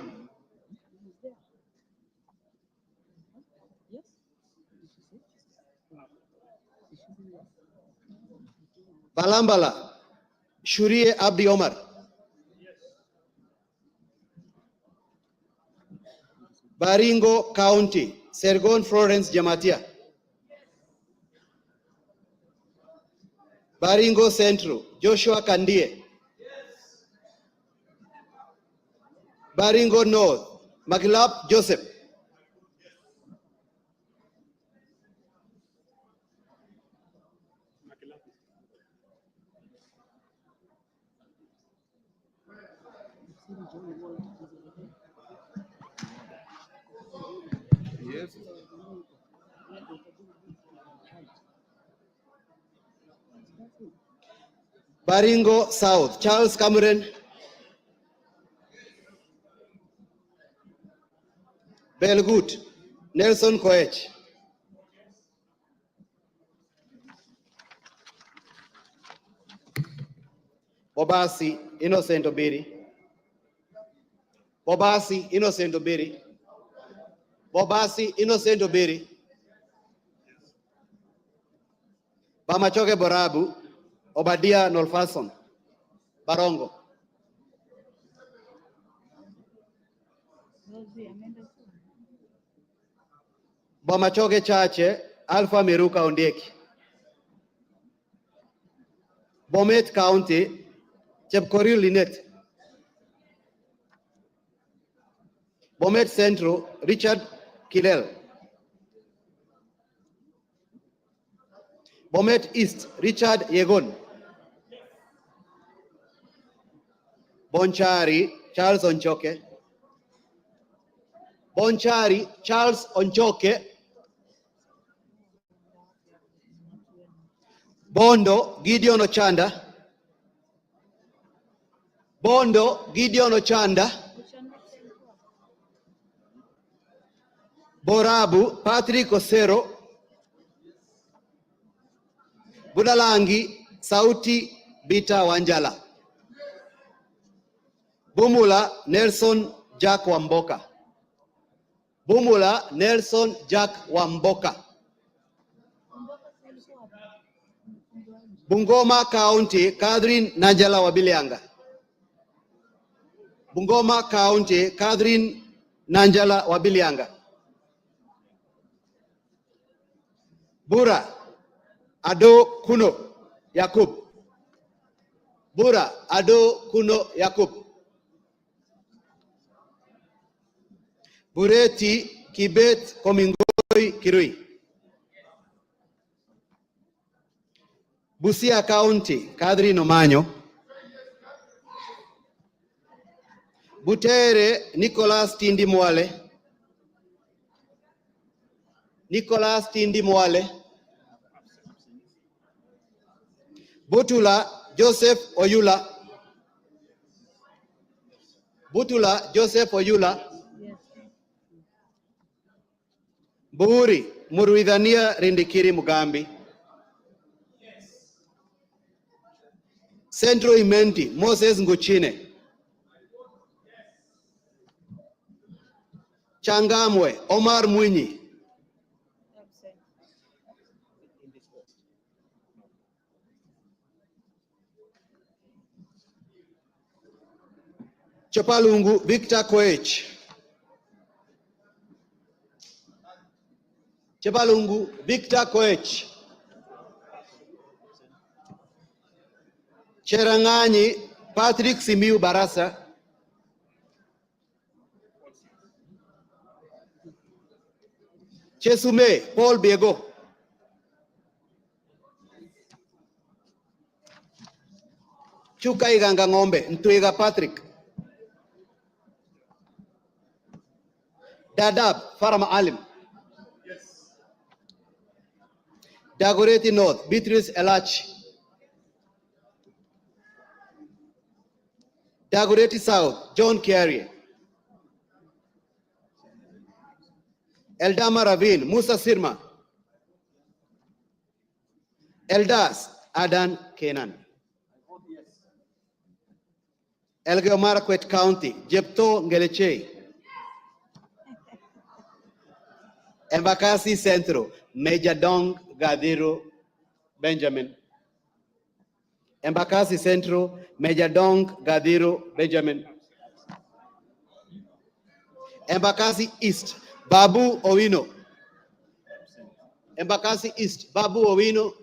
[SPEAKER 21] Balambala, Shurie Abdi Omar. Baringo County, Sergon Florence Jamatia. Baringo Central, Joshua Kandie. Baringo North, Makilap Joseph.
[SPEAKER 5] Yes.
[SPEAKER 21] Baringo South, Charles Cameron. Belgut, Nelson Koech. Bobasi, Innocent Obiri. Bobasi, Innocent Obiri. Bobasi, Innocent Obiri. Bamachoge Borabu, Obadia Nolfason. Barongo. Bamachoge Chache, Alpha Miruka Ondieki. Bomet County, Chepkorir Linet. Bomet Central, Richard Kilel. Bomet East, Richard Yegon. Bonchari, Charles Onchoke. Bonchari, Charles Onchoke. Bondo, Gideon Ochanda. Bondo, Gideon Ochanda. Borabu, Patrick Osero. Budalangi, Sauti Bita Wanjala. Bumula, Nelson Jack Wamboka. Bumula, Nelson Jack Wamboka. Bungoma County, Catherine Nanjala Wabilianga. Bungoma County, Catherine Nanjala Wabilianga. Bura, Ado Kuno Yakub. Bura, Ado Kuno Yakub. Bureti Kibet Komingoi Kirui. Busia County, Catherine Omanyo. Butere Nicholas Tindi Mwale. Nicholas Tindi Mwale. Butula Joseph Oyula. Butula Joseph Oyula. Buri Muruidhania Rindikiri Mugambi. Centro Imenti Moses Nguchine. Changamwe Omar Mwinyi. Chopalungu Victor Koech. Chopalungu Victor Koech. Cherangani Patrick Simiu Barasa. Chesume Paul Biego. Chuka Iganga Ng'ombe Ntwega Patrick. Dadab Farama Alim. Dagoretti North Beatrice Elachi. Dagoretti South John Carrier. Eldama Ravine Musa Sirma. Eldas Adan Kenan. Elgeyo Marakwet County Jepto Ngeleche. Embakasi Central Major Dong Gadiro Benjamin. Embakasi Central Major Dong Gadiro Benjamin. Embakasi East Babu Owino. Embakasi East Babu Owino.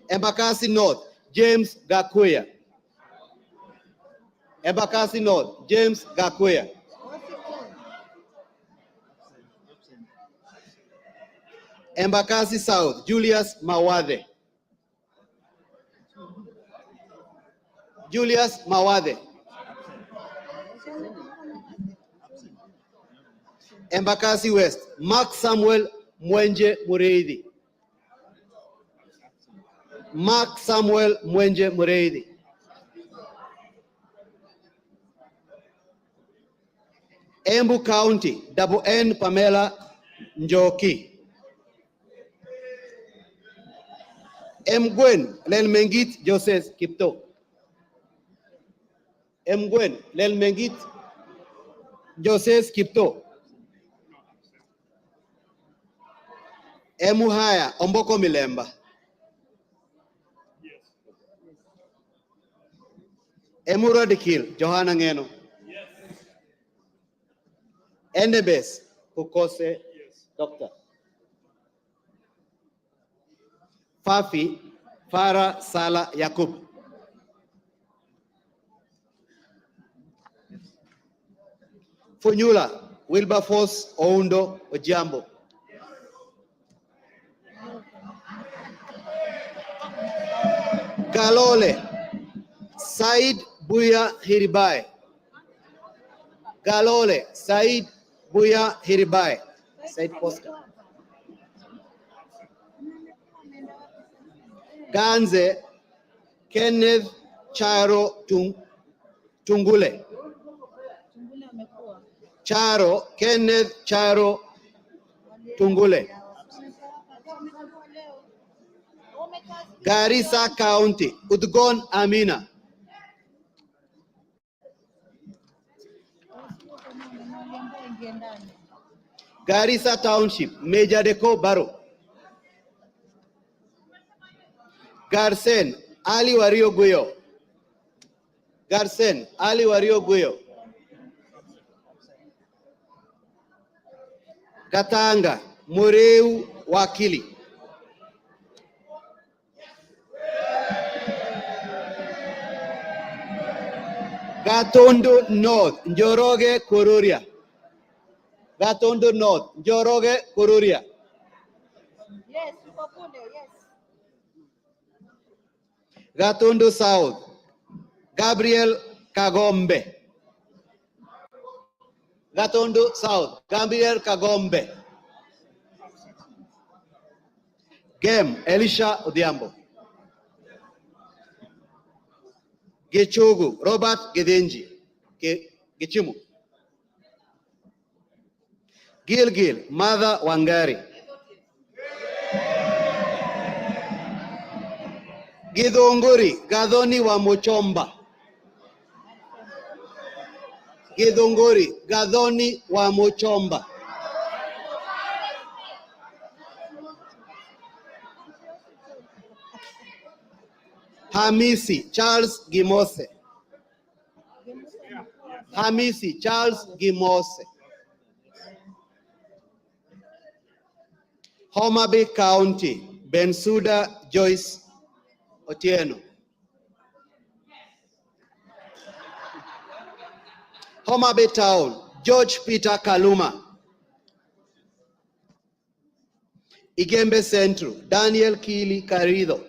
[SPEAKER 21] Embakasi North James Gakuya. Embakasi North James Gakuya. Embakasi South Julius Mawade. Julius Mawade. Embakasi West Mark Samuel Mwenje Mureithi. Mark Samuel Mwenje Mureithi. Embu County Double N Pamela Njoki. Mgwen Lelmengit Joseph Kipto. Mgwen Lelmengit Joseph Kipto. Emuhaya Omboko Milemba. Emurodikil Johanna Ngeno. Endebes Kukose Doctor. Fafi Farah Sala Yakub. Funyula Wilberforce Oundo Ojambo. Galole Said Buya Hiribai. Galole Said Buya Hiribai. Said Poster. Ganze Kenneth Charo Tungule. Charo Kenneth Charo Tungule. Garissa County Udgon Amina. Garissa Township Major Deko Baro. Garsen Ali Wario Guyo. Garsen Ali Wario Guyo. Katanga Mureu Wakili. Gatondo North Njoroge Kururia. Gatondo North Njoroge Kururia.
[SPEAKER 9] Yes, yes.
[SPEAKER 21] Gatondo South Gabriel Kagombe. Gatondo South Gabriel Kagombe. Game, Elisha Odhiambo. Gichugu, Robert Githinji. Gichimu. Gilgil, Martha Wangari. Githunguri, Gathoni wa Muchomba. Githunguri, Gathoni wa Muchomba. Hamisi, Charles Gimose. Hamisi, Charles Gimose. Homa Bay County, Bensuda Joyce Otieno. Homa Bay Town, George Peter Kaluma. Igembe Central, Daniel Kili Karido.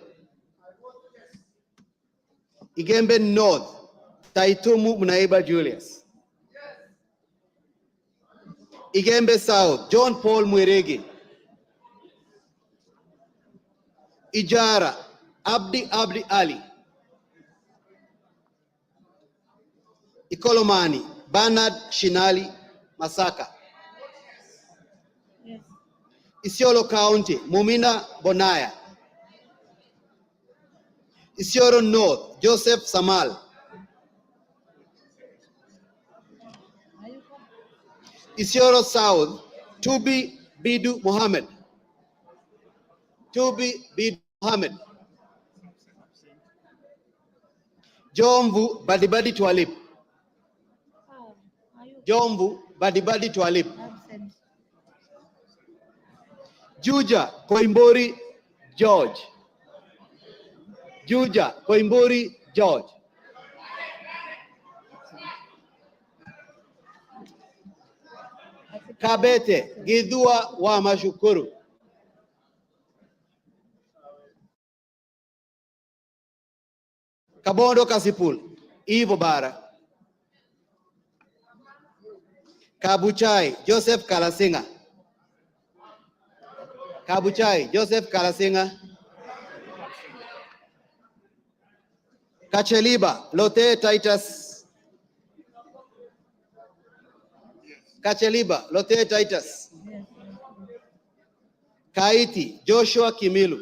[SPEAKER 21] Igembe North, Taitumu Munaiba Julius. Igembe South, John Paul Mwirigi. Ijara, Abdi Ali. Ikolomani, Bernard Shinali Masaka. Isiolo County, Mumina Bonaya. Isiolo North, Joseph Samal. Isiolo South, Tubi Bidu Mohammed. Tubi Bidu Mohammed. Jomvu Badibadi Twalib. Jomvu Badibadi Twalib. Juja Koimbori George. Juja Koimbori George. Kabete Gidua wa Mashukuru. Kabondo Kasipul, Ivo Bara. Kabuchai, Joseph Kalasinga. Kabuchai, Joseph Kalasinga. Kacheliba, Lote Titus. Kacheliba, Lote Titus. Kaiti, Joshua Kimilu.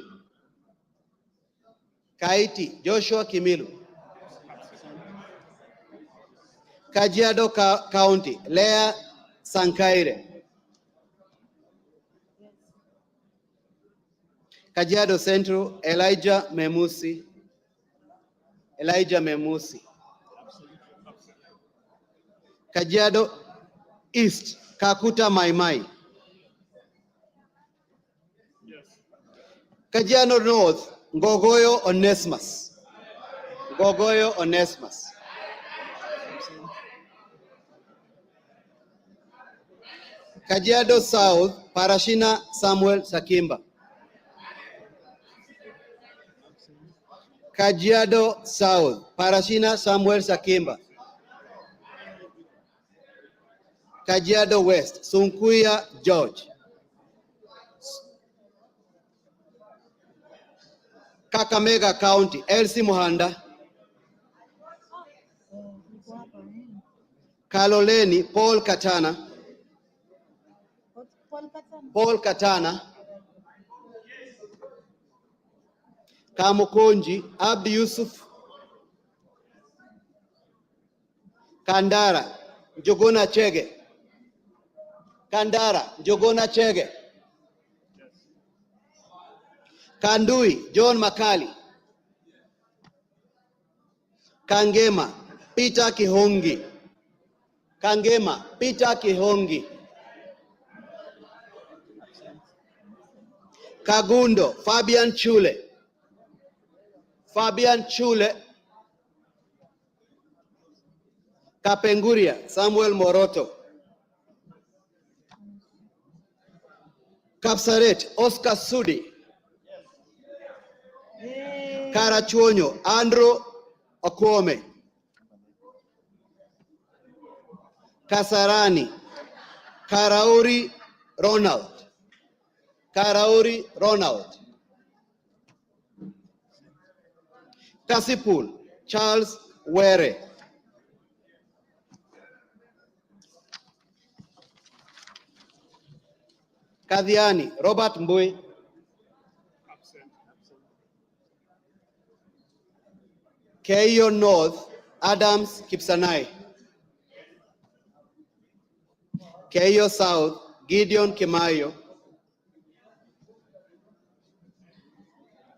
[SPEAKER 21] Kaiti, Joshua Kimilu. Kajiado County, Lea Sankaire. Kajiado Central, Elijah Memusi. Elijah Memusi. Kajiado East, Kakuta Maimai. Kajiado North, Ngogoyo Onesmus. Ngogoyo Onesmus. Kajiado South, Parashina Samuel Sakimba. Kajiado South, Parashina Samuel Sakimba. Kajiado West, Sunkuya George. Kakamega County, Elsie Muhanda. Kaloleni, Paul Katana. Paul Katana. Kamukonji, Abdi Yusuf. Kandara, Jogona Chege. Kandara, Jogona Chege. Kandui, John Makali. Kangema, Peter Kihongi. Kangema, Peter Kihongi. Kagundo, Fabian Chule. Fabian Chule. Kapenguria, Samuel Moroto. Kapsaret, Oscar Sudi. Karachuonyo, Andrew Okwome. Kasarani, Karauri Ronald. Karauri Ronald. Kasipul Charles Were, Kadhiani Robert Mbui, Keio North Adams Kipsanai, Keio South Gideon Kimayo,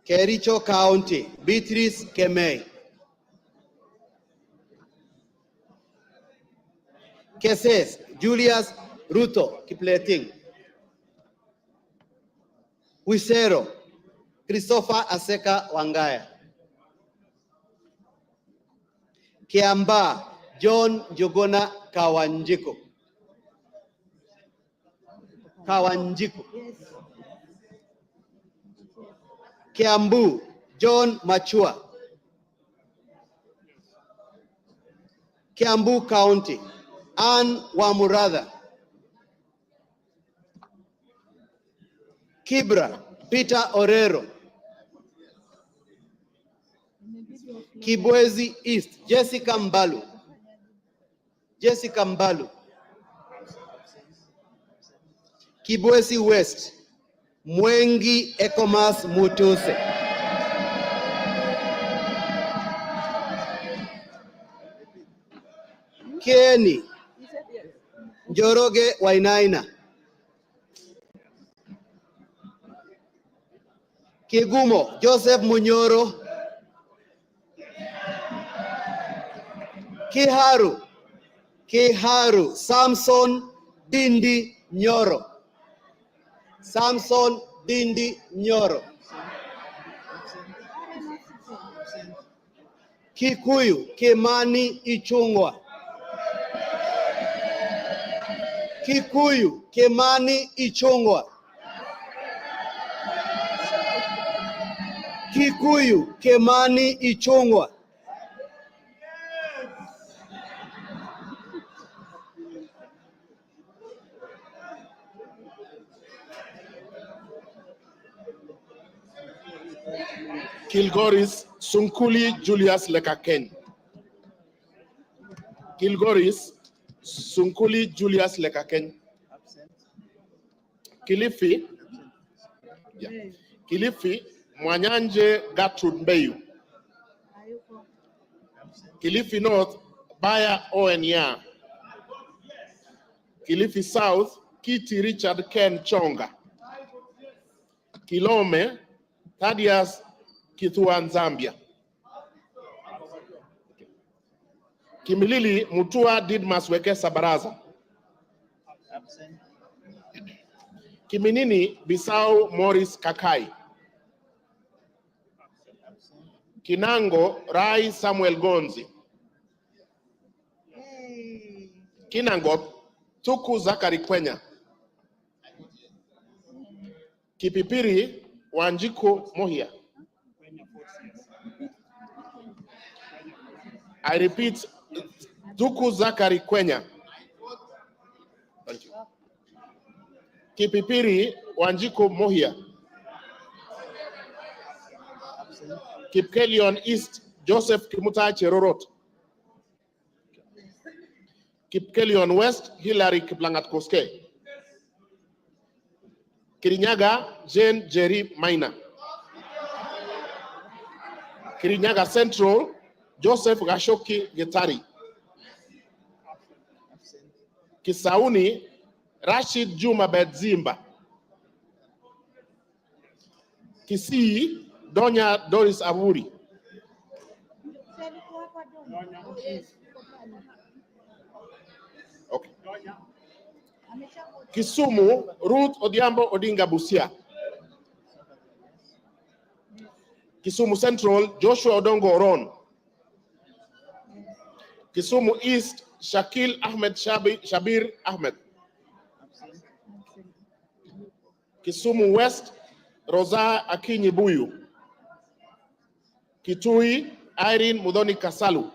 [SPEAKER 21] Kericho County Beatrice Kemei, Keses Julius Ruto Kipleting, Wisero Christopher Aseka Wangaya, Kiamba John Jogona Kawanjiku, Kiambu John Machua, Kiambu County Ann Wamuratha, Kibra Peter Orero, Kibwezi East Jessica Mbalu, Kibwezi West Mwengi Ecomas Mutuse, Kieni Njoroge Wainaina, Kigumo Joseph Munyoro, Kiharu Samson Dindi Nyoro, Kikuyu Kimani Ichungwa,
[SPEAKER 6] Kilgoris Sunkuli Julius Lekaken. Kilifi, Kilifi Mwanyanje Gertrude Mbeyu. Kilifi North Baya Owenya. Kilifi South Kiti Richard Ken Chonga. Kilome Thaddeus Kithuan Zambia. Kimilili Mutua Didmas Wekesa Baraza. Kiminini Bisau Morris Kakai. Kinango Rai Samuel Gonzi. Kinango Tuku Zakari Kwenya. Kipipiri Wanjiku Mohia. I repeat, Tuku Zakari Kwenya. Thank you. Kipipiri Wanjiku Mohia. Kipkelion East Joseph Kimutai Cherorot. Kipkelion West Hilary Kiplangat Koske. Kirinyaga Jane Jerry Maina. Kirinyaga Central Joseph Gashoki Getari. Kisauni Rashid Juma Bedzimba. Kisii Donya Doris Aburi. Okay. Kisumu Ruth Odiambo Odinga Busia. Kisumu Central Joshua Odongo Oron. Kisumu East Shakil Ahmed Shabir Ahmed. Kisumu West Rosa Akinyi Buyu. Kitui Irene Mudhoni Kasalu.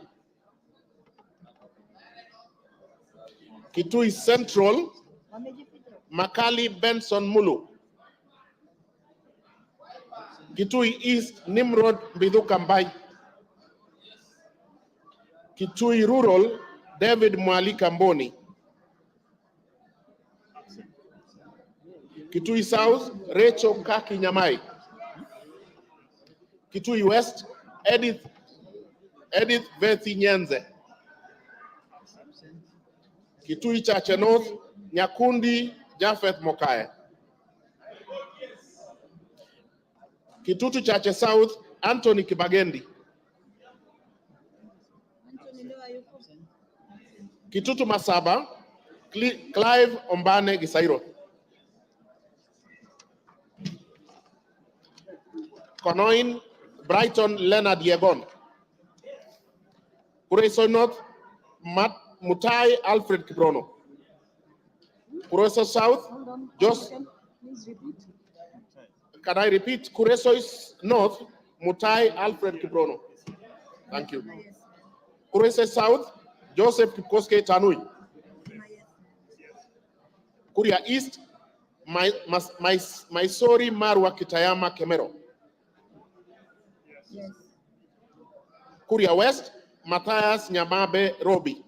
[SPEAKER 6] Kitui Central Makali Benson Mulu. Kitui East Nimrod Biduka Mbai. Kitui Rural, David Mwalika Mboni. Kitui South, Rachel Kaki Nyamai. Kitui West, Edith Vethi Nyenze. Kitui Chache North, Nyakundi Jafeth Mokaya. Kitutu Chache South, Anthony Kibagendi. Kitutu Masaba, Clive Ombane Gisairo. Konoin, Brighton Leonard Yegon. Kureso North, Mutai Alfred Kiprono. Kureso South, can I repeat? Kureso is North, Mutai Alfred Kiprono. Thank you. Kureso South, Joseph Kikoske Tanui. Kuria East, Maisori Marwa Kitayama Kemero.
[SPEAKER 9] Yes.
[SPEAKER 6] Kuria West, Matthias Nyamabe Robi.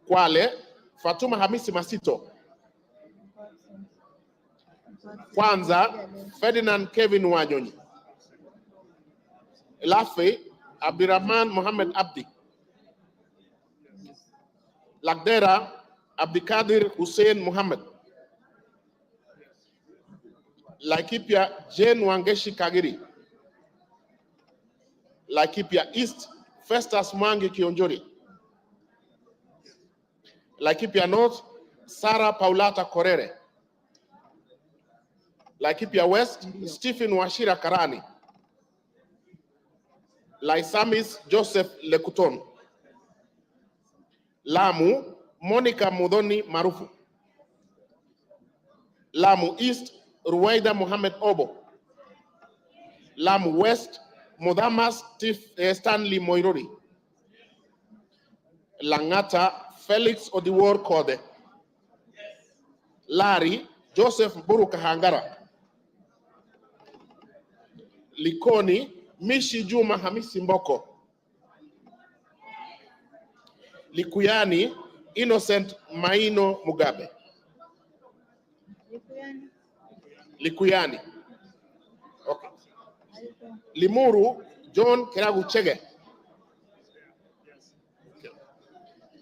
[SPEAKER 6] Kwale, Fatuma Hamisi Masito. Kwanza, Ferdinand Kevin Wanyonyi. Lafe, Abdirahman Mohammed Abdi. Lagdera, Abdikadir Hussein Mohammed. Laikipia, Jane Wangeshi Kagiri. Laikipia East, Festus Mwangi Kionjori. Laikipia North, Sarah Paulata Korere. Laikipia West, Stephen Washira Karani. Laisamis Joseph Lekuton. Lamu, Monica Mudoni Marufu. Lamu East, Ruwaida Mohammed Obo. Lamu West, Mudamas Stanley Moirori. Langata, Felix Odiwor Kode. Lari, Joseph Buruka Hangara. Likoni, Mishi Juma Hamisi Mboko. Likuyani, Innocent Maino Mugabe. Likuyani. Okay. Limuru, John Keragu Chege. Okay.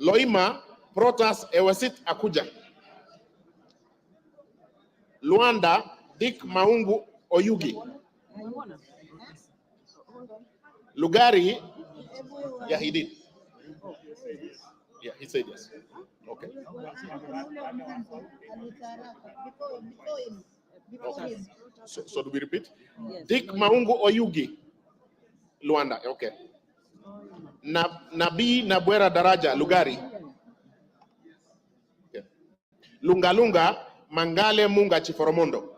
[SPEAKER 6] Loima, Protas Ewesit Akuja. Luanda, Dick Maungu Oyugi. Lugari, yeah, he did. Yeah, he said yes. Okay. So do we repeat? Yes. Dick Maungu Oyugi, Luanda. Okay. Nabi Nabwera Daraja, Lugari. Okay. Lunga Lunga, Mangale Munga Chiforomondo.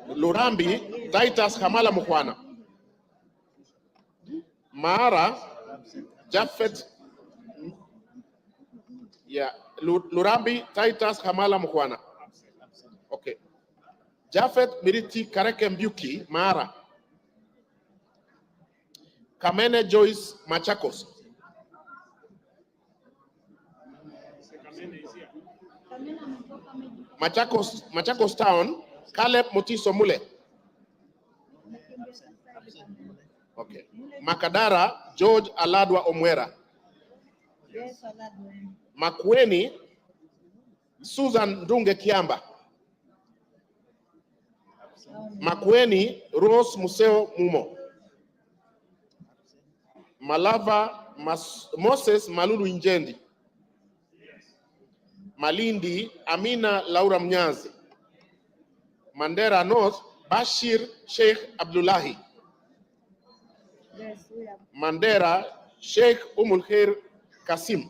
[SPEAKER 6] Lurambi, Titus Hamala Mukwana. Mara, Jafet, yeah, Lurambi, Titus Hamala Mukwana. Okay. Jafet Miriti Kareke Mbuki, Mara. Kamene Joyce Machakos. Machakos Town, Caleb Motiso Mule. Okay. Makadara, George Aladwa Omwera.
[SPEAKER 9] Yes, Aladwa.
[SPEAKER 6] Makweni, Susan Dunge Kiamba. Makweni, Rose Museo Mumo. Malava, Moses Malulu Injendi. Malindi, Amina Laura Mnyazi. Mandera North, Bashir Sheikh Abdullahi.
[SPEAKER 9] Yes, we have.
[SPEAKER 6] Mandera, Sheikh Umulkhair Kasim.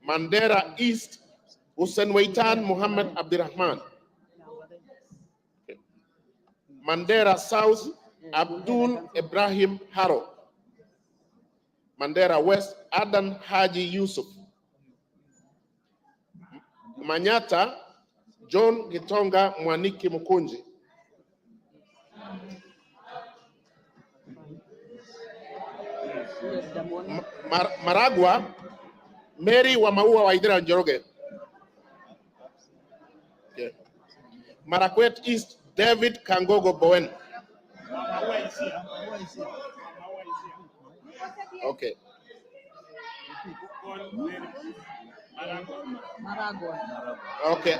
[SPEAKER 6] Mandera East, Hussein Waitan Muhammad Abdirahman. Okay. Mandera South, Abdul Ibrahim Haro. Mandera West, Adan Haji Yusuf. Manyata, John Gitonga Mwaniki Mukunji. Maragua, Mary Wamaua Waidera Njoroge. Okay. Marakwet East, David Kangogo Bowen. Okay. Okay.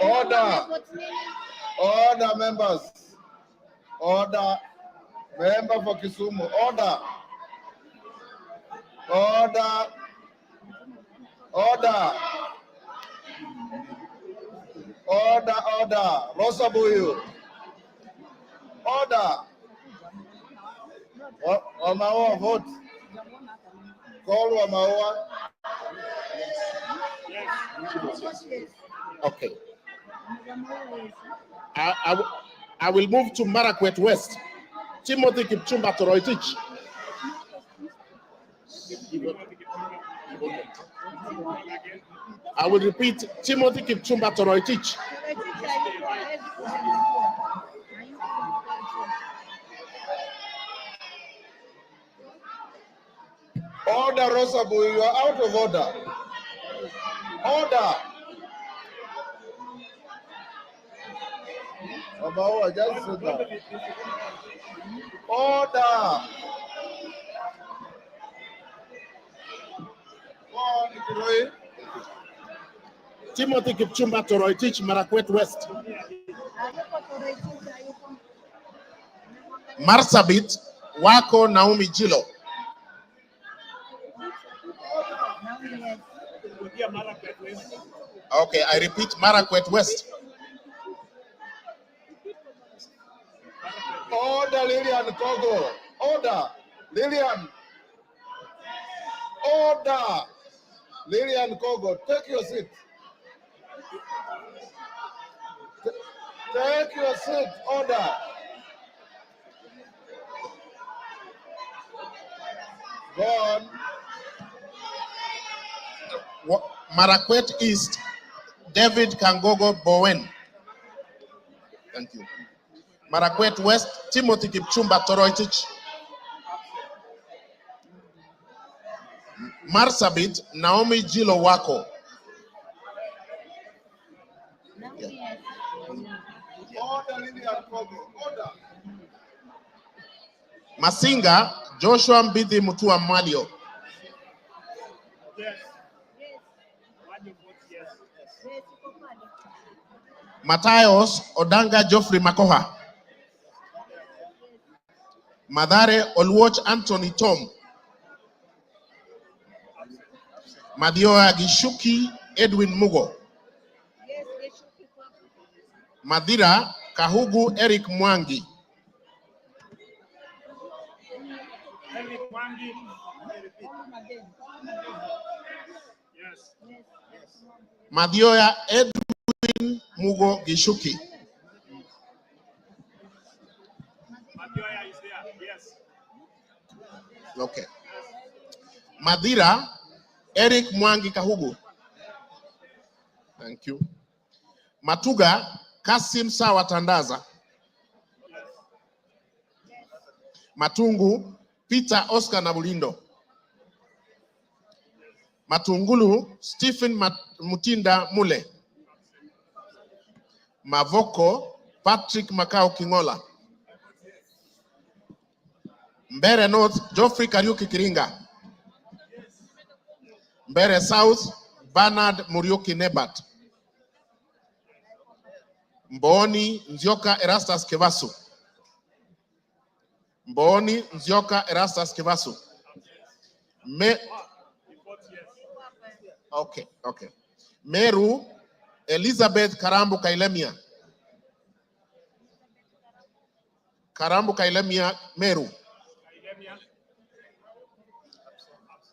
[SPEAKER 5] Order. Order, members. Order. Member for Kisumu. Order. Order. Order. Order, order. Rosa Buyu. Order. Wamaua, vote. Call Wamaua.
[SPEAKER 6] Okay. I will move to Marakwet West. Timothy Kipchumba Toroitich. I will repeat, Timothy Kipchumba Toroitich.
[SPEAKER 5] Order, Rosa Buyu, you are out of order. Order. Wamaua, just sit down. Order.
[SPEAKER 6] Timothy Kipchumba Toroitich, Marakwet West. Marsabit, Wako Naomi Jilo. Okay, I repeat, Marakwet West.
[SPEAKER 5] Order, Lillian Kogo. Order. Lillian. Order. Lillian Kogo, take your seat. Take your seat. Order. Go on.
[SPEAKER 6] Marakwet East, David Kangogo Bowen. Thank you. Marakwet West, Timothy Kipchumba Toroitich. Marsabit, Naomi Jilo Wako. Yeah.
[SPEAKER 5] Order, Lillian Kogo. Order.
[SPEAKER 6] Masinga, Joshua Mbidi Mutua Malio.
[SPEAKER 5] Yes.
[SPEAKER 6] Matayos Odanga Geoffrey Makoha. Madare Olwoch Anthony Tom. Madioa Gishuki Edwin Mugo. Madira Kahugu Eric Mwangi. Madioa Edwin Mugo Gishuki.
[SPEAKER 5] Madioya is there. Yes.
[SPEAKER 6] Okay. Madira Eric Mwangi Kahugu. Thank you. Matuga Kasim Sawa Tandaza. Matungu Peter Oscar Nabulindo. Matungulu Stephen Mutinda Mule. Mavoko Patrick Makao Kingola. Mbere North Geoffrey Kariuki Kiringa. Mbere South Bernard Muriuki Nebat. Mboni Nzioka Erastus Kevasu. Mboni Nzioka Erastus Kevasu. Okay. Meru Elizabeth Karambu Kailemia. Karambu Kailemia Meru.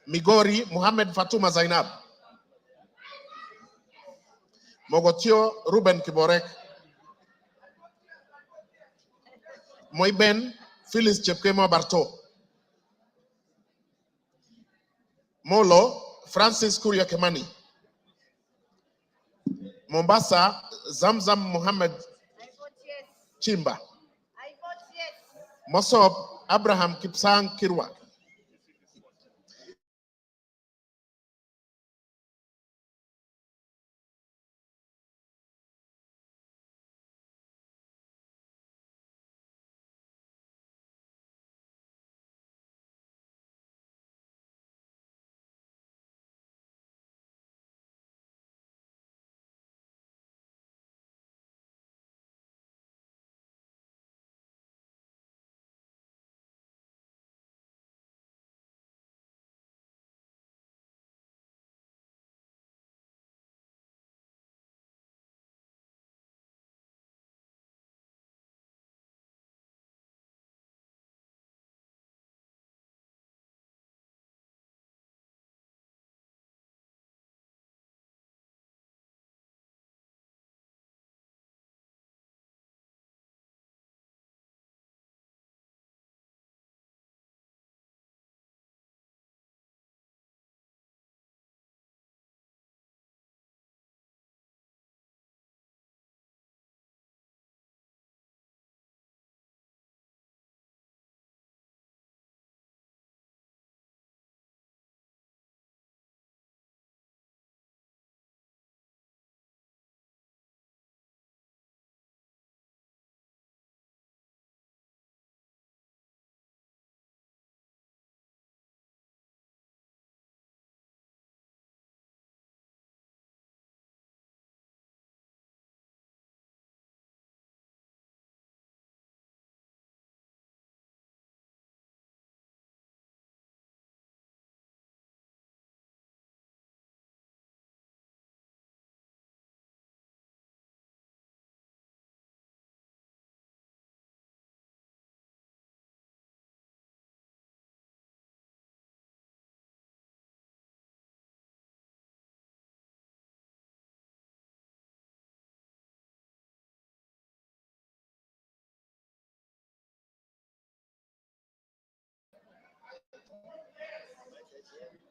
[SPEAKER 6] Migori Muhammad Fatuma Zainab. Mogotio Ruben Kiborek. Moiben Phyllis Chepkemo Barto. Molo Francis Kuria Kemani. Mombasa, Zamzam Mohammed Chimba. Mosop, Abraham Kipsang Kirwa.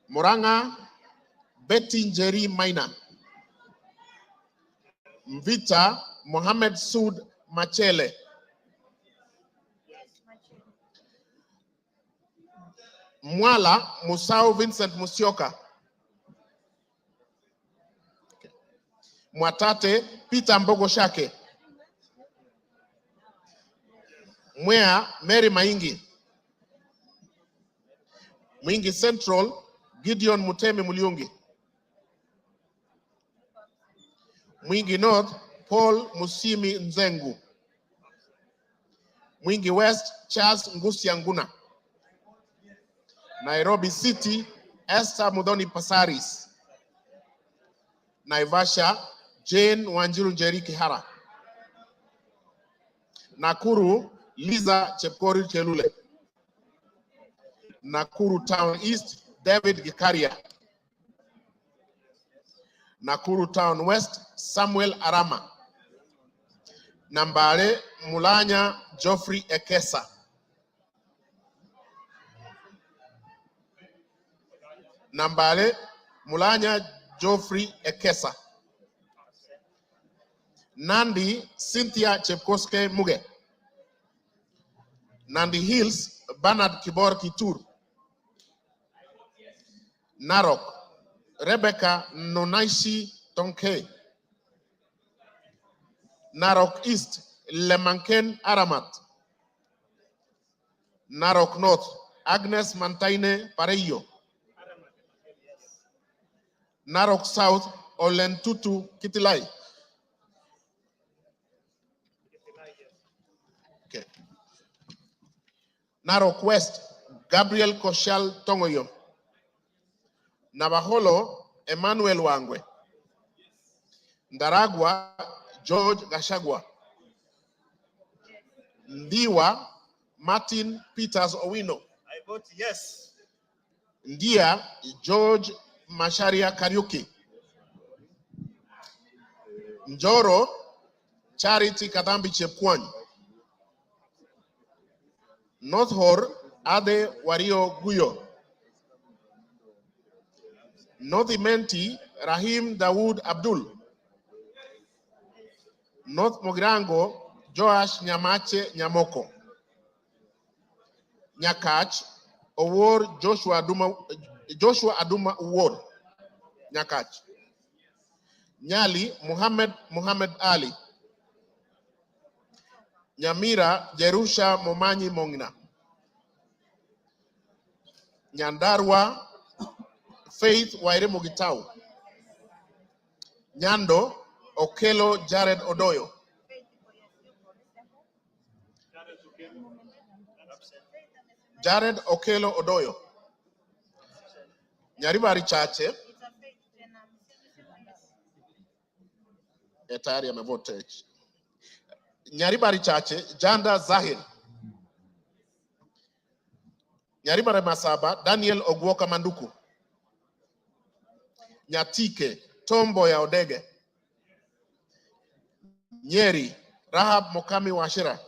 [SPEAKER 6] Moranga, Betty Njeri Maina. Mvita, Mohammed Sud Machele. Mwala, Musau Vincent Musioka. Mwatate, Peter Mbogo Shake. Mwea, Mary Maingi. Mwingi Central, Gideon Mutemi Muliungi. Mwingi North, Paul Musimi Nzengu. Mwingi West, Charles Ngusia Nguna. Nairobi City, Esther Mudhoni Pasaris. Naivasha, Jane Wanjiru Njeri Kihara. Nakuru, Liza Chepkori Chelule. Nakuru Town East, David Gikaria. Nakuru Town West, Samuel Arama. Nambare, Mulanya Geoffrey Ekesa. Nambare, Mulanya Geoffrey Ekesa. Nandi, Cynthia Chepkoske Muge. Nandi Hills, Bernard Kibor Kitur. Narok, Rebecca Nonaishi Tonke. Narok East, Lemanken Aramat. Narok North, Agnes Mantaine Pareyo. Narok South, Olentutu Kitilai. Okay. Narok West, Gabriel Koshal Tongoyo. Navaholo, Emmanuel Wangwe. Ndaragwa, George Gashagwa. Ndiwa, Martin Peters Owino.
[SPEAKER 12] I vote yes.
[SPEAKER 6] Ndia, George Masharia Kariuki. Njoro, Charity Kadambi Chepkwany. North Hor, Ade Wario Guyo. North Imenti, Rahim Dawood Abdul. North Mogirango, Joash Nyamache Nyamoko. Nyakach, Award Joshua Aduma Award. Nyakach. Nyali, Muhammad Ali. Nyamira, Jerusha Momanyi Mongina. Nyandarua, Faith Waire Mugitau. Nyando, Okelo Jared Odoyo. Jared Okelo Odoyo. Nyaribari Chache. Tayari amevote. Nyaribari Chache, Janda Zahir. Nyaribari Masaba, Daniel Ogwoka Manduku. Nyatike, Tombo ya Odege. Nyeri, Rahab Mokami Washira.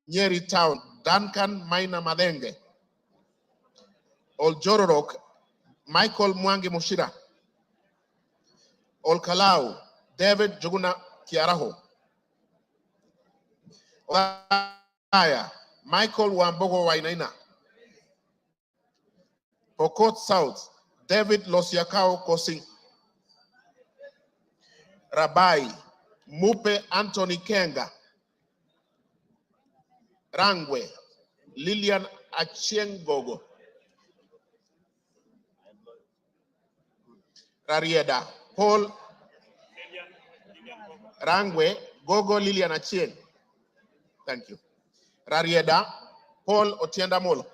[SPEAKER 6] Nyeri Town, Duncan Maina Madenge. Oljororok, Michael Mwangi Mushira. Olkalau, David Juguna Kiaraho. Olaya, Michael Wambogo Wainaina. Pokot South, David Losiakao Kosing. Rabai, Mupe Anthony Kenga. Rangwe, Lilian Achiengogo. Rarieda, Paul Rangwe, Gogo Lilian Achien. Thank you. Rarieda, Paul Otienda Molo.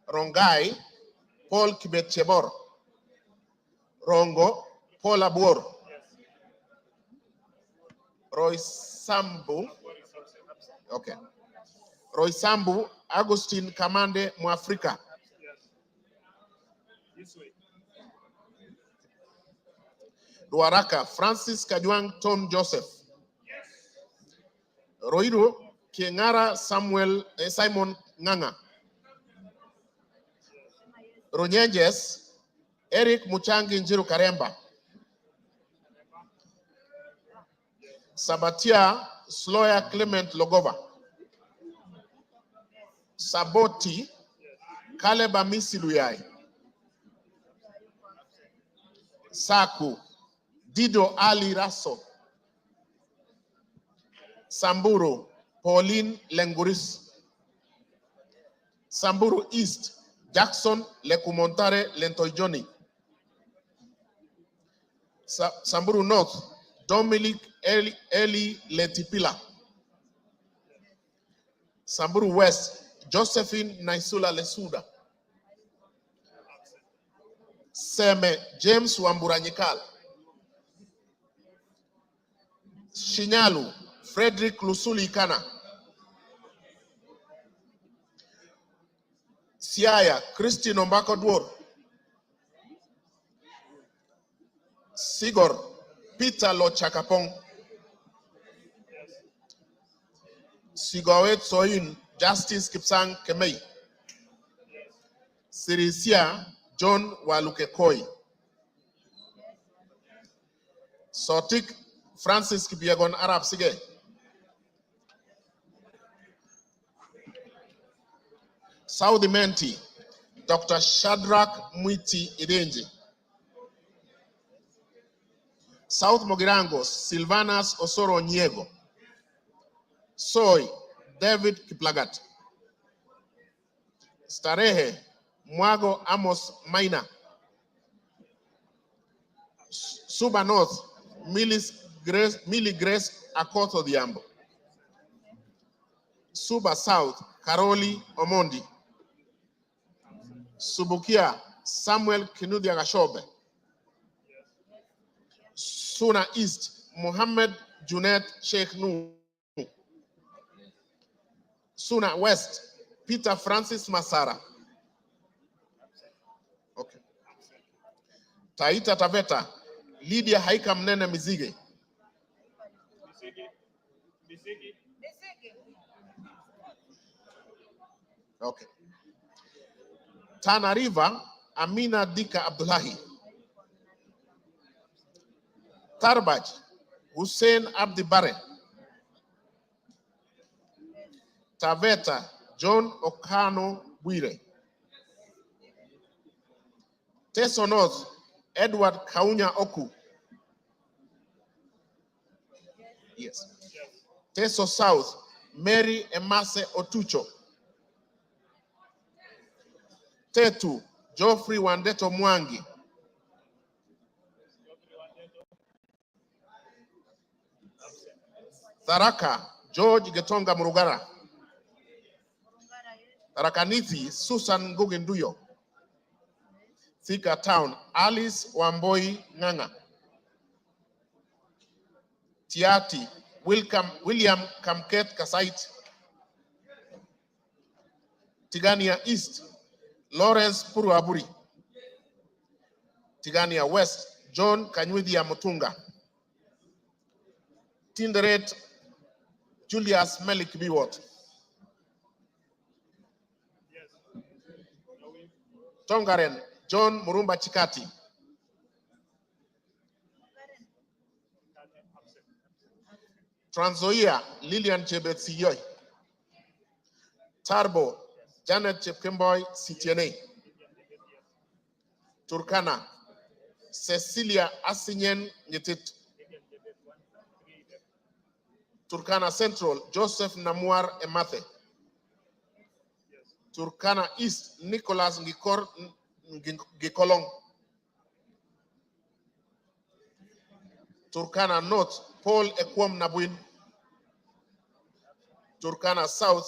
[SPEAKER 6] Rongai, Paul Kibet Chebor. Rongo, Paul Abuor. Roy Sambu. Okay. Roy Sambu, Agustin Kamande Muafrika. Duaraka, Francis Kajwang Tom Joseph. Roiru, Kiengara Simon Nganga. Runyenjes, Eric Muchangi Njiru Karemba. Sabatia, Sloya Clement Logova. Saboti, Caleb Amisi Luyai. Saku, Dido Ali Raso. Samburu, Pauline Lenguris. Samburu East, Jackson Lekumontare Lentoijoni. Samburu North, Dominic Eli Letipila. Samburu West, Josephine Naisula Lesuda. Seme James Wamburanyikal. Shinyalu, Frederick Lusuli Ikana. Siaya, Christine Ombako Dwor. Sigor, Peter Lochakapong. Sigawet Soin, Justice Kipsang Kemei. Sirisia, John Walukekoi. Sotik, Francis Kibiagon Arab Sige. Saudi Menti, Dr. Shadrach Mwiti Idenji. South Mogirango, Silvanas Osoro Nyego. Soy, David Kiplagat. Starehe, Mwago Amos Maina. Suba North, Millie Grace Akoto Diambo. Suba South, Karoli Omondi. Subukia, Samuel Kinudia Gashobe. Suna East, Mohammed Junet Sheikh Nu. Suna West, Peter Francis Masara. Okay. Taita Taveta, Lydia Haika Mnene Mizige. Okay. Tana River, Amina Dika Abdullahi. Tarbaj, Hussein Abdi Bare. Taveta, John Okano Bwire. Teso North, Edward Kaunya Oku. Yes. Teso South, Mary Emase Otucho. Tetu, Geoffrey Wandeto Mwangi. Tharaka, George Getonga Murugara. Tharakanithi, Susan Ngugenduyo. Thika Town, Alice Wamboi Nganga. Tiati, William Kamket Kasait. Tigania East, Lawrence Puruaburi. Tigania West, John Kanywidia Mutunga. Tinderet, Julius Melik Biwot. Tongaren, John Murumba Chikati. Trans Nzoia, Lillian Chebetsiyoy. Tarbo, Janet Chepkemboy CTNA. Turkana, Cecilia Asinyen Nyetit. Turkana Central, Joseph Namuar Emathe. Turkana East, Nicholas Ngikor Gikolong. Turkana North, Paul Ekwom Nabuin. Turkana South,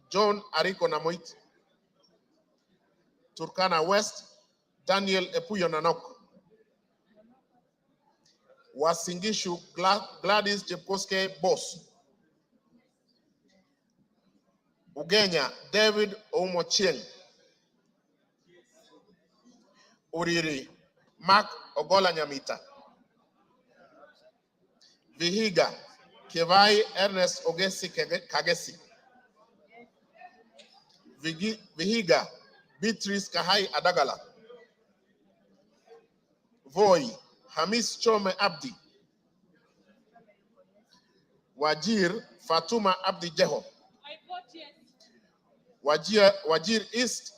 [SPEAKER 6] John Ariko Namoit. Turkana West, Daniel Epuyo Nanok. Wasingishu, Gladys Chepkoske Boss. Ugenya, David Omochieng. Uriri, Mark Ogola Nyamita. Vihiga, Kevai Ernest Ogesi Kagesi. Vihiga, Beatrice Kahai Adagala. Voi, Hamis Chome Abdi. Wajir, Fatuma Abdi Jeho. Wajir East,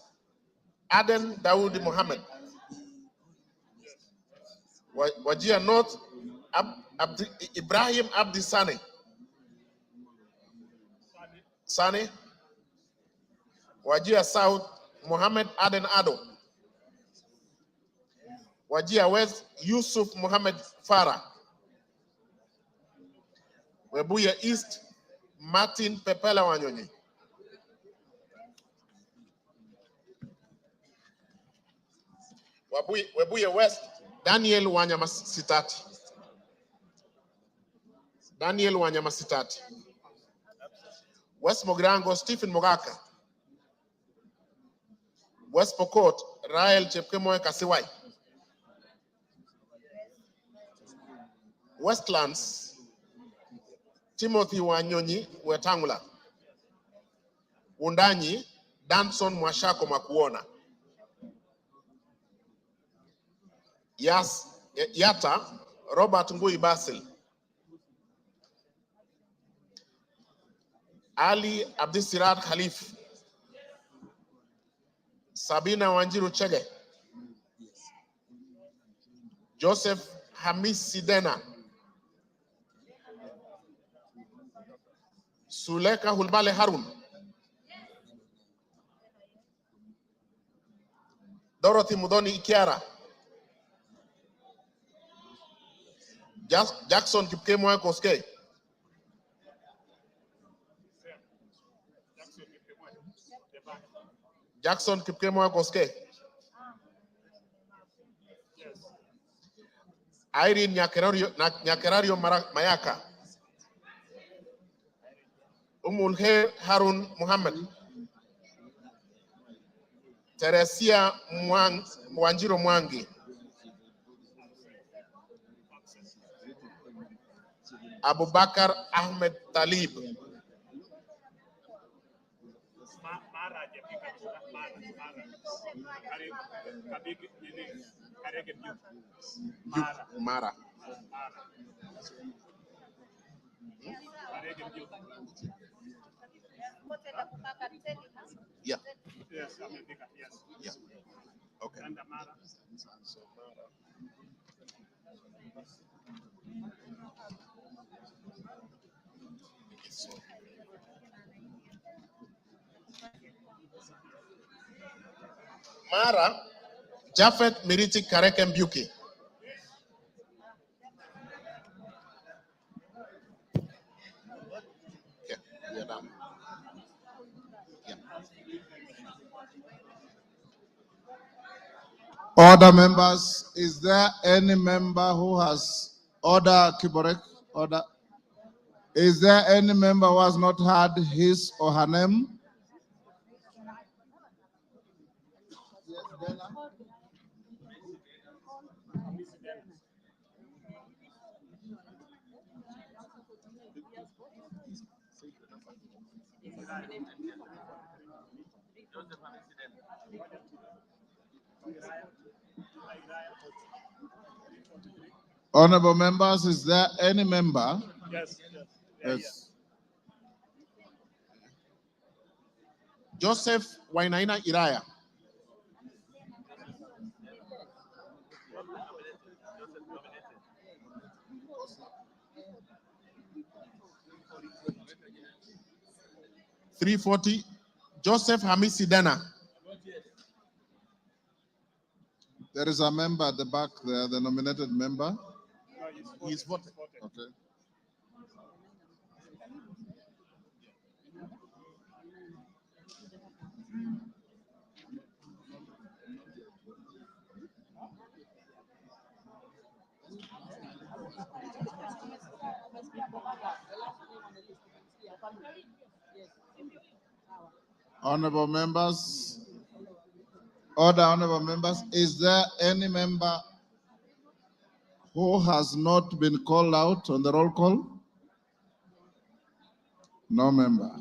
[SPEAKER 6] Aden Dawood Mohammed. Wajir North, Ibrahim Abdi Sane. Sane. Wajir South, Mohammed Aden Ado. Wajir West, Yusuf Mohammed Farah. Webuye East, Martin Pepela Wanyonyi. Webuye West, Daniel Wanyamasitati. Daniel Wanyamasitati. West Mogrango, Stephen Mogaka. West Pokot, Rael Chepkemoy Kasiwai. Westlands, Timothy Wanyonyi Wetangula. Undanyi, Danson Mwashako Makuona. Yata, Robert Ngui Basil. Ali Abdisirat Khalif. Sabina Wanjiru Chege. Joseph Hamis Sidena. Suleka Hulbale Harun. Dorothy Mudoni Ikiara. Jackson Kipkemoy Koske. Jackson Kipkemoy Koske. Irene Nyakerario Mayaka. Umulher Harun Muhammad. Teresia Wanjiro Mwangi. Abubakar Ahmed Talib. Mara. Yeah.
[SPEAKER 12] Yes, yes.
[SPEAKER 6] Yeah. Okay. Mara, Jafet Miriti Kareke Mbuki. Yeah, we are done. Yeah.
[SPEAKER 5] Order members, is there any member who has order Kiborek? Order. Is there any member who has not had his or her name? Honorable members, is there any member?
[SPEAKER 12] Yes, yes.
[SPEAKER 5] Yes.
[SPEAKER 6] Joseph Wainaina Iraya. $340. Joseph Hamisi Dana.
[SPEAKER 5] There is a member at the back there, the nominated member.
[SPEAKER 6] He's voted.
[SPEAKER 5] Okay. Honorable members, honorable members, is there any member who has not been called out on the roll call? No member.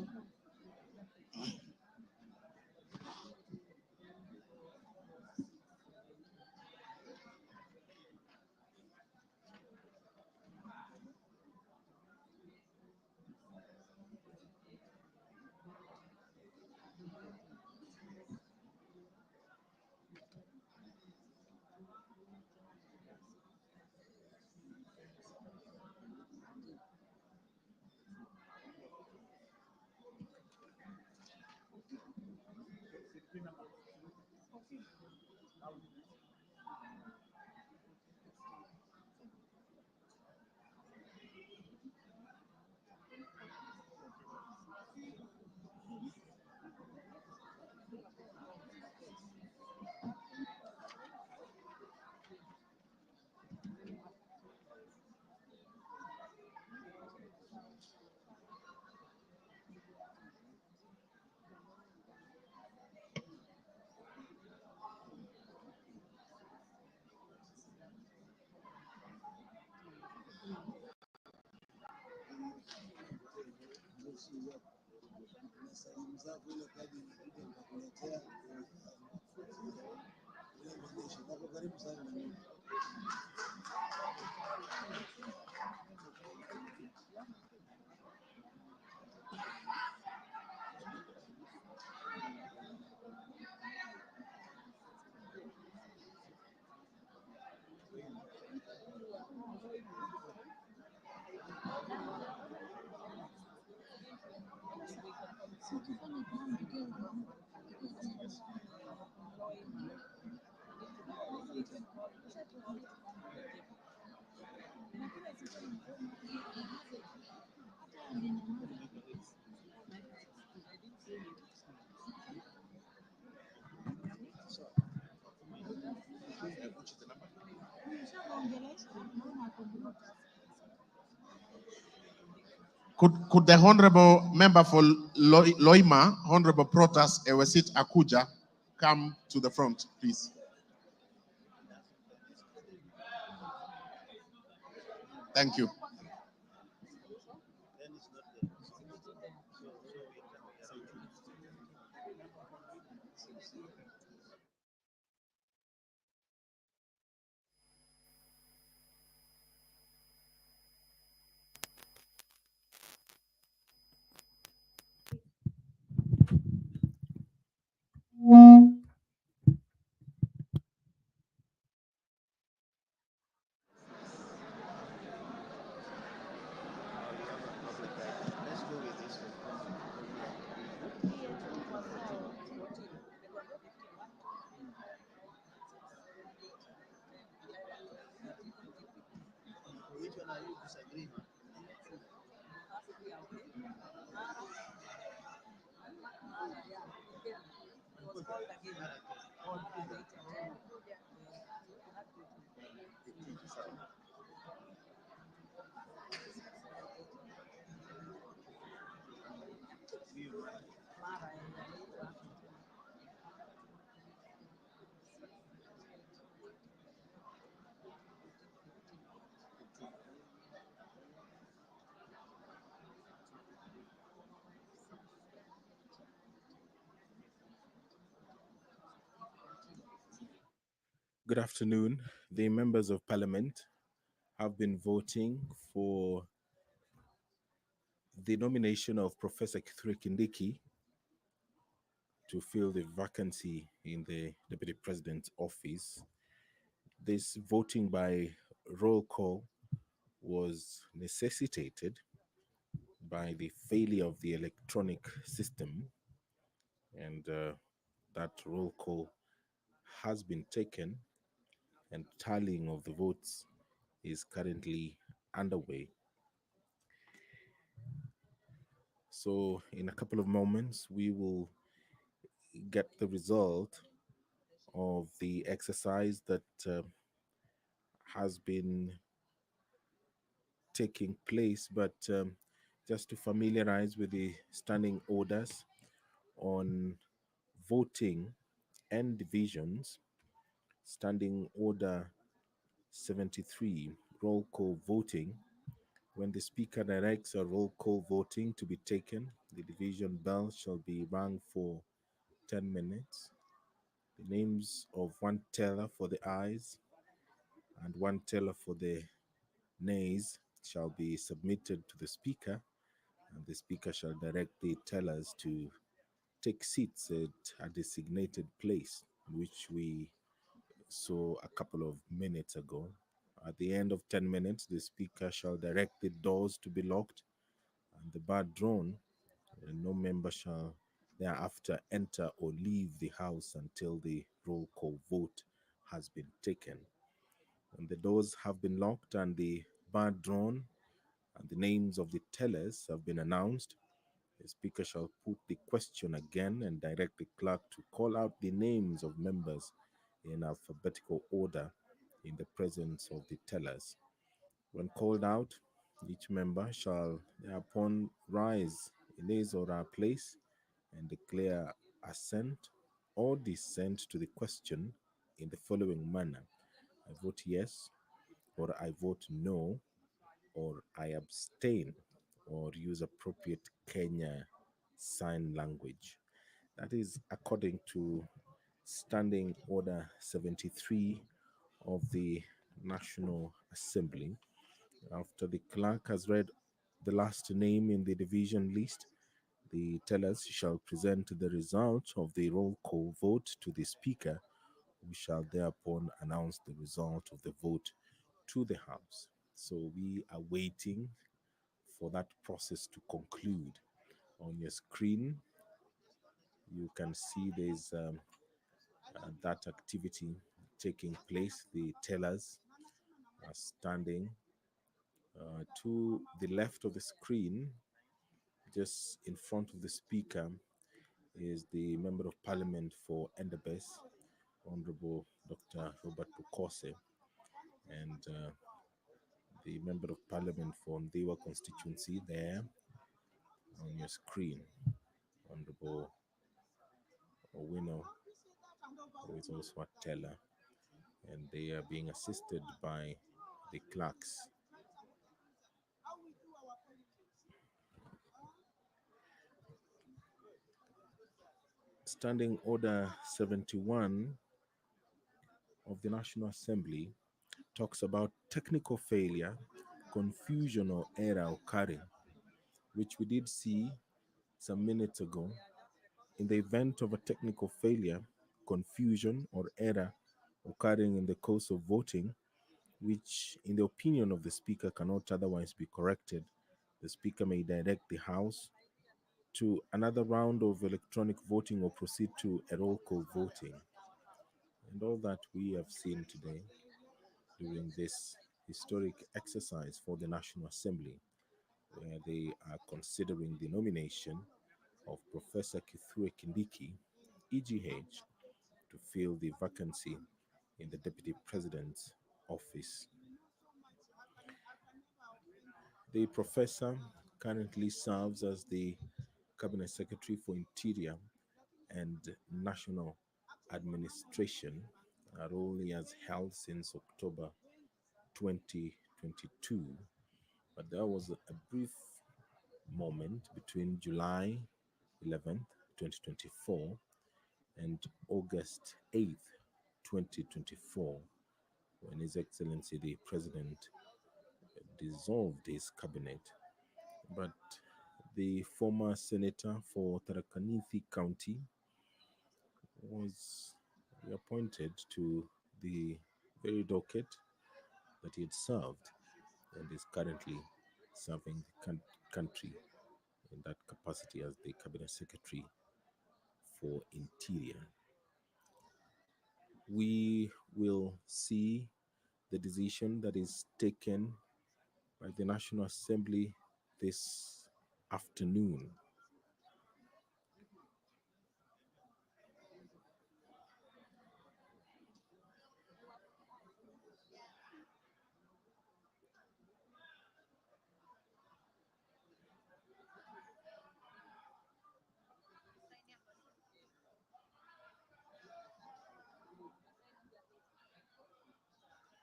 [SPEAKER 6] Could the honorable member for Loima, Honorable Protas Ewesit Akuja, come to the front, please? Thank you.
[SPEAKER 1] Good afternoon. The members of parliament have been voting for the nomination of Professor Kithure Kindiki to fill the vacancy in the Deputy President's office. This voting by roll call was necessitated by the failure of the electronic system, and that roll call has been taken, and tallying of the votes is currently underway. So in a couple of moments, we will get the result of the exercise that has been taking place, but just to familiarize with the standing orders on voting and divisions, standing order 73, roll call voting. When the speaker directs a roll call voting to be taken, the division bell shall be rung for 10 minutes. The names of one teller for the ayes and one teller for the nays shall be submitted to the speaker, and the speaker shall direct the tellers to take seats at a designated place, which we saw a couple of minutes ago. At the end of 10 minutes, the speaker shall direct the doors to be locked and the bar drawn, and no member shall thereafter enter or leave the house until the roll call vote has been taken. When the doors have been locked and the bar drawn and the names of the tellers have been announced, the speaker shall put the question again and direct the clerk to call out the names of members in alphabetical order in the presence of the tellers. When called out, each member shall thereupon rise in his or her place and declare assent or dissent to the question in the following manner: I vote yes, or I vote no, or I abstain, or use appropriate Kenya Sign Language. That is according to Standing Order 73 of the National Assembly. After the clerk has read the last name in the division list, the tellers shall present the result of the roll call vote to the speaker, who shall thereupon announce the result of the vote to the House. So we are waiting for that process to conclude. On your screen, you can see there's that activity taking place. The tellers are standing to the left of the screen. Just in front of the speaker is the Member of Parliament for Endebess, Honorable Dr. Robert Bukose, and the Member of Parliament for Ndiwa constituency there on your screen, Honorable Owino, who is also a teller, and they are being assisted by the clerks. Standing Order 71 of the National Assembly talks about technical failure, confusion, or error occurring, which we did see some minutes ago. In the event of a technical failure, confusion, or error occurring in the course of voting, which, in the opinion of the Speaker, cannot otherwise be corrected, the Speaker may direct the House to another round of electronic voting or proceed to a roll call voting. And all that we have seen today during this historic exercise for the National Assembly, where they are considering the nomination of Professor Kithure Kindiki, EGH, to fill the vacancy in the Deputy President's office. The professor currently serves as the Cabinet Secretary for Interior and National Administration, a role he has held since October 2022. But there was a brief moment between July 11th, 2024 and August 8th, 2024, when His Excellency the President dissolved his cabinet. But the former senator for Tharaka Nithi County was reappointed to the very docket that he had served and is currently serving the country in that capacity as the Cabinet Secretary for Interior. We will see the decision that is taken by the National Assembly this afternoon.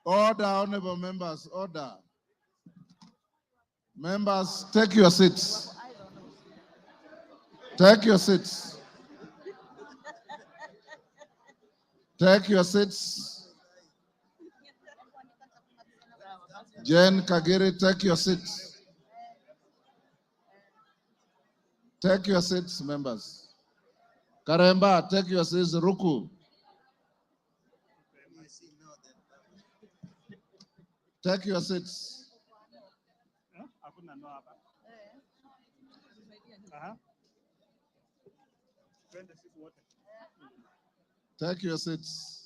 [SPEAKER 5] Order, honorable members, order. Members, take your seats. Take your seats. Take your seats. Jane Kagiri, take your seats. Take your seats, members. Karemba, take your seats. Ruku. Take your seats. Take your seats.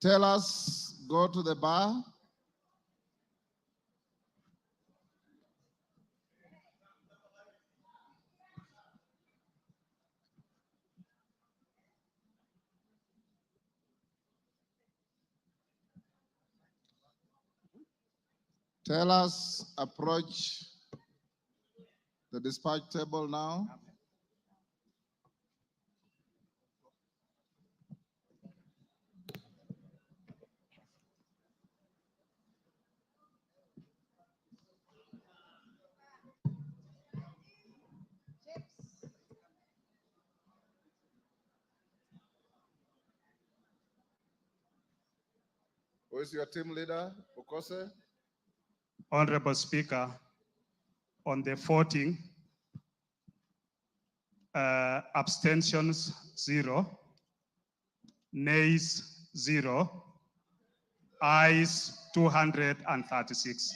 [SPEAKER 5] Tell us, go to the bar. Tell us, approach the dispatch table now. Who is your team leader, Okose?
[SPEAKER 12] Honorable Speaker, on the voting, abstentions 0, nays 0, ayes 236.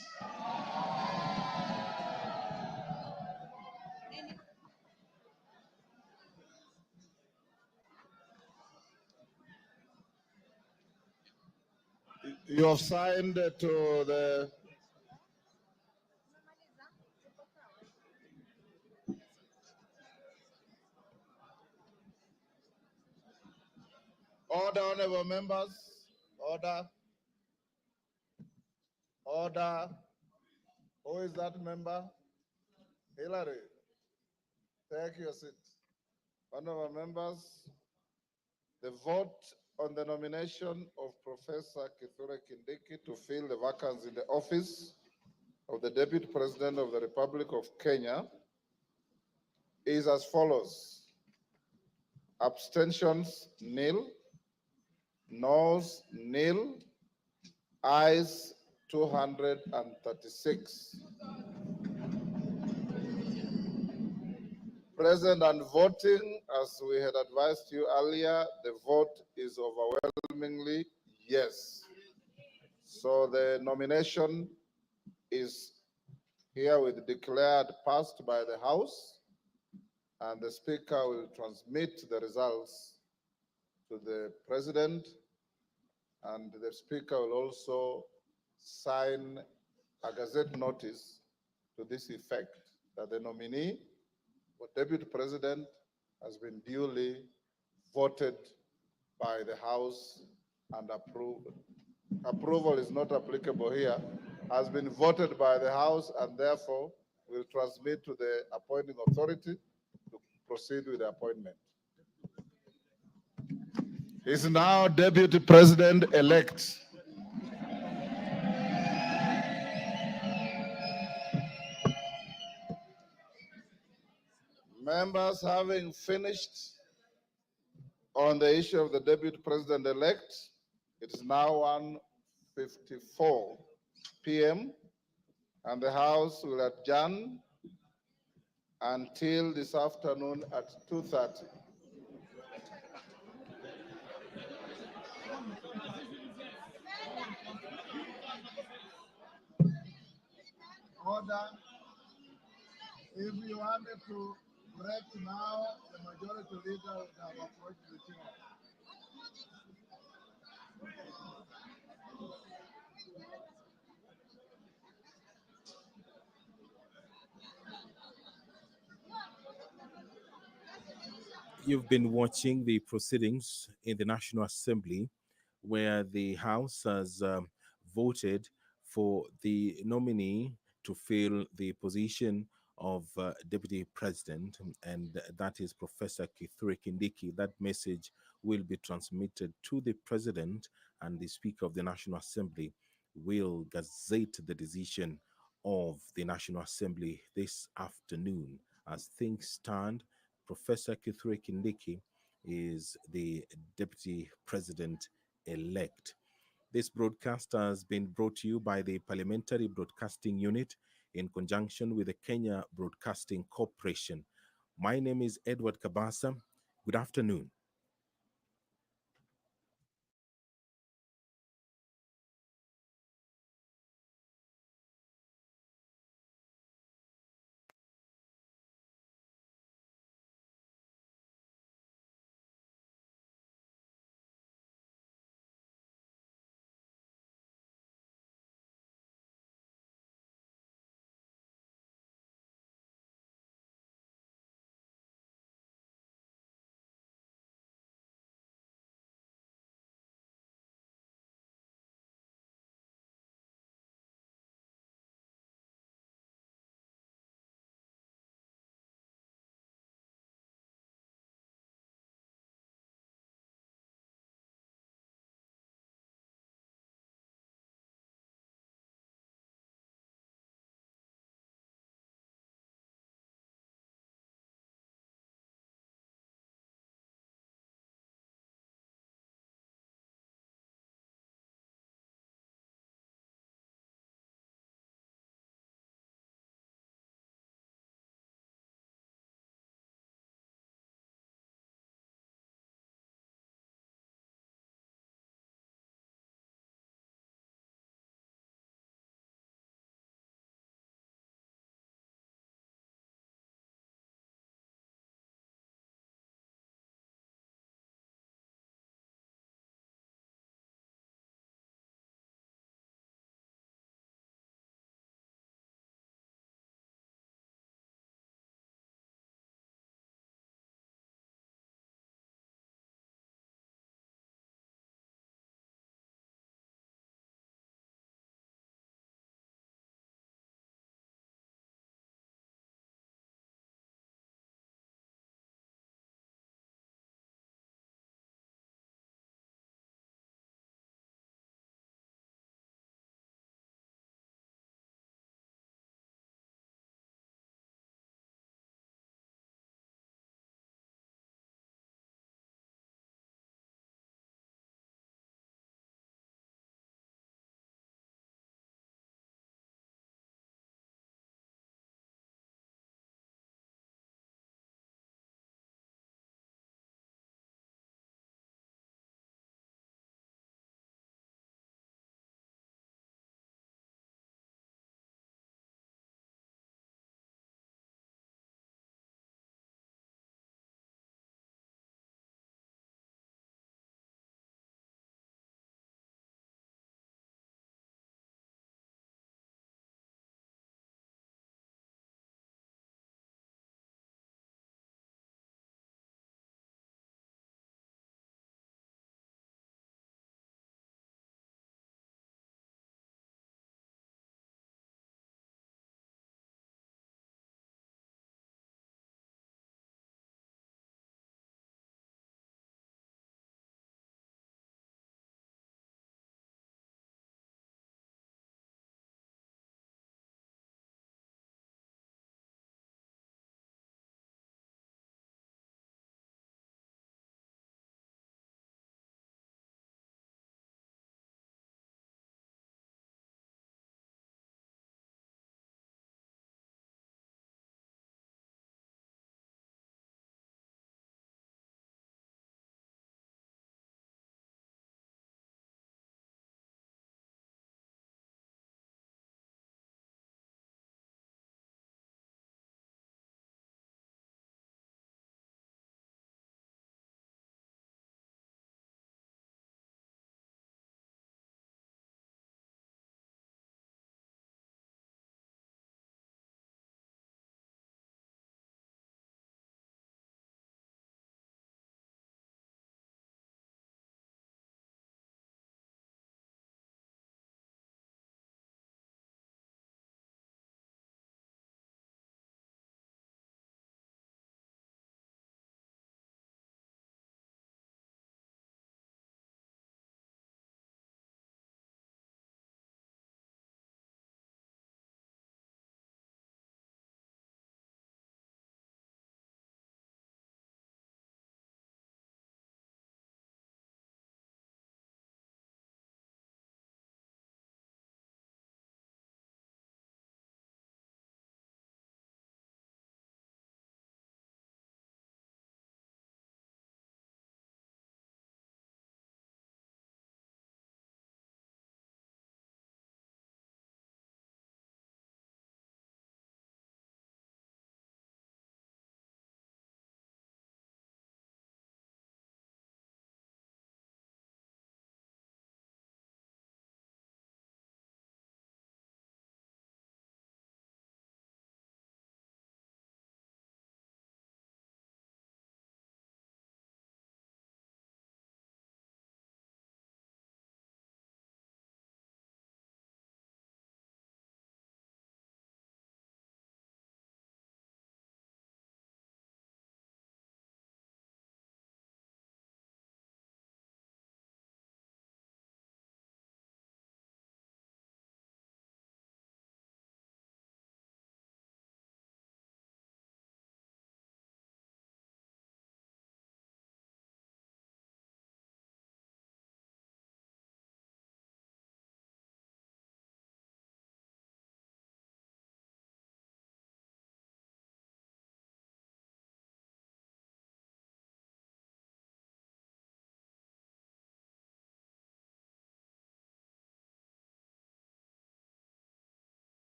[SPEAKER 5] You have signed to the order, honorable members. Order. Order. Who is that member? Hillary, take your seat. One of our members, the vote on the nomination of Professor Kithure Kindiki to fill the vacancy in the office of the Deputy President of the Republic of Kenya is as follows. Abstentions, nil. Noes, nil. Ayes, 236. Present and voting, as we had advised you earlier, the vote is overwhelmingly yes. So the nomination is herewith declared passed by the House, and the Speaker will transmit the results to the President, and the Speaker will also sign a Gazette notice to this effect that the nominee for Deputy President has been duly voted by the House and approved. Approval is not applicable here, has been voted by the House and therefore will transmit to the appointing authority to proceed with the appointment. Is now Deputy President-elect. Members, having finished on the issue of the Deputy President-elect, it is now 1:54 p.m. and the House will adjourn until this afternoon at 2:30. Order. If you wanted to break now, the majority leader would have approached the chair.
[SPEAKER 1] You've been watching the proceedings in the National Assembly, where the House has voted for the nominee to fill the position of Deputy President, and that is Professor Kithure Kindiki. That message will be transmitted to the President, and the Speaker of the National Assembly will gazette the decision of the National Assembly this afternoon. As things stand, Professor Kithure Kindiki is the Deputy President-elect. This broadcast has been brought to you by the Parliamentary Broadcasting Unit in conjunction with the Kenya Broadcasting Corporation. My name is Edward Kabasa. Good afternoon.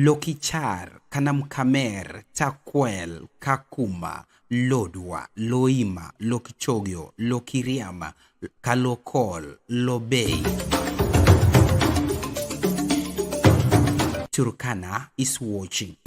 [SPEAKER 13] Lokichar, Kanamkamer, Takwel, Kakuma, Lodwa, Loima, Lokichogyo, Lokiriama, Kalokol, Lobei. Turkana is watching.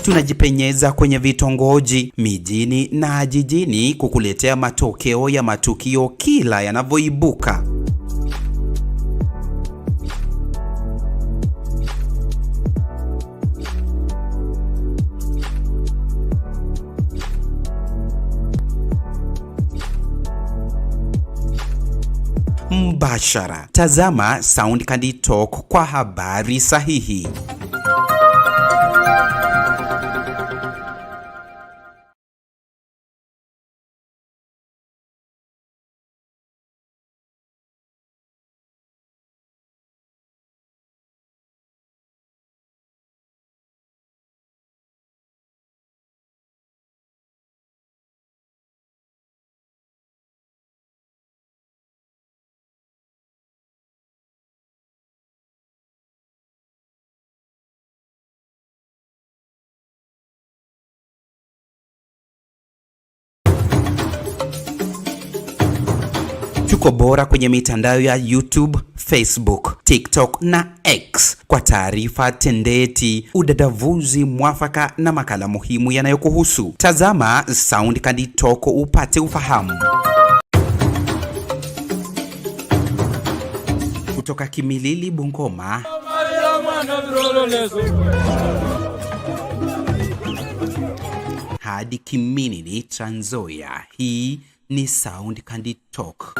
[SPEAKER 13] Tunajipenyeza kwenye vitongoji, mijini na jijini kukuletea matokeo ya matukio kila yanavyoibuka. Mbashara. Tazama Sound Candid Talk kwa habari sahihi. Tuko bora kwenye mitandao ya YouTube, Facebook, TikTok na X kwa taarifa tendeti, udadavuzi mwafaka na makala muhimu yanayokuhusu. Tazama Sound Candid Talk upate ufahamu. Kutoka Kimilili, Bungoma, hadi Kiminini, Trans Nzoia, hii ni Sound Candid Talk.